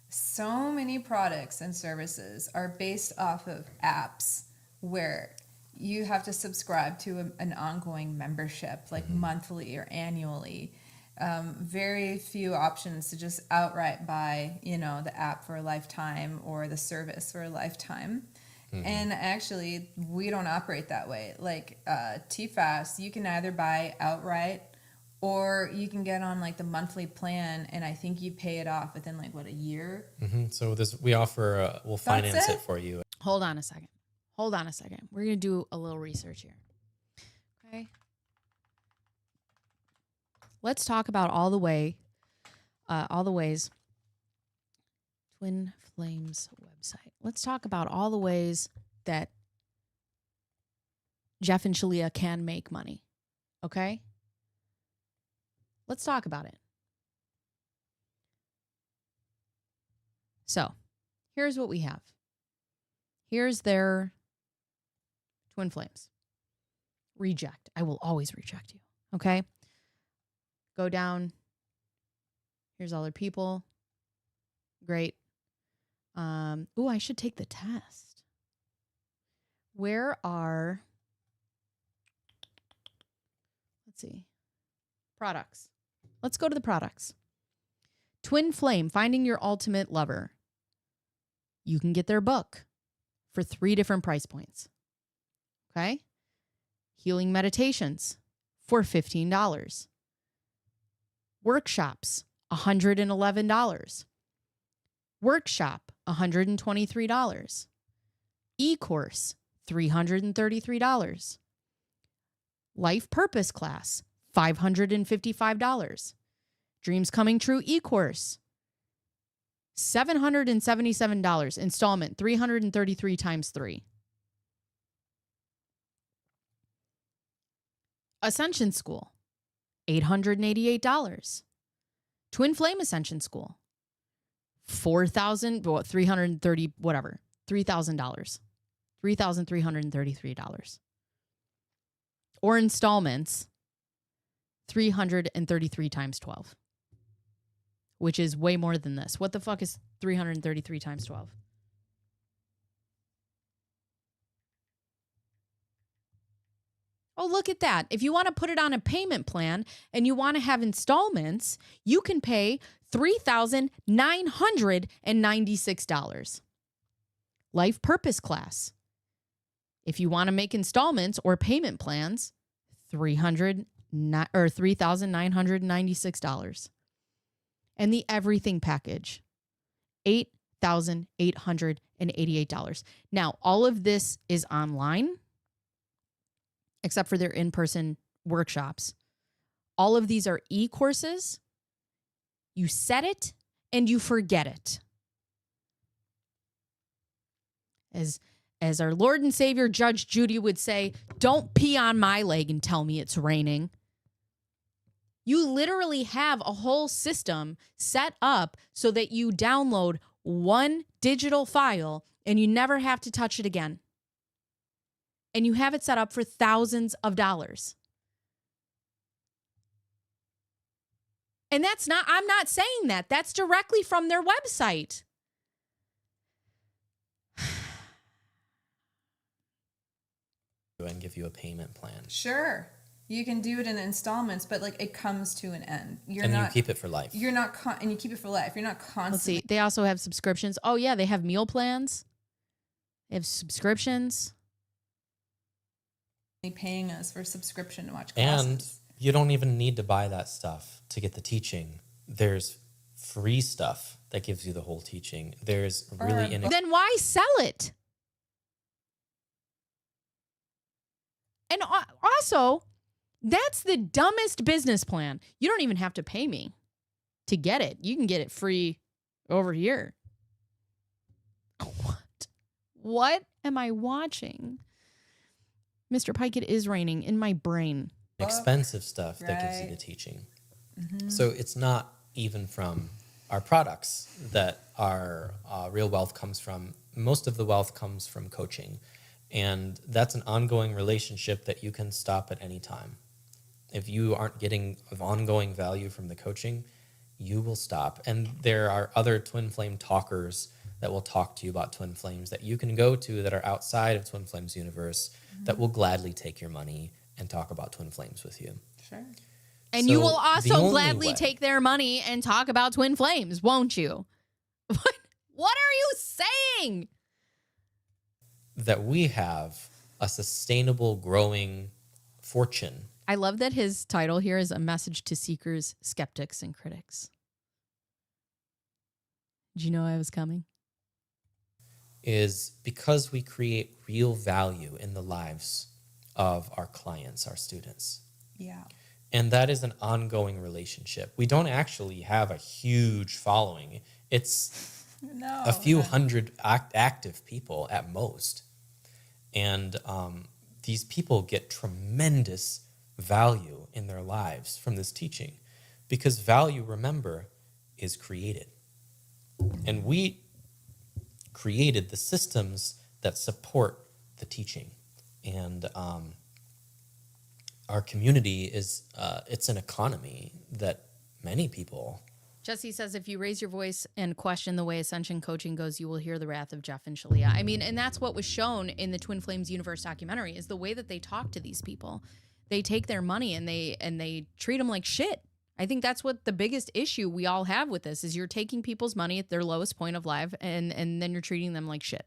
so many products and services are based off of apps where you have to subscribe to an ongoing membership, like monthly or annually. Very few options to just outright buy, the app for a lifetime or the service for a lifetime. And actually, we don't operate that way. Like TFAS, you can either buy outright or you can get on like the monthly plan, and I think you pay it off within a year. So we offer, we'll finance it for you. Hold on a second. We're going to do a little research here. Okay. Let's talk about all the ways Twin Flames website. Let's talk about all the ways that Jeff and Shaleia can make money. Okay? Let's talk about it. So, here's what we have. Here's their Twin Flames. Reject. I will always reject you. Okay? Go down. Here's all their people. Great. I should take the test. Where are, let's see, products. Let's go to the products. Twin Flame, finding your ultimate lover. you can get their book for 3 different price points. Okay? Healing meditations for $15. Workshops, $111. Workshop, $123. E-course, $333. Life Purpose class, $555. Dreams Coming True e-course, $777. Installment, 333 times 3. Ascension School, $888. Twin Flame Ascension School, $330, whatever, $3,000, $3,333. Or installments, 333 times 12, which is way more than this. What the fuck is 333 times 12? Oh, look at that. If you want to put it on a payment plan and you want to have installments, you can pay $3,996. Life Purpose class. If you want to make installments or payment plans, $3,996. And the everything package, $8,888. Now, all of this is online, except for their in-person workshops. All of these are e-courses. You set it and you forget it. As our Lord and Savior Judge Judy would say, don't pee on my leg and tell me it's raining. You literally have a whole system set up so that you download one digital file and you never have to touch it again. And you have it set up for thousands of dollars. And I'm not saying that. That's directly from their website. And give you a payment plan. Sure. You can do it in installments, but like it comes to an end. You keep it for life. You're not and you keep it for life. You're not constantly. Let's see. They also have subscriptions. Oh yeah, they have meal plans. They have subscriptions. Paying us for subscription to watch classes. And you don't even need to buy that stuff to get the teaching. There's free stuff that gives you the whole teaching. There's really Then why sell it? And also, that's the dumbest business plan. You don't even have to pay me to get it. You can get it free over here. What am I watching? Mr. Pike, it is raining in my brain. Expensive stuff that gives you the teaching. Mm-hmm. So it's not even from our products that our real wealth comes from. Most of the wealth comes from coaching. And that's an ongoing relationship that you can stop at any time. If you aren't getting ongoing value from the coaching, you will stop. And there are other twin flame talkers that will talk to you about twin flames that you can go to that are outside of Twin Flames universe that will gladly take your money and talk about twin flames with you. Sure. And you will also gladly take their money and talk about twin flames, won't you? What are you saying? That we have a sustainable, growing fortune. I love that his title here is A Message to Seekers, Skeptics, and Critics. Did you know I was coming? Is because we create real value in the lives of our clients, our students. Yeah. And that is an ongoing relationship. We don't actually have a huge following. It's a few hundred active people at most. And these people get tremendous value in their lives from this teaching because value, remember, is created. And we created the systems that support the teaching. And our community is, it's an economy that many people... Jesse says, if you raise your voice and question the way Ascension coaching goes, you will hear the wrath of Jeff and Shaleia. I mean, and that's what was shown in the Twin Flames Universe documentary is the way that they talk to these people. They take their money and they treat them like shit. I think that's what the biggest issue we all have with this is you're taking people's money at their lowest point of life and then you're treating them like shit.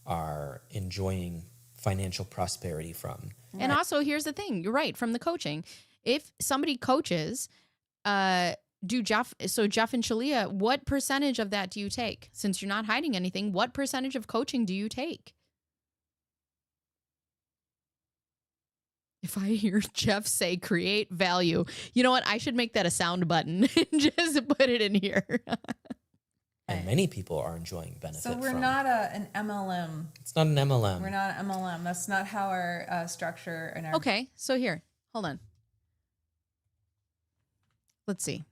Are enjoying financial prosperity from. And also, here's the thing. You're right. From the coaching, if somebody coaches, Jeff and Shaleia, what percentage of that do you take? Since you're not hiding anything, what percentage of coaching do you take? If I hear Jeff say create value, you know what? I should make that a sound button and just put it in here. And many people are enjoying benefit So we're from. not an MLM. It's not an MLM. We're not an MLM. That's not how our structure and our Okay, so here, hold on. Let's see.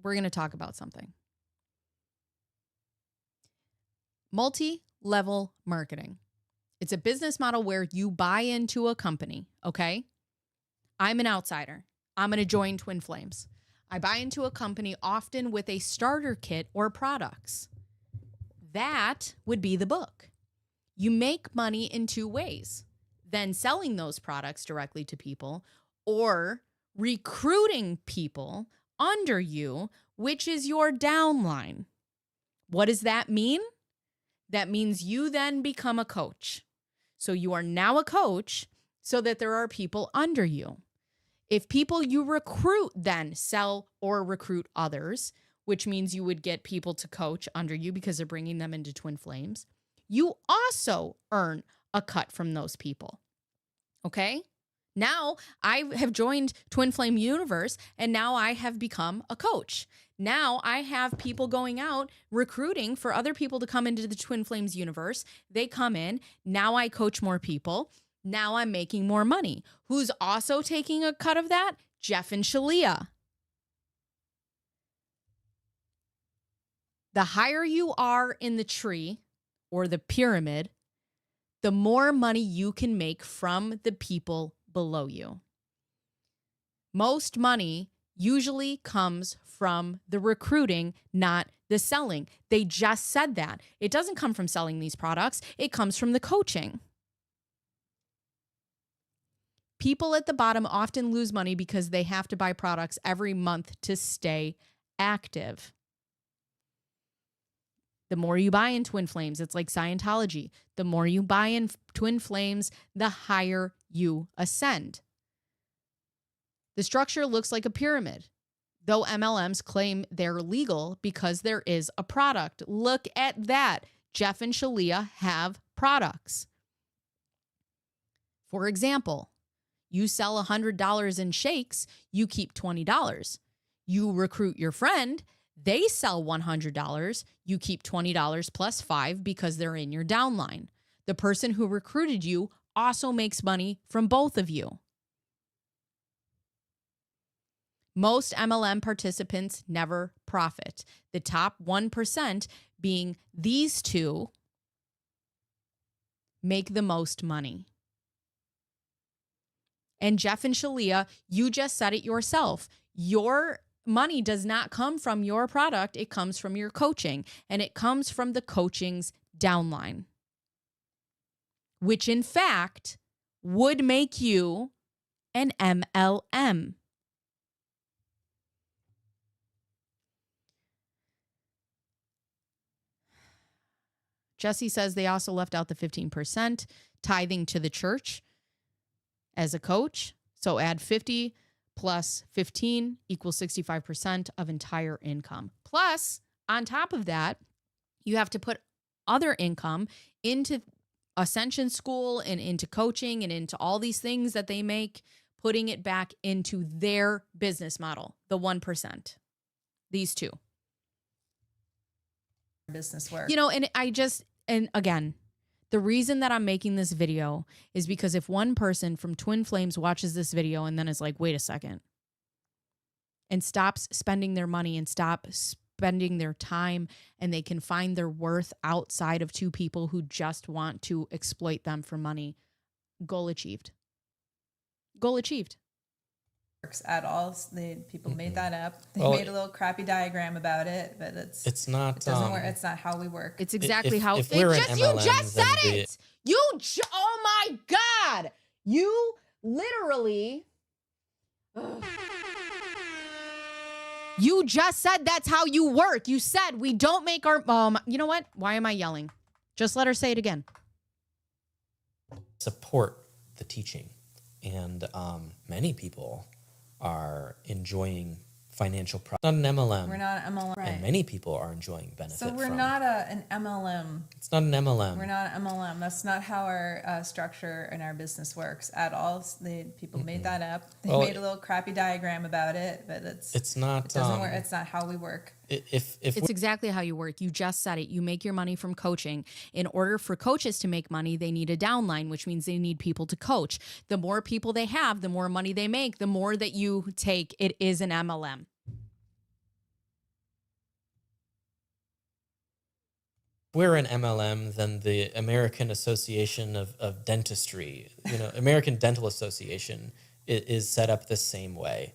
We're going to talk about something. Multi-level marketing. It's a business model where you buy into a company, okay? I'm an outsider. I'm going to join Twin Flames. I buy into a company often with a starter kit or products. That would be the book. You make money in two ways. Then selling those products directly to people or recruiting people under you, which is your downline. What does that mean? That means you then become a coach. So you are now a coach so that there are people under you. If people you recruit then sell or recruit others, which means you would get people to coach under you because they're bringing them into Twin Flames, you also earn a cut from those people. Okay? Now I have joined Twin Flame Universe and now I have become a coach. Now I have people going out recruiting for other people to come into the Twin Flames universe. They come in. Now I coach more people. Now I'm making more money. Who's also taking a cut of that? Jeff and Shaleia. The higher you are in the tree or the pyramid, the more money you can make from the people below you. Most money usually comes from the recruiting, not the selling. They just said that. It doesn't come from selling these products. It comes from the coaching. People at the bottom often lose money because they have to buy products every month to stay active. The more you buy in Twin Flames, it's like Scientology. The more you buy in Twin Flames, the higher you ascend. The structure looks like a pyramid, though MLMs claim they're legal because there is a product. Look at that. Jeff and Shaleia have products. For example, you sell $100 in shakes, you keep $20. You recruit your friend, they sell $100, you keep $20 plus $5 because they're in your downline. The person who recruited you also makes money from both of you. Most MLM participants never profit. The top 1% being these two make the most money. And Jeff and Shaleia, you just said it yourself. Your money does not come from your product. It comes from your coaching. And it comes from the coaching's downline, which in fact would make you an MLM. Jesse says they also left out the 15% tithing to the church as a coach. So add 50 plus 15 equals 65% of entire income. Plus, on top of that, you have to put other income into Ascension School and into coaching and into all these things that they make, putting it back into their business model, the 1%. These two. business work. You know, and again, the reason that I'm making this video is because if one person from Twin Flames watches this video and then is like, wait a second, and stops spending their money and stop spending their time, and they can find their worth outside of two people who just want to exploit them for money, goal achieved. Goal achieved. works at all. People made that up. They Well, made a little crappy diagram about it, but It's not. it doesn't work. It's not how we work. It's exactly how if we're an you MLM, just then said it. Oh my God. You literally. Ugh. You just said that's how you work. You said we don't make our. You know what? Why am I yelling? Just let her say it again. support the teaching, and many people are enjoying financial profit. Not an MLM. We're not an MLM. Right. And many people are enjoying benefit. So we're from. not an MLM. It's not an MLM. We're not an MLM. That's not how our structure and our business works at all. People made that up. They made a little crappy diagram about it, but it's not. It doesn't work. It's not how we work. It's exactly how you work. You just said it. You make your money from coaching. In order for coaches to make money, they need a downline, which means they need people to coach. The more people they have, the more money they make, the more that you take. It is an MLM. We're an MLM, then the American Association of Dentistry, American Dental Association is set up the same way.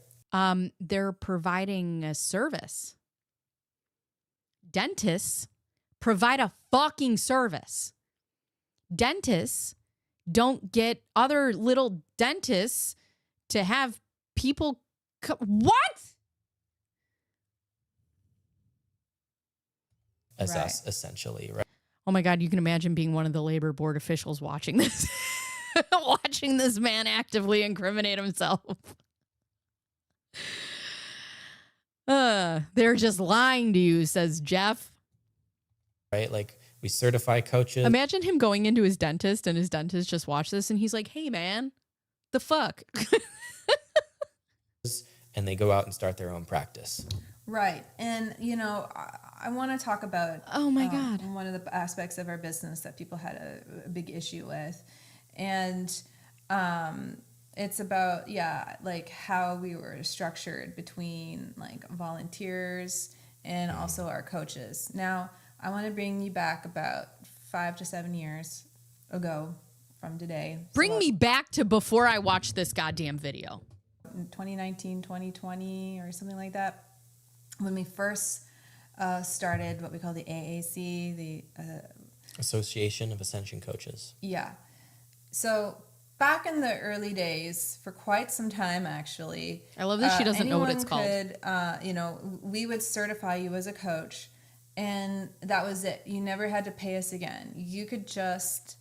They're providing a service. Dentists provide a fucking service. Dentists don't get other little dentists to have people. What? As us, essentially, right? Oh my God, you can imagine being one of the labor board officials watching this, watching this man actively incriminate himself. They're just lying to you, says Jeff. Right? Like, we certify coaches. Imagine him going into his dentist and his dentist just watched this and he's like, hey man, the fuck? And they go out and start their own practice. Right. And, I want to talk about oh my God, one of the aspects of our business that people had a big issue with. And it's about, like how we were structured between like volunteers and also our coaches. Now, I want to bring you back about 5 to 7 years ago from today. Bring me back to before I watched this goddamn video. 2019, 2020 or something like that. When we first started what we call the AAC, the Association of Ascension Coaches. Yeah. So back in the early days, for quite some time actually. I love that she doesn't know what it's called. We would certify you as a coach, and that was it. You never had to pay us again. You could just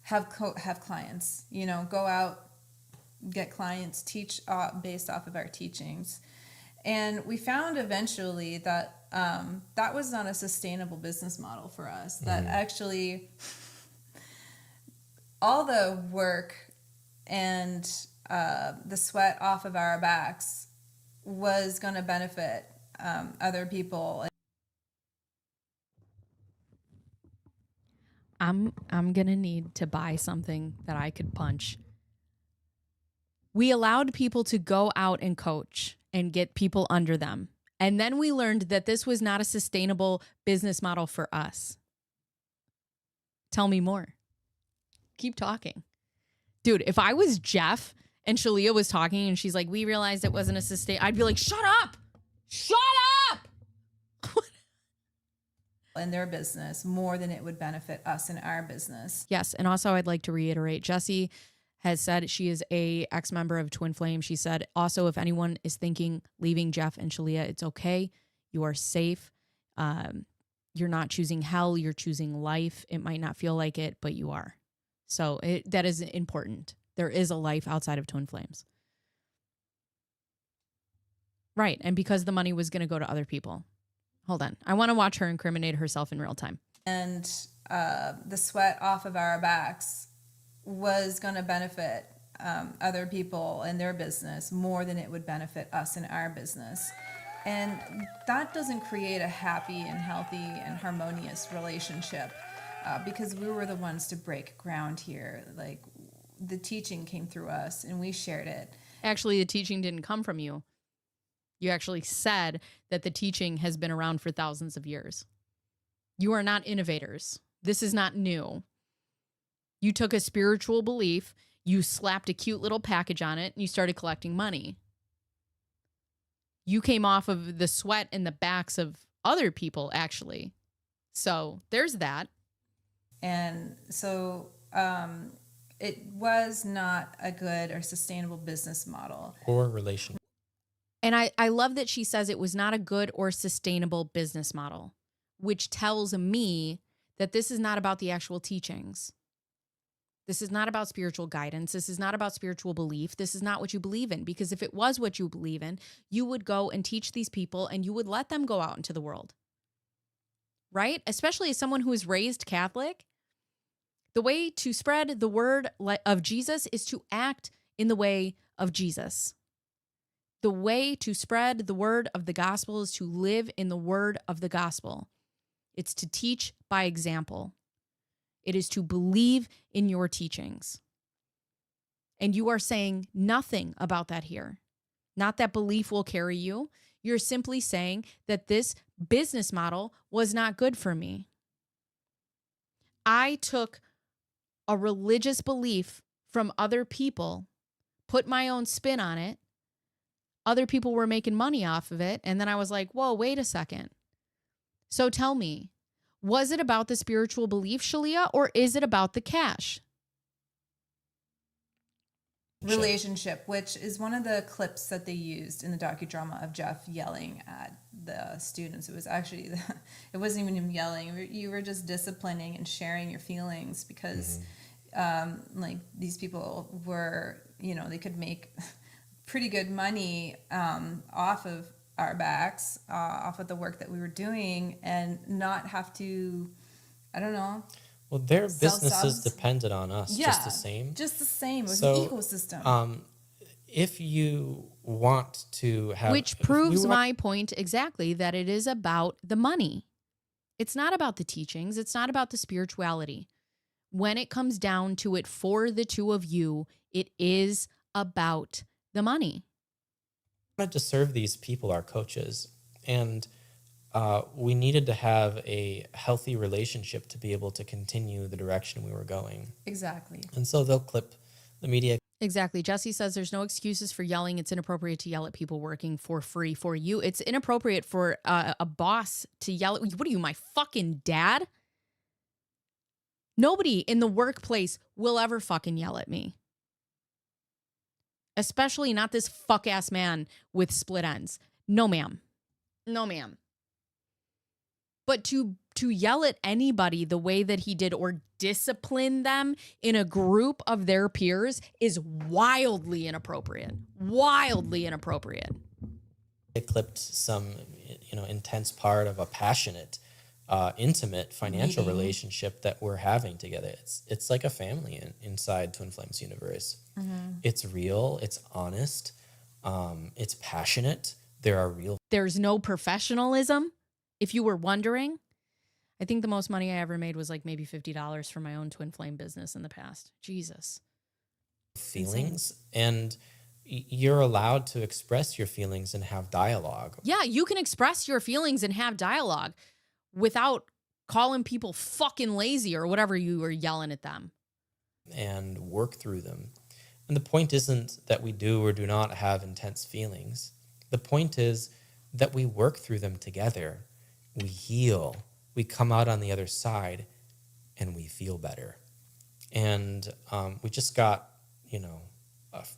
have clients. Go out, get clients, teach based off of our teachings. And we found eventually that that was not a sustainable business model for us. That actually all the work and the sweat off of our backs was going to benefit other people. I'm going to need to buy something that I could punch. We allowed people to go out and coach and get people under them. And then we learned that this was not a sustainable business model for us. Tell me more. Keep talking. Dude, if I was Jeff and Shaleia was talking and she's like, we realized it wasn't a I'd be like, shut up. Shut up. In their business more than it would benefit us in our business. Yes. And also I'd like to reiterate, Jessie has said she is a ex-member of Twin Flame. She said, also, if anyone is thinking leaving Jeff and Shaleia, it's okay. You are safe. You're not choosing hell. You're choosing life. It might not feel like it, but you are. So that is important. There is a life outside of Twin Flames. Right. And because the money was going to go to other people. Hold on. I want to watch her incriminate herself in real time. And the sweat off of our backs was going to benefit other people and their business more than it would benefit us in our business. And that doesn't create a happy and healthy and harmonious relationship because we were the ones to break ground here. Like, the teaching came through us and we shared it. Actually, the teaching didn't come from you. You actually said that the teaching has been around for thousands of years. You are not innovators. This is not new. You took a spiritual belief, you slapped a cute little package on it, and you started collecting money. You came off of the sweat and the backs of other people, actually. So there's that. And so it was not a good or sustainable business model. Or relation. And I love that she says it was not a good or sustainable business model, which tells me that this is not about the actual teachings. This is not about spiritual guidance. This is not about spiritual belief. This is not what you believe in. Because if it was what you believe in, you would go and teach these people and you would let them go out into the world. Right? Especially as someone who is raised Catholic, the way to spread the word of Jesus is to act in the way of Jesus. The way to spread the word of the gospel is to live in the word of the gospel. It's to teach by example. It is to believe in your teachings. And you are saying nothing about that here. Not that belief will carry you. You're simply saying that this business model was not good for me. I took a religious belief from other people, put my own spin on it. Other people were making money off of it. And then I was like, whoa, wait a second. So tell me, was it about the spiritual belief, Shaleia, or is it about the cash? Relationship, which is one of the clips that they used in the docudrama of Jeff yelling at the students. It was actually, it wasn't even him yelling. You were just disciplining and sharing your feelings because like these people were, they could make pretty good money off of our backs, off of the work that we were doing, and not have to, I don't know. Well, their businesses subs. depended on us just the same. Just the same. It was So, an ecosystem. If you want to have... Which proves my point exactly, that it is about the money. It's not about the teachings. It's not about the spirituality. When it comes down to it for the two of you, it is about the money. wanted to serve these people, our coaches, and we needed to have a healthy relationship to be able to continue the direction we were going. Exactly. And so they'll clip the media. Exactly. Jesse says there's no excuses for yelling. It's inappropriate to yell at people working for free for you. It's inappropriate for a boss to yell at, what are you, my fucking dad? Nobody in the workplace will ever fucking yell at me. Especially not this fuck-ass man with split ends. No, ma'am. No, ma'am. But to yell at anybody the way that he did or discipline them in a group of their peers is wildly inappropriate. Wildly inappropriate. It clipped some, intense part of a passionate, intimate financial relationship that we're having together. It's like a family inside Twin Flames universe. Mm-hmm. It's real. It's honest. It's passionate. There's no professionalism. If you were wondering, I think the most money I ever made was like maybe $50 for my own Twin Flame business in the past. Jesus. Feelings. And you're allowed to express your feelings and have dialogue. Yeah, you can express your feelings and have dialogue without calling people fucking lazy or whatever you were yelling at them. And work through them. And the point isn't that we do or do not have intense feelings. The point is that we work through them together. We heal. We come out on the other side and we feel better. And we just got,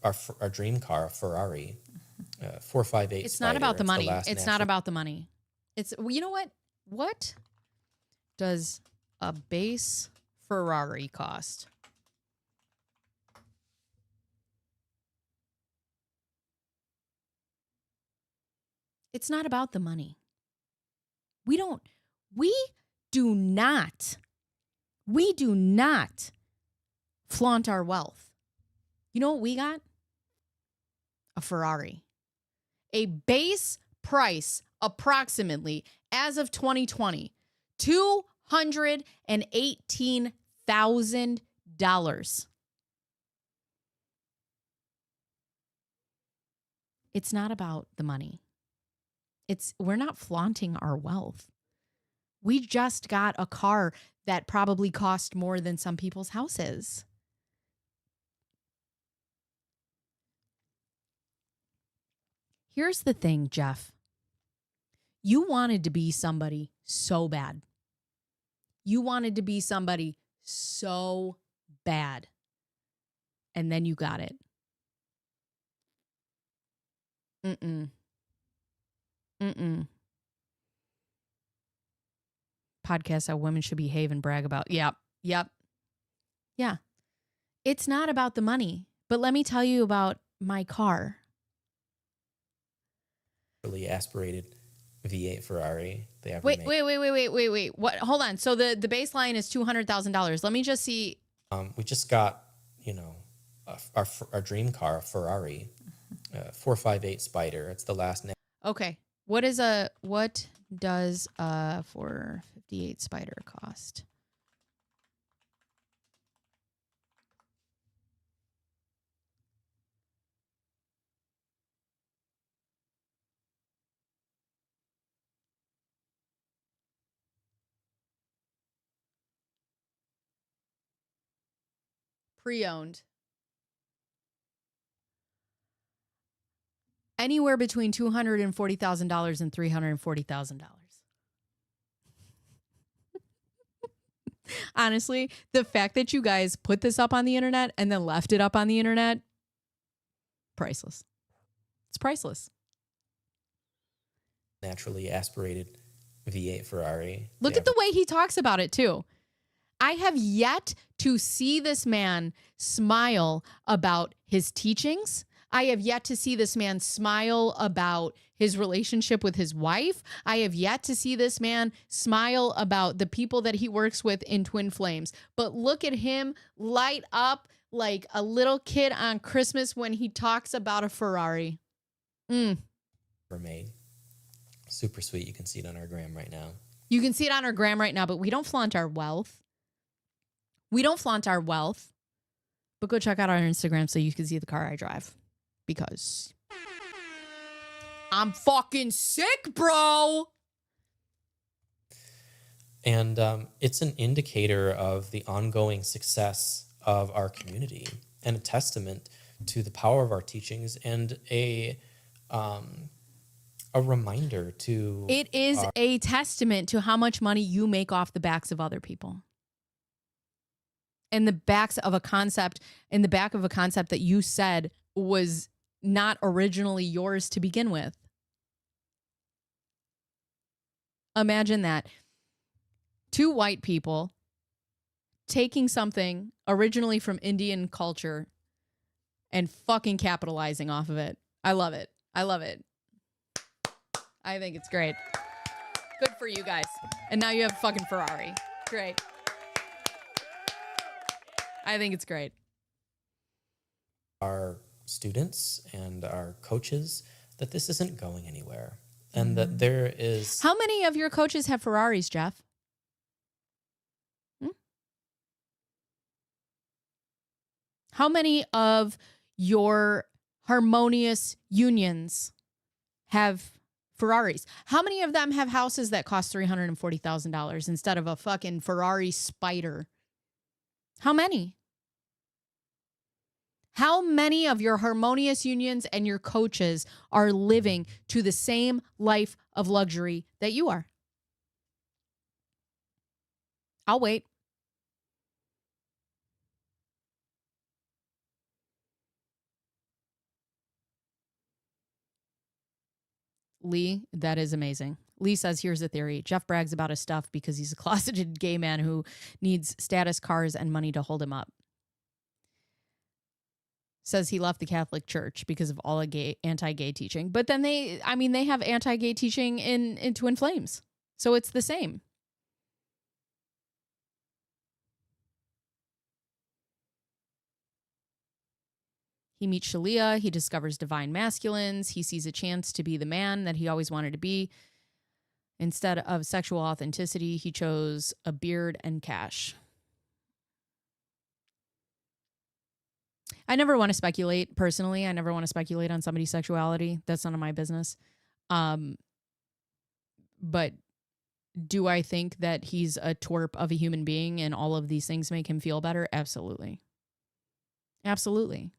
our dream car, a Ferrari, 458. It's not about the money. It's not about the money. It's, you know what? What does a base Ferrari cost? It's not about the money. We do not flaunt our wealth. You know what we got? A Ferrari. A base price approximately as of 2020, $218,000. It's not about the money. We're not flaunting our wealth. We just got a car that probably cost more than some people's houses. Here's the thing, Jeff. You wanted to be somebody so bad. You wanted to be somebody so bad. And then you got it. Mm-mm. Podcast how women should behave and brag about. Yep. Yeah. It's not about the money. But let me tell you about my car. Really aspirated V8 Ferrari. They ever Wait. made. What? Hold on. So the baseline is $200,000. Let me just see. We just got, our dream car, a Ferrari, 458 Spider. It's the last name. Okay. What does a 458 Spider cost? Pre-owned. Anywhere between $240,000 and $340,000. Honestly, the fact that you guys put this up on the internet and then left it up on the internet, priceless. It's priceless. Naturally aspirated V8 Ferrari. Look at the way he talks about it, too. I have yet to see this man smile about his teachings. I have yet to see this man smile about his relationship with his wife. I have yet to see this man smile about the people that he works with in Twin Flames. But look at him light up like a little kid on Christmas when he talks about a Ferrari. Made. Super sweet. You can see it on our gram right now. You can see it on our gram right now, but we don't flaunt our wealth. But go check out our Instagram so you can see the car I drive. Because I'm fucking sick, bro. And it's an indicator of the ongoing success of our community and a testament to the power of our teachings and a reminder to... It is a testament to how much money you make off the backs of other people. In the back of a concept that you said was not originally yours to begin with. Imagine that. Two white people taking something originally from Indian culture and fucking capitalizing off of it. I love it. I think it's great. Good for you guys. And now you have a fucking Ferrari. Great. I think it's great. Our students and our coaches that this isn't going anywhere and that there is... How many of your coaches have Ferraris, Jeff? How many of your harmonious unions have Ferraris? How many of them have houses that cost $340,000 instead of a fucking Ferrari Spider? How many? How many of your harmonious unions and your coaches are living to the same life of luxury that you are? I'll wait. Lee, that is amazing. Lee says, here's the theory. Jeff brags about his stuff because he's a closeted gay man who needs status, cars, and money to hold him up. Says he left the Catholic Church because of all anti-gay teaching. But then they have anti-gay teaching in Twin Flames. So it's the same. He meets Shaleia. He discovers divine masculines. He sees a chance to be the man that he always wanted to be. Instead of sexual authenticity, he chose a beard and cash. I never want to speculate personally. I never want to speculate on somebody's sexuality. That's none of my business. But do I think that he's a twerp of a human being and all of these things make him feel better? Absolutely. Absolutely.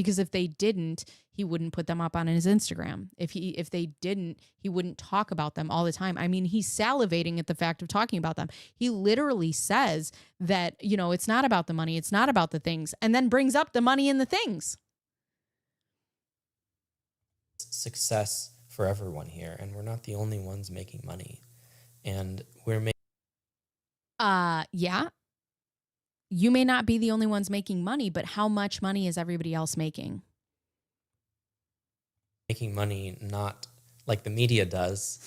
Because if they didn't, he wouldn't put them up on his Instagram. If they didn't, he wouldn't talk about them all the time. I mean, he's salivating at the fact of talking about them. He literally says that, it's not about the money, it's not about the things, and then brings up the money and the things. Success for everyone here, and we're not the only ones making money. And we're making yeah. You may not be the only ones making money, but how much money is everybody else making? Making money not like the media does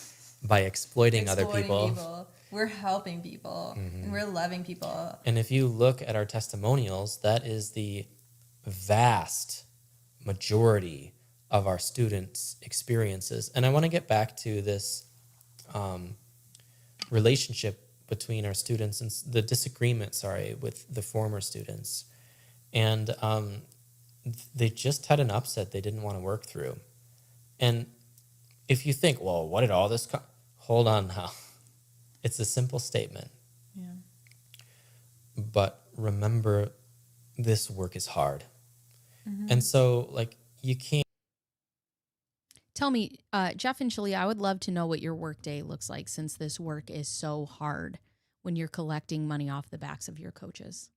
by exploiting other people. We're helping people, and we're loving people. And if you look at our testimonials, that is the vast majority of our students' experiences. And I want to get back to this relationship between our students and the disagreement, with the former students. And they just had an upset they didn't want to work through. And if you think, well, what did all this hold on now. It's a simple statement. Yeah. But remember, this work is hard. And so, you can't. Tell me, Jeff and Shaleia, I would love to know what your work day looks like, since this work is so hard when you're collecting money off the backs of your coaches.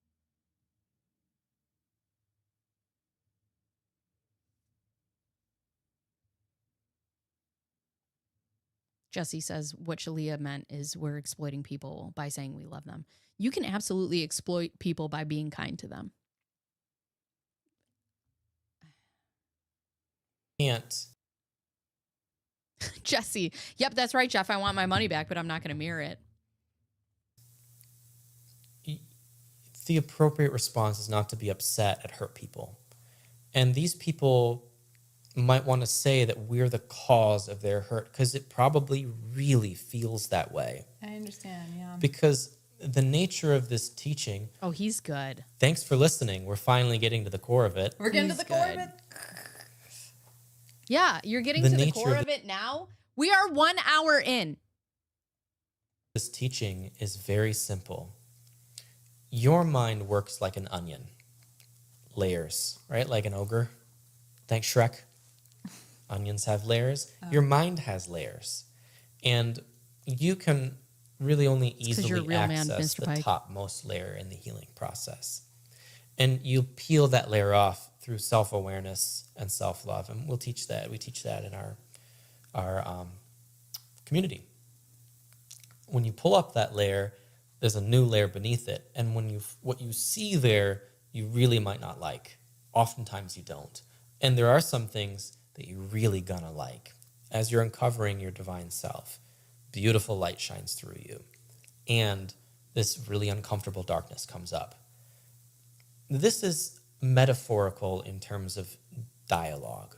Jesse says what Shaleia meant is we're exploiting people by saying we love them. You can absolutely exploit people by being kind to them. Can't. Jesse, yep, that's right, Jeff. I want my money back, but I'm not going to mirror it. The appropriate response is not to be upset at hurt people. And these people might want to say that we're the cause of their hurt, because it probably really feels that way. I understand, yeah. Because the nature of this teaching... Oh, he's good. Thanks for listening. We're finally getting to the core of it. We're getting to the core of it. Yeah, you're getting to the core of it now. We are 1 hour in. This teaching is very simple. Your mind works like an onion. Layers, right? Like an ogre. Thanks, Shrek. Onions have layers. Oh. Your mind has layers. And you can really only easily access the topmost layer in the healing process. And you peel that layer off through self-awareness and self-love. And we'll teach that. We teach that in our community. When you pull up that layer, there's a new layer beneath it. And what you see there, you really might not like. Oftentimes you don't. And there are some things that you're really gonna like. As you're uncovering your divine self, beautiful light shines through you. And this really uncomfortable darkness comes up. This is metaphorical in terms of dialogue.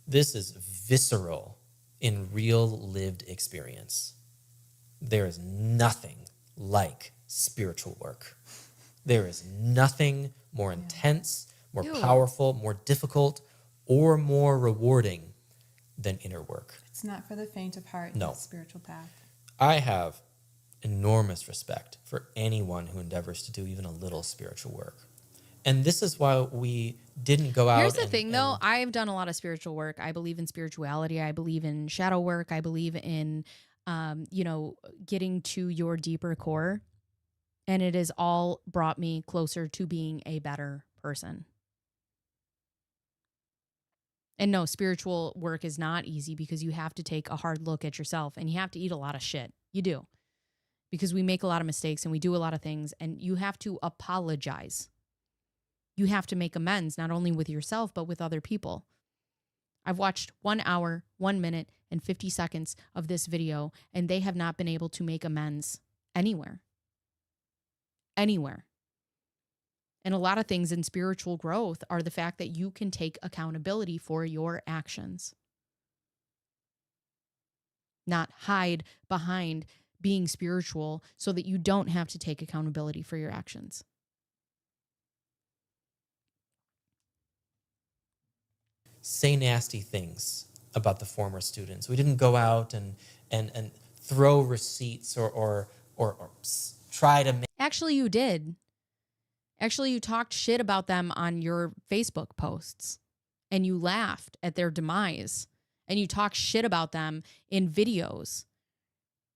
This is visceral in real lived experience. There is nothing like spiritual work. There is nothing more intense, more powerful, more difficult, or more rewarding than inner work. It's not for the faint of heart in the spiritual path. I have enormous respect for anyone who endeavors to do even a little spiritual work. And this is why we didn't go out. Here's the thing, though. I've done a lot of spiritual work. I believe in spirituality. I believe in shadow work. I believe in, getting to your deeper core. And it has all brought me closer to being a better person. And no, spiritual work is not easy, because you have to take a hard look at yourself and you have to eat a lot of shit. You do. Because we make a lot of mistakes and we do a lot of things, and you have to apologize. You have to make amends, not only with yourself, but with other people. I've watched 1 hour, 1 minute, and 50 seconds of this video, and they have not been able to make amends anywhere. Anywhere. And a lot of things in spiritual growth are the fact that you can take accountability for your actions. Not hide behind being spiritual so that you don't have to take accountability for your actions. Say nasty things about the former students. We didn't go out and throw receipts or try to make... Actually, you did. Actually, you talked shit about them on your Facebook posts. and you laughed at their demise and you talk shit about them in videos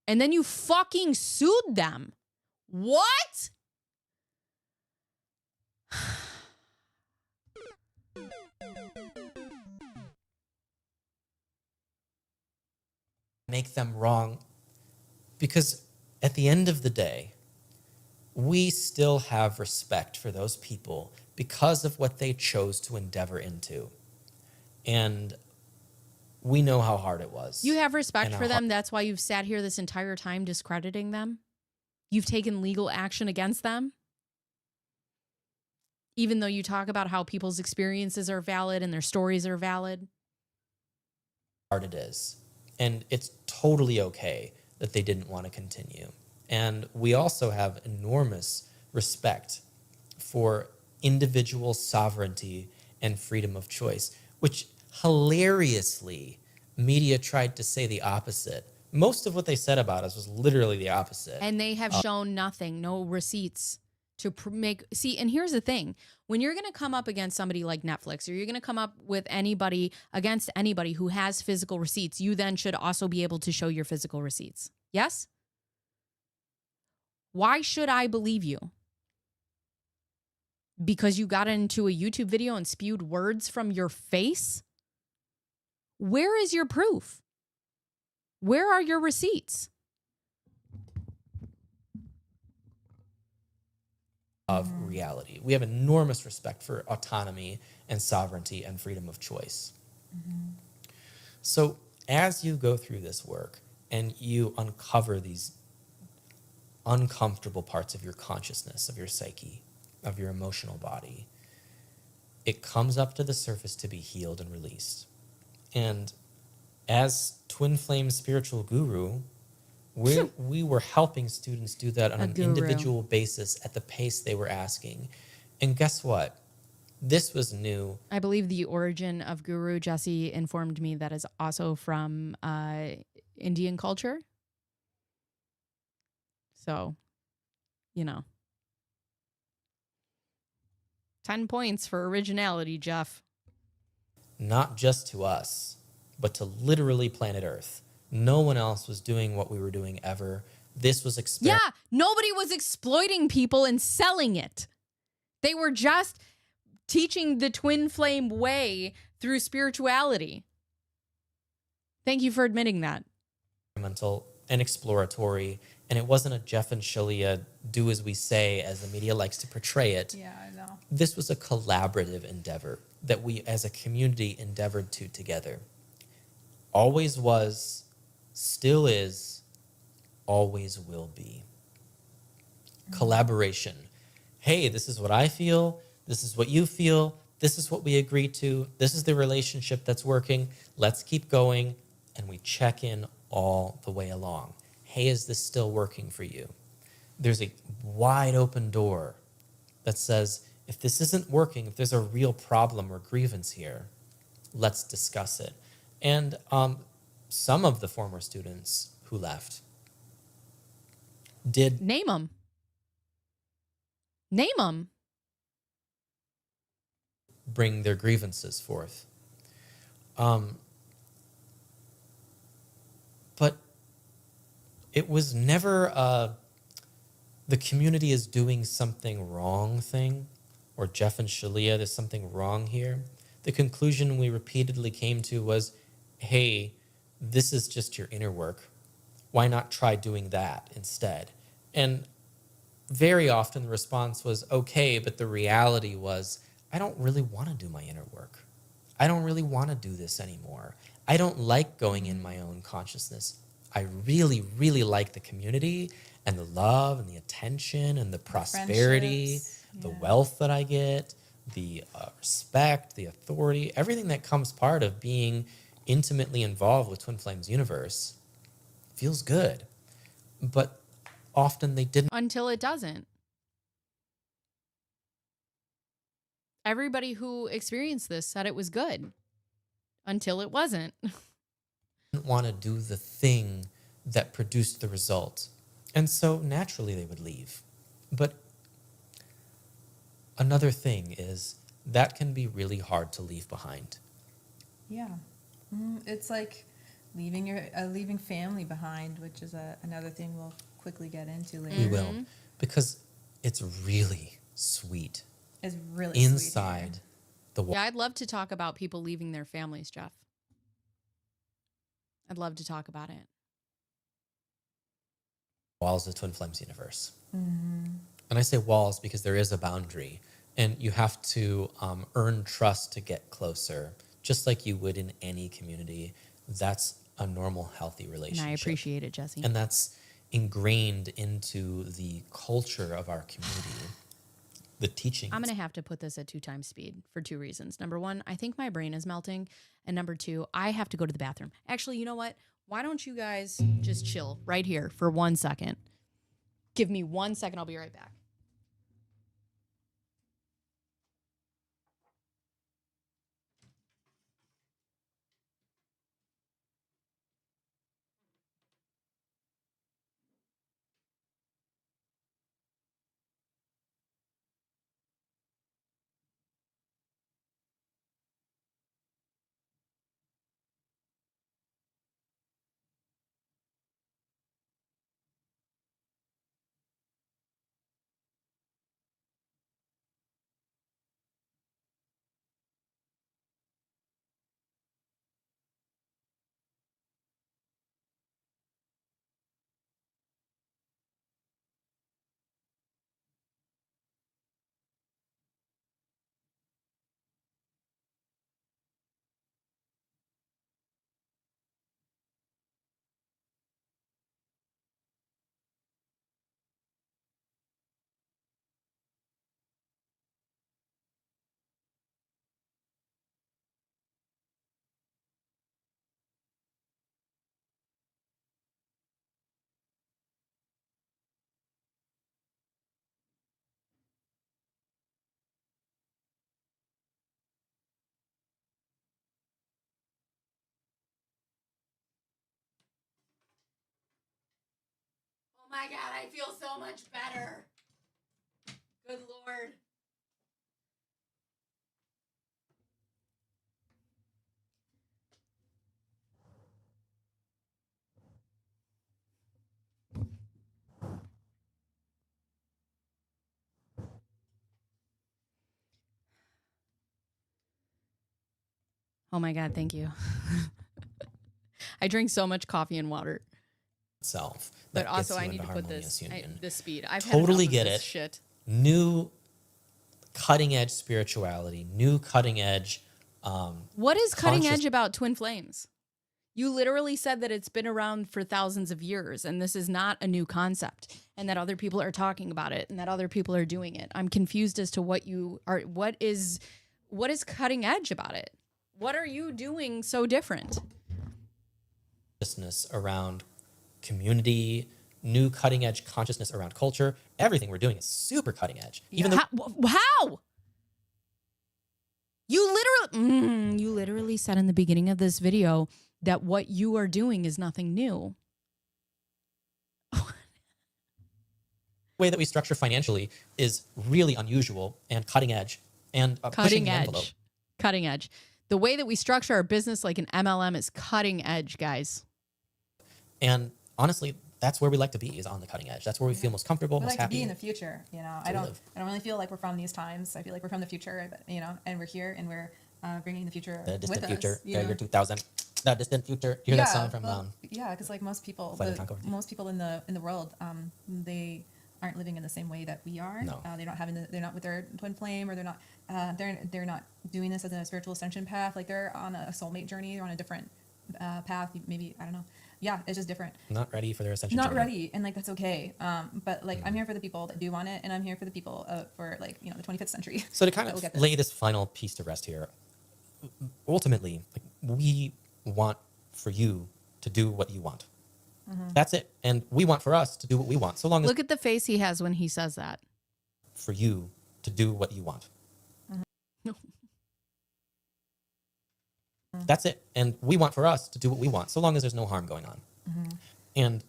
and then you fucking sued them. What? Make them wrong, because at the end of the day, we still have respect for those people because of what they chose to endeavor into. And we know how hard it was. You have respect and for how them. That's why you've sat here this entire time discrediting them. You've taken legal action against them. Even though you talk about how people's experiences are valid and their stories are valid. hard it is. And it's totally okay that they didn't want to continue. And we also have enormous respect for individual sovereignty and freedom of choice, which hilariously, media tried to say the opposite. Most of what they said about us was literally the opposite. And they have shown nothing, no receipts to make. See, and here's the thing. When you're going to come up against somebody like Netflix, or you're going to come up with against anybody who has physical receipts, you then should also be able to show your physical receipts. Yes? Why should I believe you? Because you got into a YouTube video and spewed words from your face? Where is your proof? Where are your receipts? Of reality. We have enormous respect for autonomy and sovereignty and freedom of choice. Mm-hmm. So as you go through this work and you uncover these uncomfortable parts of your consciousness, of your psyche, of your emotional body, it comes up to the surface to be healed and released. And as Twin Flame spiritual guru, we were helping students do that on an individual basis at the pace they were asking. And guess what? This was new. I believe the origin of guru, Jesse informed me, that is also from Indian culture. So, 10 points for originality, Jeff. Not just to us, but to literally planet Earth. No one else was doing what we were doing ever. This was Yeah, nobody was exploiting people and selling it. They were just teaching the twin flame way through spirituality. Thank you for admitting that. Experimental and exploratory, and it wasn't a Jeff and Shaleia do as we say, as the media likes to portray it. Yeah, I know. This was a collaborative endeavor that we as a community endeavored to together. Always was, still is, always will be. Collaboration. Hey, this is what I feel. This is what you feel. This is what we agreed to. This is the relationship that's working. Let's keep going. And we check in all the way along. Hey, is this still working for you? There's a wide open door that says, if this isn't working, if there's a real problem or grievance here, let's discuss it. And some of the former students who left did... Name them. Name them. Bring their grievances forth. But it was never the community is doing something wrong thing, or Jeff and Shaleia, there's something wrong here. The conclusion we repeatedly came to was, hey, this is just your inner work. Why not try doing that instead? And very often the response was, okay, but the reality was, I don't really want to do my inner work. I don't really want to do this anymore. I don't like going in my own consciousness. I really, really like the community and the love and the attention and the prosperity, the wealth that I get, the respect, the authority, everything that comes part of being intimately involved with Twin Flames universe feels good. But often they didn't. Until it doesn't. Everybody who experienced this said it was good. Until it wasn't. Didn't want to do the thing that produced the result. And so naturally they would leave. But another thing is that can be really hard to leave behind. Yeah. It's like leaving family behind, which is another thing we'll quickly get into later. We will, because it's really sweet It's really inside sweet the wall. Yeah, I'd love to talk about people leaving their families, Jeff. I'd love to talk about it. Walls of Twin Flames universe. And I say walls because there is a boundary, and you have to earn trust to get closer, just like you would in any community. That's a normal, healthy relationship. And I appreciate it, Jesse. And that's ingrained into the culture of our community, the teachings. I'm going to have to put this at 2 times speed for 2 reasons. Number 1, I think my brain is melting. And number 2, I have to go to the bathroom. Actually, you know what? Why don't you guys just chill right here for 1 second? Give me 1 second. I'll be right back. Oh my God, I feel so much better. Good Lord. Oh my God, thank you. I drink so much coffee and water. Itself. But That also, gets you I need into to put harmonious this union. this speed. I've Totally had enough get of this it. shit. New cutting edge spirituality, new cutting edge. What is cutting conscious- edge about twin flames? You literally said that it's been around for thousands of years, and this is not a new concept, and that other people are talking about it, and that other people are doing it. I'm confused as to what you are. What is cutting edge about it? What are you doing so different? Consciousness around community, new cutting edge consciousness around culture. Everything we're doing is super cutting edge. Even though How? You literally said in the beginning of this video that what you are doing is nothing new. the way that we structure financially is really unusual and cutting edge and pushing the envelope. Cutting edge. The way that we structure our business like an MLM is cutting edge, guys. And honestly, that's where we like to be, is on the cutting edge. That's where we feel most comfortable, We most like to happy. be in the future, you know. I don't really feel like we're from these times. I feel like we're from the future, but, you know, and we're here and we're bringing the future The distant with future, us. You the know? year 2000. The distant future. You hear that song from yeah, because like most people, Flight of Conchords. most people in the world, they aren't living in the same way that we are. No. They're not with their twin flame, or they're not doing this as a spiritual ascension path. Like they're on a soulmate journey. They're on a different path. Maybe, I don't know. Yeah, it's just different. not ready for their ascension Not journey. ready, and like that's okay. But like I'm here for the people that do want it, and I'm here for the people for like, you know, the 25th century. So to kind that will of get this. lay this final piece to rest here, ultimately, like, we want for you to do what you want. That's it. And we want for us to do what we want, so long as Look at the face he has when he says that. for you to do what you want. That's it. And we want for us to do what we want, so long as there's no harm going on. And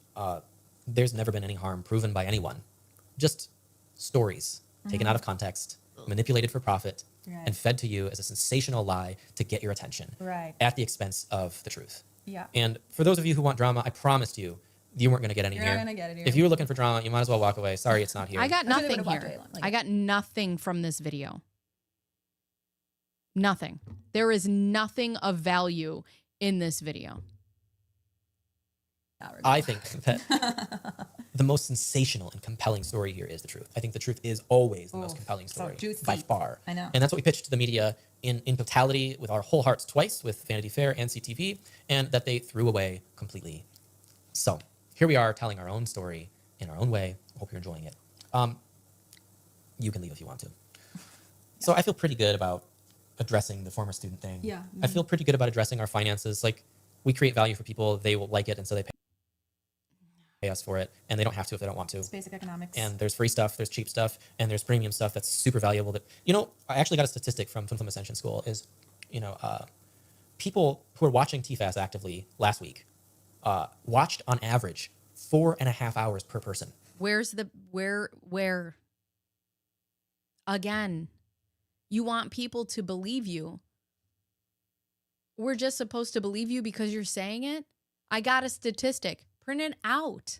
there's never been any harm proven by anyone. Just stories taken out of context, manipulated for profit, Right. and fed to you as a sensational lie to get your attention Right. at the expense of the truth. Yeah. And for those of you who want drama, I promised you weren't going to get any You're here. not gonna get it here. If you were looking for drama, you might as well walk away. Sorry, it's not here. I got Actually, they nothing would've walked here. away like I it. got nothing from this video. Nothing. There is nothing of value in this video. Not really. I think that the most sensational and compelling story here is the truth. I think the truth is always the most Ooh, compelling so story juicy. by far. I know. And that's what we pitched to the media in totality with our whole hearts twice with Vanity Fair and CTV, and that they threw away completely. So here we are telling our own story in our own way. Hope you're enjoying it. You can leave if you want to. So I feel pretty good about addressing the former student thing. Yeah. I feel pretty good about addressing our finances. Like, we create value for people, they will like it, and so they pay us for it, and they don't have to if they don't want to. It's basic economics. And there's free stuff, there's cheap stuff, and there's premium stuff that's super valuable. That, I actually got a statistic from Twin Flame Ascension School is, people who are watching TFAS actively last week watched on average 4.5 hours per person. Where again, you want people to believe you. We're just supposed to believe you because you're saying it? I got a statistic. Print it out.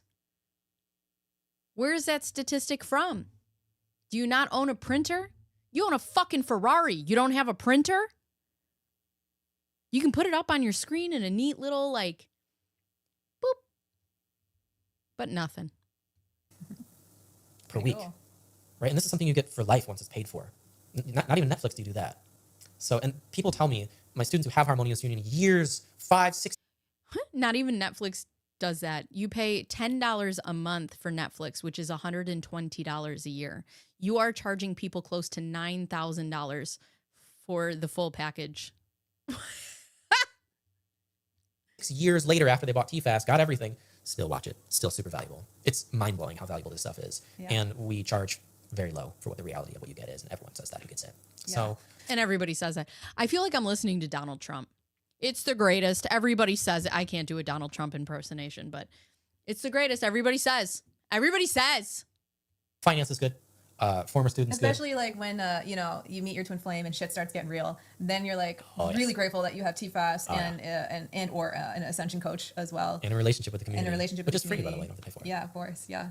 Where is that statistic from? Do you not own a printer? You own a fucking Ferrari. You don't have a printer? You can put it up on your screen in a neat little, like, boop. But nothing. Per Pretty week. cool. Right? And this is something you get for life once it's paid for. Not even Netflix do you do that. So, and people tell me, my students who have Harmonious Union years, 5, 6 Not even Netflix does that. You pay $10 a month for Netflix, which is $120 a year. You are charging people close to $9,000 for the full package. years later after they bought TFAS, got everything, still watch it. Still super valuable. It's mind-blowing how valuable this stuff is. Yeah. And we charge very low for what the reality of what you get is, and everyone says that who gets it. Yeah. So And everybody says that. I feel like I'm listening to Donald Trump. It's the greatest. Everybody says it. I can't do a Donald Trump impersonation, but it's the greatest. Everybody says. Everybody says. finance is good. Former students good. Especially like when you meet your twin flame and shit starts getting real, then you're like Oh, yeah. really grateful that you have TFAS Oh, and or an ascension coach as well, And a relationship with the community. and a relationship which with is the free, by the way. community. You don't have to pay for it. Yeah, of course, yeah.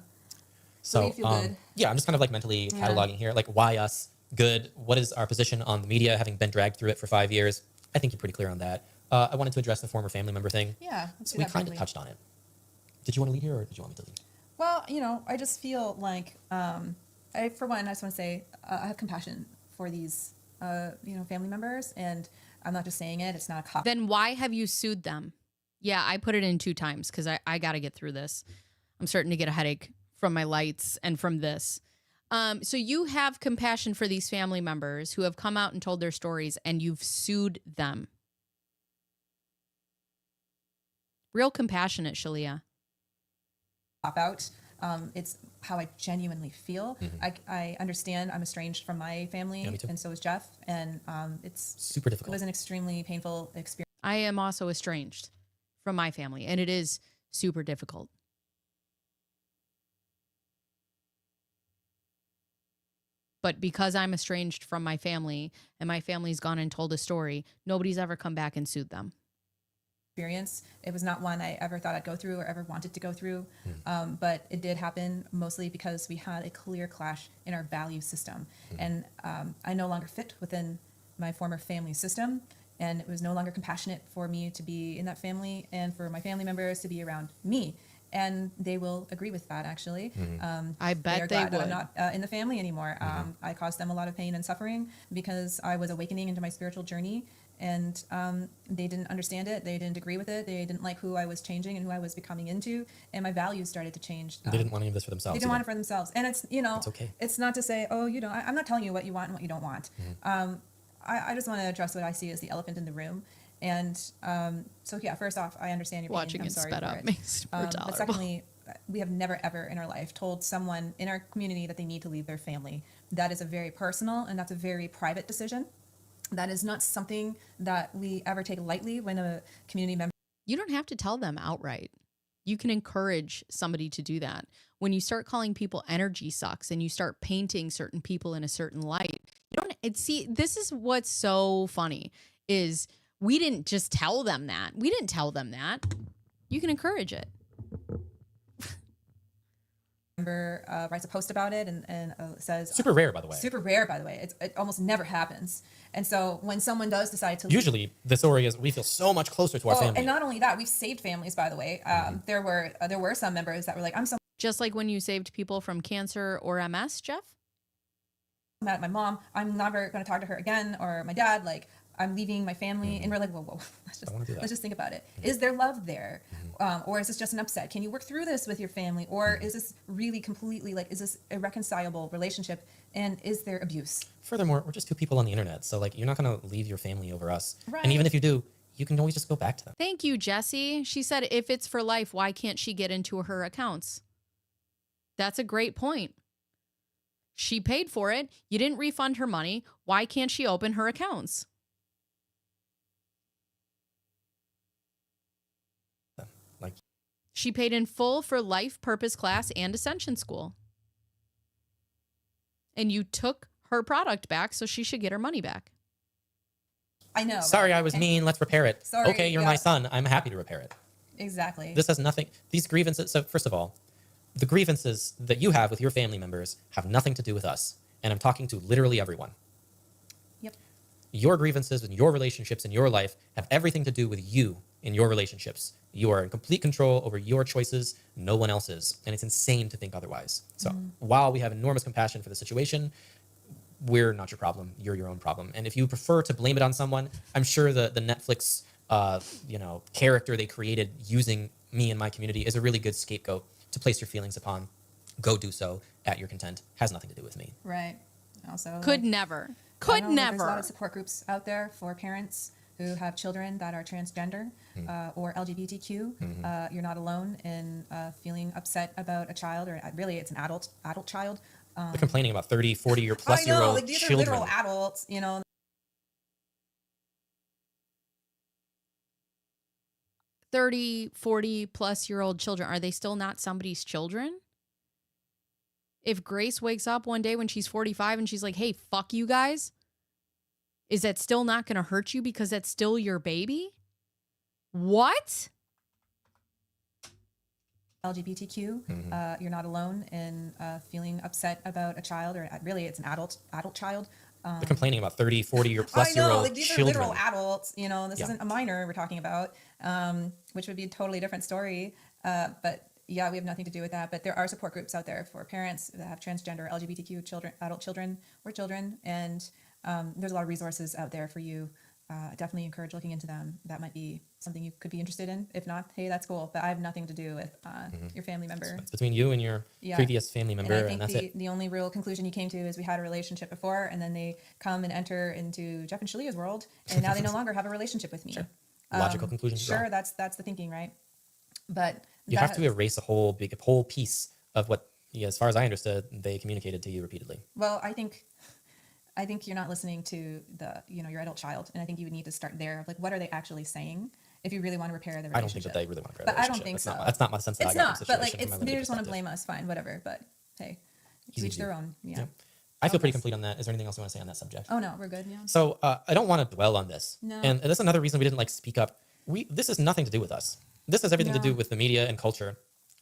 So you feel good. yeah, I'm just kind of like mentally cataloging here, like why us, good. What is our position on the media, having been dragged through it for 5 years? I think you're pretty clear on that. I wanted to address the former family member thing. Yeah, let's So do we that kind of briefly. touched on it. Did you want to lead here, or did you want me to lead? Well, I just feel like for one, I just want to say I have compassion for these family members, and I'm not just saying it. It's not a cop. Then why have you sued them? Yeah, I put it in 2 times because I got to get through this. I'm starting to get a headache from my lights and from this. So you have compassion for these family members who have come out and told their stories, and you've sued them. Real compassionate, Shaleia. Cop out. It's how I genuinely feel. I understand I'm estranged from my family, Yeah, me too. and so is Jeff, and it's Super it difficult. was an extremely painful experience. I am also estranged from my family, and it is super difficult. But because I'm estranged from my family and my family's gone and told a story, nobody's ever come back and sued them. It was not one I ever thought I'd go through or ever wanted to go through, but it did happen mostly because we had a clear clash in our value system, and I no longer fit within my former family system, and it was no longer compassionate for me to be in that family and for my family members to be around me, and they will agree with that actually. I They bet are they glad that would. I'm not in the family anymore. I caused them a lot of pain and suffering because I was awakening into my spiritual journey, and they didn't understand it. They didn't agree with it. They didn't like who I was changing and who I was becoming into, and my values started to change. They didn't want any of this for themselves. They didn't want it for themselves, and it's It's okay. It's not to say, I'm not telling you what you want and what you don't want. I just want to address what I see as the elephant in the room. And so yeah, first off, I understand your pain. Watching I'm it sorry sped for up it. makes it more But tolerable. secondly, we have never ever in our life told someone in our community that they need to leave their family. That is a very personal and that's a very private decision. That is not something that we ever take lightly when a community member You don't have to tell them outright. You can encourage somebody to do that. When you start calling people energy sucks and you start painting certain people in a certain light, You don't see, this is what's so funny is we didn't just tell them that. We didn't tell them that. You can encourage it. Member writes a post about it and says Super rare, by the way. super rare, by the way. It almost never happens. And so when someone does decide to leave, Usually, the story is we feel so much closer to our family. and not only that, we've saved families, by the way. There were some members that were like, I'm so Just like when you saved people from cancer or MS, Jeff? mad at my mom. I'm never going to talk to her again, or my dad. Like, I'm leaving my family. And we're like, whoa, let's just think about it. Is there love there? Or is this just an upset? Can you work through this with your family? Or is this really completely, like, is this a reconcilable relationship? And is there abuse? Furthermore, we're just two people on the internet. So, like, you're not going to leave your family over us. Right. And even if you do, you can always just go back to them. Thank you, Jessie. She said if it's for life, why can't she get into her accounts? That's a great point. She paid for it. You didn't refund her money. Why can't she open her accounts? Like, She paid in full for life purpose class and Ascension School. And you took her product back, so she should get her money back. I know. sorry, right? I was mean. Let's repair it. Sorry, okay, you're yeah. my son. I'm happy to repair it. Exactly. This has nothing. These grievances. So, first of all, the grievances that you have with your family members have nothing to do with us. And I'm talking to literally everyone. Yep. Your grievances and your relationships in your life have everything to do with you in your relationships. You are in complete control over your choices. No one else is. And it's insane to think otherwise. So while we have enormous compassion for the situation, we're not your problem. You're your own problem. And if you prefer to blame it on someone, I'm sure the Netflix character they created using me and my community is a really good scapegoat to place your feelings upon. Go do so at your content. Has nothing to do with me. Right. Also, Could like, never. I Could know There's a lot never. of support groups out there for parents who have children that are transgender or LGBTQ. You're not alone in feeling upset about a child, or really it's an adult child. They're complaining about 30, 40 or plus I year know, old like these children. are literal adults, you know. 30, 40 plus year old children. Are they still not somebody's children? If Grace wakes up one day when she's 45 and she's like, hey, fuck you guys, is that still not going to hurt you because that's still your baby? What? LGBTQ. You're not alone in feeling upset about a child, or really it's an adult child. They're complaining about 30, 40 or plus I year know, old like these children. are literal adults. You know, this Yeah. isn't a minor we're talking about, which would be a totally different story. But yeah, we have nothing to do with that. But there are support groups out there for parents that have transgender, LGBTQ children, adult children, or children, and there's a lot of resources out there for you. Definitely encourage looking into them. That might be something you could be interested in. If not, hey, that's cool. But I have nothing to do with your family member. It's between you and your previous family member, And I and think that's it. the only real conclusion you came to is we had a relationship before, and then they come and enter into Jeff and Shaleia's world, and now they no longer have a relationship with me. Sure. Logical conclusion. to draw. Sure, that's the thinking, right? But You have to erase a whole piece of what, as far as I understood, they communicated to you repeatedly. Well, I think you're not listening to your adult child, and I think you would need to start there. Of like, what are they actually saying? If you really want to repair the relationship. I don't think that they really want to repair But the I don't relationship. think so. That's not my sense that It's I got not, from the but situation. like from my they limited just want to perspective. blame us. Fine, whatever. But hey, Easy each their peasy. own. Yeah. Yeah. I feel pretty Okay. complete on that. Is there anything else you want to say on that subject? Oh no, we're good. Yeah. So I don't want to dwell on this. No. And that's another reason we didn't speak up. This has nothing to do with us. This has everything to do No. with the media and culture.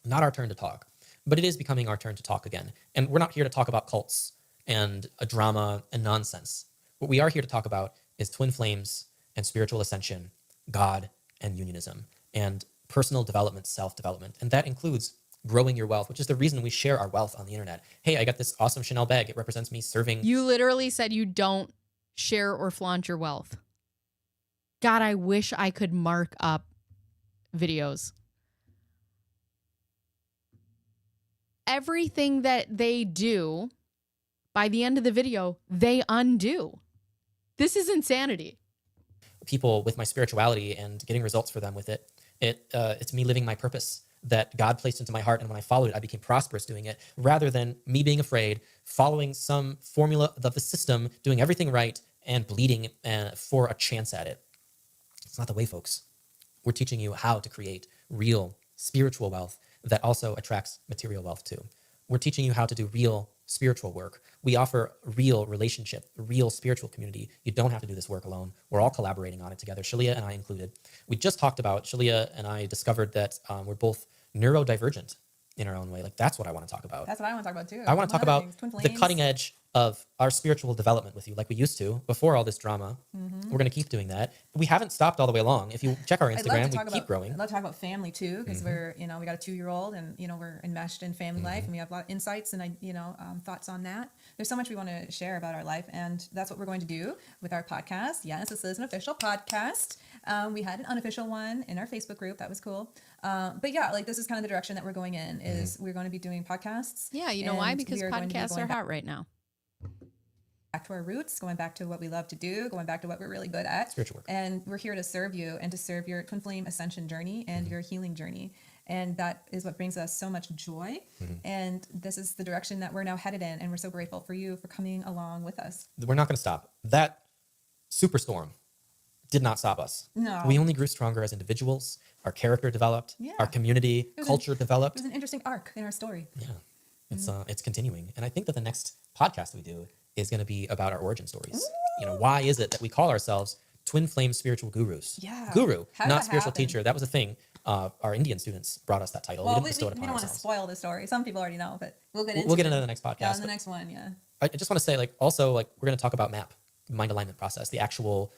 Not our turn to talk. But it is becoming our turn to talk again. And we're not here to talk about cults and a drama and nonsense. What we are here to talk about is twin flames and spiritual ascension, God and unionism, and personal development, self-development. And that includes growing your wealth, which is the reason we share our wealth on the internet. Hey, I got this awesome Chanel bag. It represents me serving. You literally said you don't share or flaunt your wealth. God, I wish I could mark up videos. Everything that they do, by the end of the video, they undo. This is insanity. People with my spirituality and getting results for them with it. It's me living my purpose that God placed into my heart, and when I followed it, I became prosperous doing it, rather than me being afraid, following some formula of the system, doing everything right, and bleeding for a chance at it. It's not the way, folks. We're teaching you how to create real spiritual wealth that also attracts material wealth too. We're teaching you how to do real spiritual work. We offer real relationship, real spiritual community. You don't have to do this work alone. We're all collaborating on it together, Shaleia and I included. We just talked about, Shaleia and I discovered that we're both neurodivergent in our own way. Like, that's what I want to talk about. That's what I want to talk about too. I want to talk about Twin the flames. cutting edge of our spiritual development with you, like we used to before all this drama. Mm-hmm. We're going to keep doing that. We haven't stopped all the way along. If you check our Instagram, we keep growing. I'd love to talk about family too, because we're, we got a 2-year-old, and we're enmeshed in family life, and we have a lot of insights and thoughts on that. There's so much we want to share about our life, and that's what we're going to do with our podcast. Yes, this is an official podcast. We had an unofficial one in our Facebook group. That was cool. But yeah, like, this is kind of the direction that we're going in. Is we're going to be doing podcasts. Yeah, you know why? and Because we are going to be podcasts going are hot right now. back to our roots, going back to what we love to do, going back to what we're really good at. Spiritual work. And we're here to serve you and to serve your twin flame ascension journey and your healing journey. And that is what brings us so much joy. And this is the direction that we're now headed in. And we're so grateful for you for coming along with us. We're not going to stop. That superstorm did not stop us. No. We only grew stronger as individuals. Our character developed. Yeah. Our community, culture It developed. was an interesting arc in our story. Yeah, it's continuing, and I think that the next podcast we do is going to be about our origin stories. Why is it that we call ourselves twin flame spiritual gurus? Yeah. Guru, How did not that spiritual happen? teacher. That was a thing. Our Indian students brought us that title. Well, we we didn't bestow it upon don't want to ourselves. spoil the story. Some people already know, but we'll get into We'll get it. into the next Yeah, podcast. on the but next one, yeah. I just want to say, we're going to talk about MAP, mind alignment process, the actual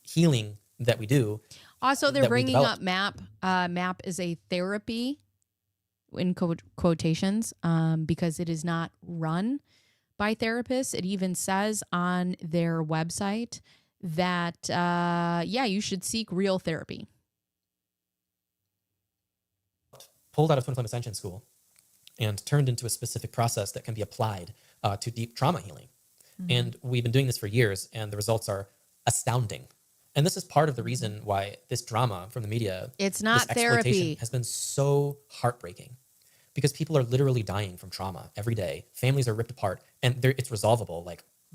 healing that we do. Also, they're that we bringing up developed. MAP. MAP is a therapy, in quotations, because it is not run by therapists. It even says on their website that, you should seek real therapy. Pulled out of Twin Flame Ascension School and turned into a specific process that can be applied to deep trauma healing. And we've been doing this for years, and the results are astounding. And this is part of the reason why this drama from the media, It's not this exploitation, therapy. has been so heartbreaking, because people are literally dying from trauma every day. Families are ripped apart, and it's resolvable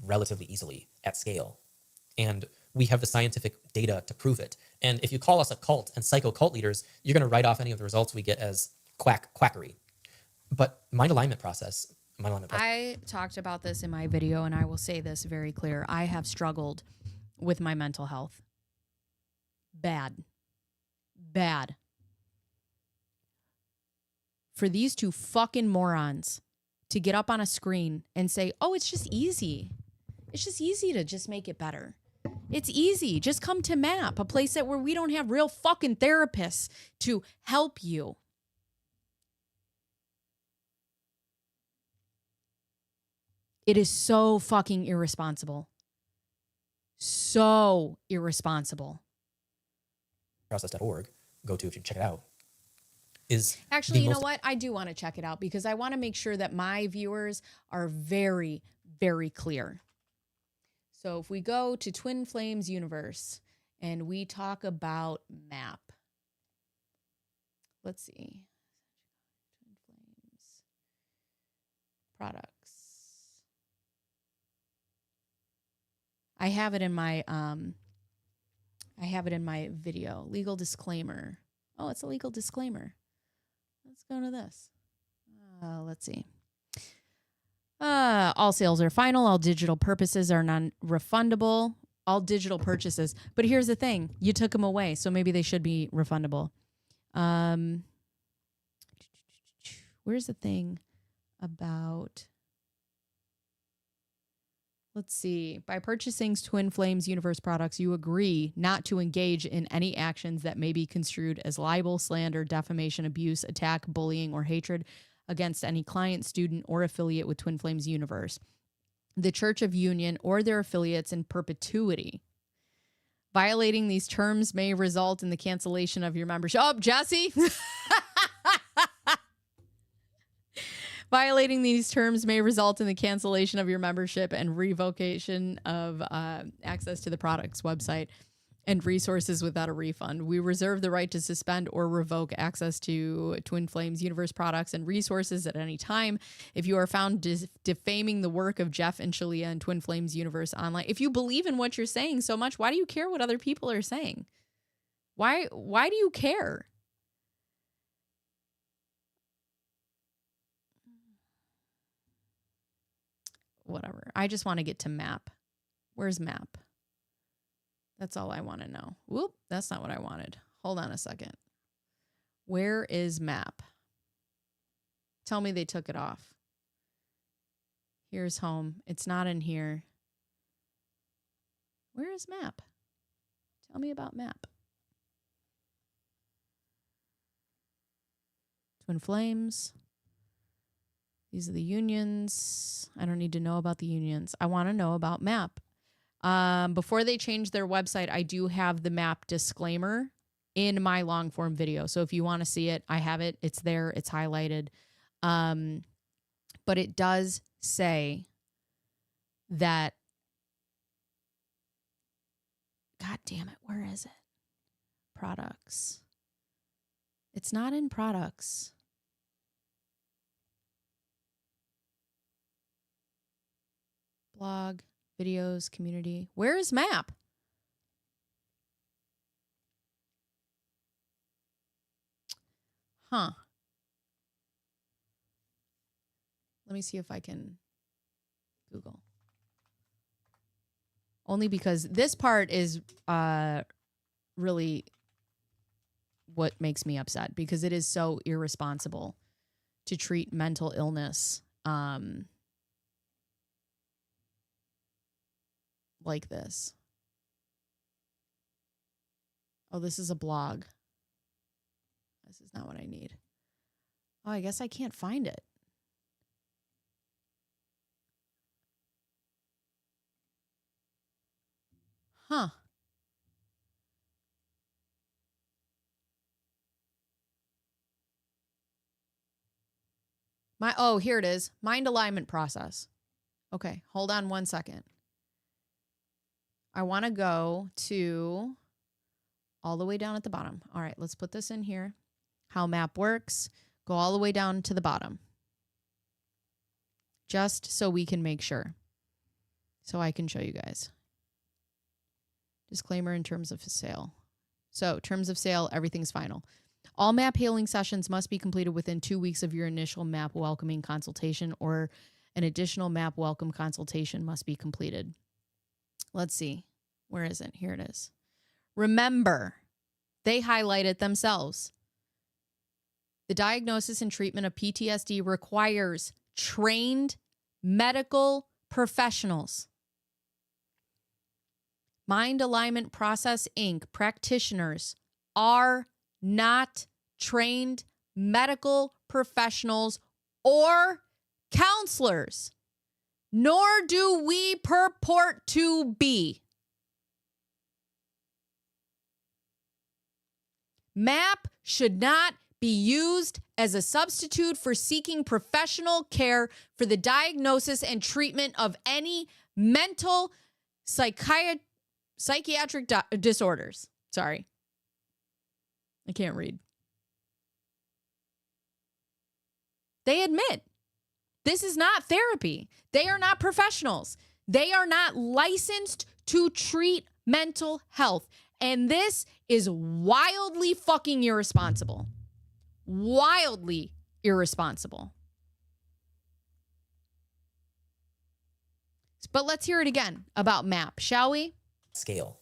relatively easily at scale. And we have the scientific data to prove it. And if you call us a cult and psycho cult leaders, you're going to write off any of the results we get as quackery. But mind alignment process. I talked about this in my video, and I will say this very clear. I have struggled with my mental health. Bad. For these two fucking morons to get up on a screen and say, oh, it's just easy. It's just easy to just make it better. It's easy. Just come to MAP, a place where we don't have real fucking therapists to help you. It is so fucking irresponsible. So irresponsible. Process.org, go to if you check it out. Is Actually, you know what? I do want to check it out, because I want to make sure that my viewers are very, very clear. So if we go to Twin Flames Universe and we talk about MAP. Let's see. Twin Flames products. I have it in my video. Legal disclaimer. Oh, it's a legal disclaimer. Let's go to this. Let's see. All sales are final. All digital purchases are non-refundable. All digital purchases. But here's the thing. You took them away, so maybe they should be refundable. Where's the thing about... Let's see. By purchasing Twin Flames Universe products, you agree not to engage in any actions that may be construed as libel, slander, defamation, abuse, attack, bullying, or hatred against any client, student, or affiliate with Twin Flames Universe, the Church of Union, or their affiliates in perpetuity. Violating these terms may result in the cancellation of your membership. Oh, Jesse! Violating these terms may result in the cancellation of your membership and revocation of access to the product's website and resources without a refund. We reserve the right to suspend or revoke access to Twin Flames Universe products and resources at any time if you are found defaming the work of Jeff and Shaleia and Twin Flames Universe online. If you believe in what you're saying so much, why do you care what other people are saying? Why do you care? whatever. I just want to get to map. Where's map? That's all I want to know. Whoop, that's not what I wanted. Hold on a second. Where is map? Tell me they took it off. Here's home. It's not in here. Where is map? Tell me about map. Twin Flames. These are the unions. I don't need to know about the unions. I want to know about map. Before they change their website, I do have the map disclaimer in my long form video. So if you want to see it, I have it. It's there. It's highlighted. But it does say that, God damn it, where is it? Products. It's not in products. Blog, videos, community. Where is map? Huh. Let me see if I can Google. Only because this part is really what makes me upset, because it is so irresponsible to treat mental illness like this. Oh, this is a blog. This is not what I need. Oh, I guess I can't find it. Huh. Oh, here it is. Mind alignment process. Okay, hold on one second. I want to go to all the way down at the bottom. All right, let's put this in here. How map works. Go all the way down to the bottom. Just so we can make sure. So I can show you guys. Disclaimer in terms of sale. So, terms of sale, everything's final. All map hailing sessions must be completed within 2 weeks of your initial map welcoming consultation, or an additional map welcome consultation must be completed. Let's see. Where is it? Here it is. Remember, they highlight it themselves. The diagnosis and treatment of PTSD requires trained medical professionals. Mind Alignment Process, Inc. practitioners are not trained medical professionals or counselors, nor do we purport to be. MAP should not be used as a substitute for seeking professional care for the diagnosis and treatment of any mental psychiatric disorders. Sorry. I can't read. They admit this is not therapy. They are not professionals. They are not licensed to treat mental health. And this is wildly fucking irresponsible. Wildly irresponsible. But let's hear it again about MAP, shall we? Scale.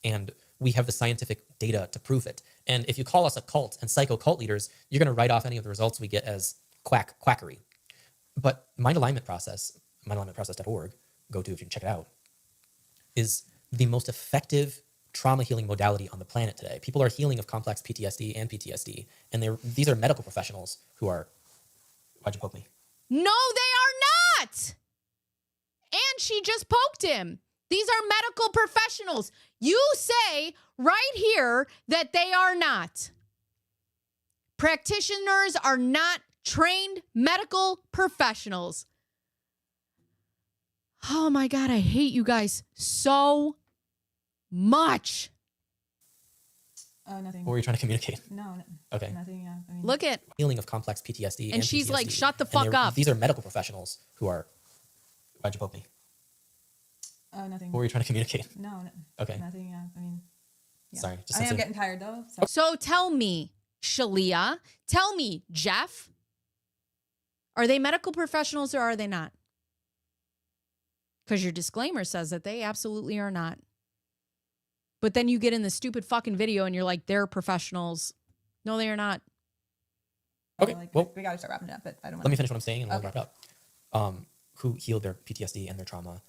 And we have the scientific data to prove it. And if you call us a cult and psycho cult leaders, you're going to write off any of the results we get as quackery. But Mind Alignment Process, mindalignmentprocess.org, go to if you can check it out, is the most effective trauma healing modality on the planet today. People are healing of complex PTSD and PTSD, and these are medical professionals who are... Why'd you poke me? No, they are not! And she just poked him. These are medical professionals. You say right here that they are not. Practitioners are not trained medical professionals. Oh my God, I hate you guys so much. Oh, nothing. What were you trying to communicate? No. Okay. Nothing. Yeah. I mean, Look at... Healing of complex PTSD And she's PTSD. like, shut the And fuck up. These are medical professionals who are... Why'd you poke me? Oh, nothing. What were you trying to communicate? No. Okay. Nothing. Yeah. I mean, yeah. Sorry. Just I am sensitive. getting tired though. So tell me, Shaleia, tell me, Jeff, are they medical professionals or are they not? Because your disclaimer says that they absolutely are not. But then you get in the stupid fucking video and you're like, they're professionals. No, they are not. Okay, Like, well, we gotta start wrapping it up, but I don't want let me finish what I'm saying and we'll Okay. wrap it up. Who healed their PTSD and their trauma.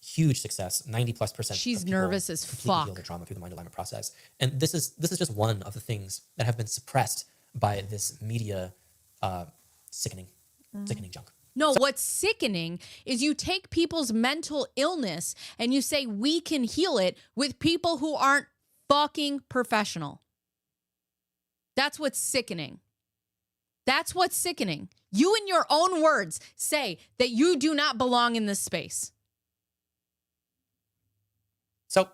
Huge success, 90+%. She's of people nervous as completely heal fuck. their trauma through the mind alignment process. And this is just one of the things that have been suppressed by this media sickening junk. No, what's sickening is you take people's mental illness and you say we can heal it with people who aren't fucking professional. That's what's sickening. That's what's sickening. You, in your own words, say that you do not belong in this space. So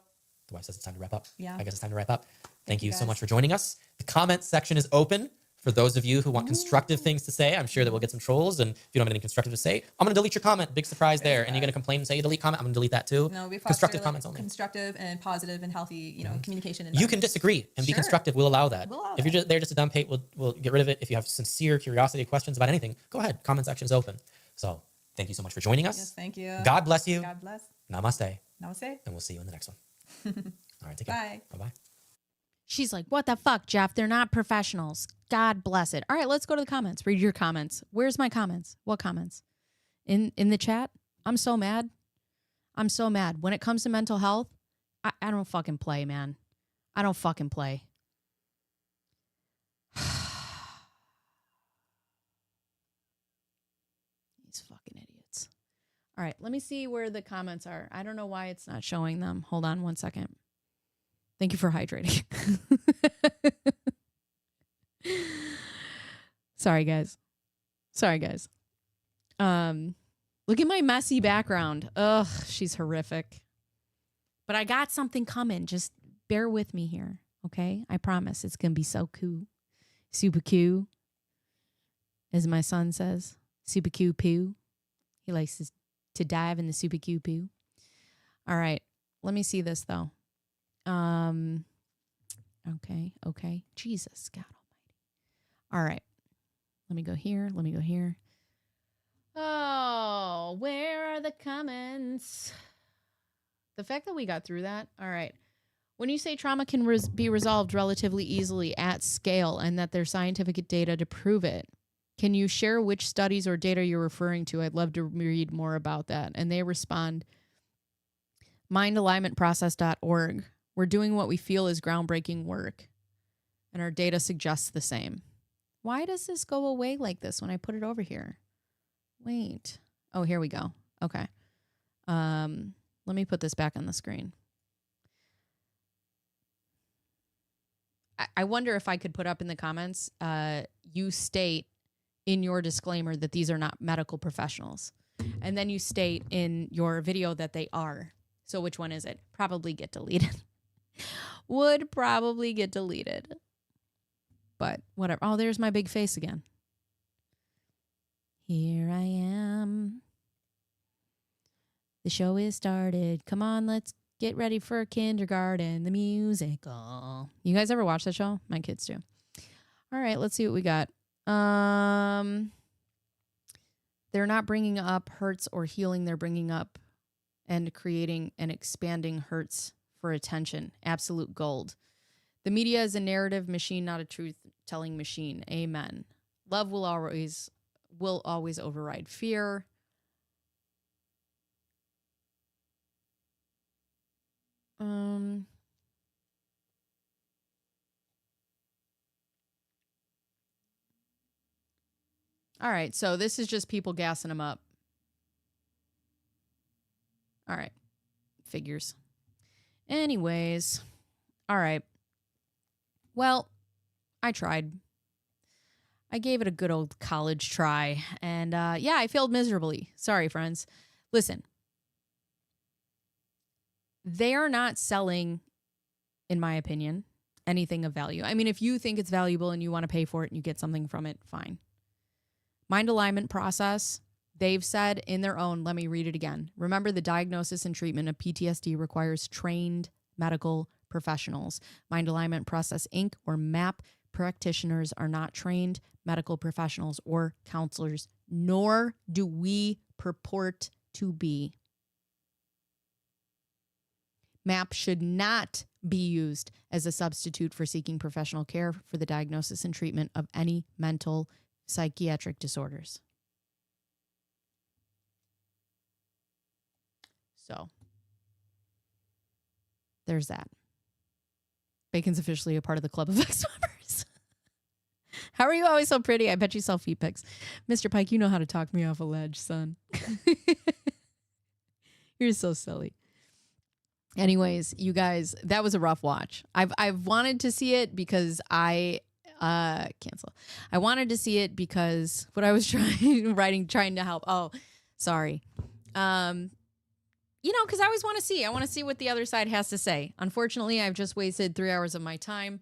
the wife says it's time to wrap up. Yeah. I guess it's time to wrap up. Thank you so guys. much for joining us. The comment section is open for those of you who want constructive things to say. I'm sure that we'll get some trolls. And if you don't have anything constructive to say, I'm going to delete your comment. Big surprise there. And you're going to complain and say you delete comment. I'm going to delete that too. No, we foster constructive comments only. constructive and positive and healthy, communication. You can disagree and be Sure. constructive. We'll allow that. We'll allow If you're just there just to dump hate, we'll get rid of it. If you have sincere curiosity, questions about anything, go ahead. Comment section is open. So thank you so much for joining us. Yes, thank you. God bless you. God bless. Namaste. Namaste. And we'll see you in the next one. All right. Take care. Bye. Bye-bye. She's like, what the fuck, Jeff? They're not professionals. God bless it. All right, let's go to the comments. Read your comments. Where's my comments? What comments? In the chat? I'm so mad. I'm so mad. When it comes to mental health, I don't fucking play, man. I don't fucking play. These fucking idiots. All right, let me see where the comments are. I don't know why it's not showing them. Hold on one second. Thank you for hydrating. Sorry, guys. Look at my messy background. Ugh, she's horrific. But I got something coming. Just bear with me here, okay? I promise it's going to be so cool. Super cool. As my son says, super cool poo. He likes to dive in the super cool poo. All right. Let me see this, though. Okay. Jesus, God almighty. All right. Let me go here. Oh, where are the comments? The fact that we got through that. All right. When you say trauma can be resolved relatively easily at scale and that there's scientific data to prove it, can you share which studies or data you're referring to? I'd love to read more about that. And they respond, mindalignmentprocess.org. We're doing what we feel is groundbreaking work, and our data suggests the same. Why does this go away like this when I put it over here? Wait. Oh, here we go. Okay. Let me put this back on the screen. I wonder if I could put up in the comments, you state in your disclaimer that these are not medical professionals. And then you state in your video that they are. So which one is it? Probably get deleted. Would probably get deleted. But whatever. Oh, there's my big face again. Here I am. The show is started. Come on, let's get ready for kindergarten, the musical. You guys ever watch that show? My kids do. All right, let's see what we got. They're not bringing up hurts or healing. They're bringing up and creating and expanding hurts for attention. Absolute gold. The media is a narrative machine, not a truth-telling machine. Amen. Love will always override fear. All right, so this is just people gassing them up. All right, figures. Anyways, all right. Well, I tried. I gave it a good old college try, and yeah, I failed miserably. Sorry, friends. Listen, they are not selling, in my opinion, anything of value. I mean, if you think it's valuable and you want to pay for it and you get something from it, fine. Mind alignment process, they've said in their own, let me read it again. Remember, the diagnosis and treatment of PTSD requires trained medical professionals. Mind Alignment Process Inc. or MAP practitioners are not trained medical professionals or counselors, nor do we purport to be. MAP should not be used as a substitute for seeking professional care for the diagnosis and treatment of any mental psychiatric disorders. So there's that. Bacon's officially a part of the Club of Ex-Swappers. How are you always so pretty? I bet you sell feet pics. Mr. Pike, you know how to talk me off a ledge, son. You're so silly. Anyways, you guys, that was a rough watch. I've wanted to see it because I wanted to see it because what I was trying to help. Oh, sorry. Because I always want to see. I want to see what the other side has to say. Unfortunately, I've just wasted 3 hours of my time.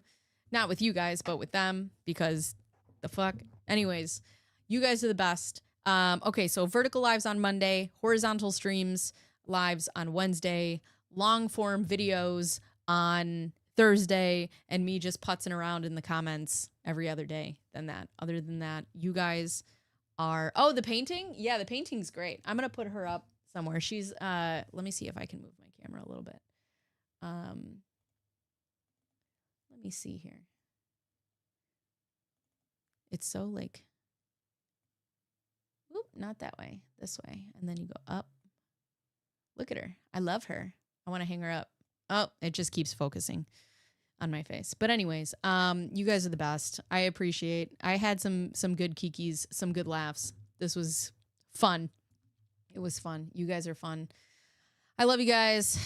Not with you guys, but with them, because the fuck. Anyways, you guys are the best. Okay, so vertical lives on Monday, horizontal streams lives on Wednesday, long form videos on Thursday, and me just putzing around in the comments every other day than that. Other than that, you guys are... Oh, the painting? Yeah, the painting's great. I'm going to put her up somewhere. She's... let me see if I can move my camera a little bit. Let me see here. It's so like... Oop, not that way. This way. And then you go up. Look at her. I love her. I want to hang her up. Oh, it just keeps focusing on my face. But anyways, you guys are the best. I appreciate. I had some good kikis, some good laughs. This was fun. It was fun. You guys are fun. I love you guys.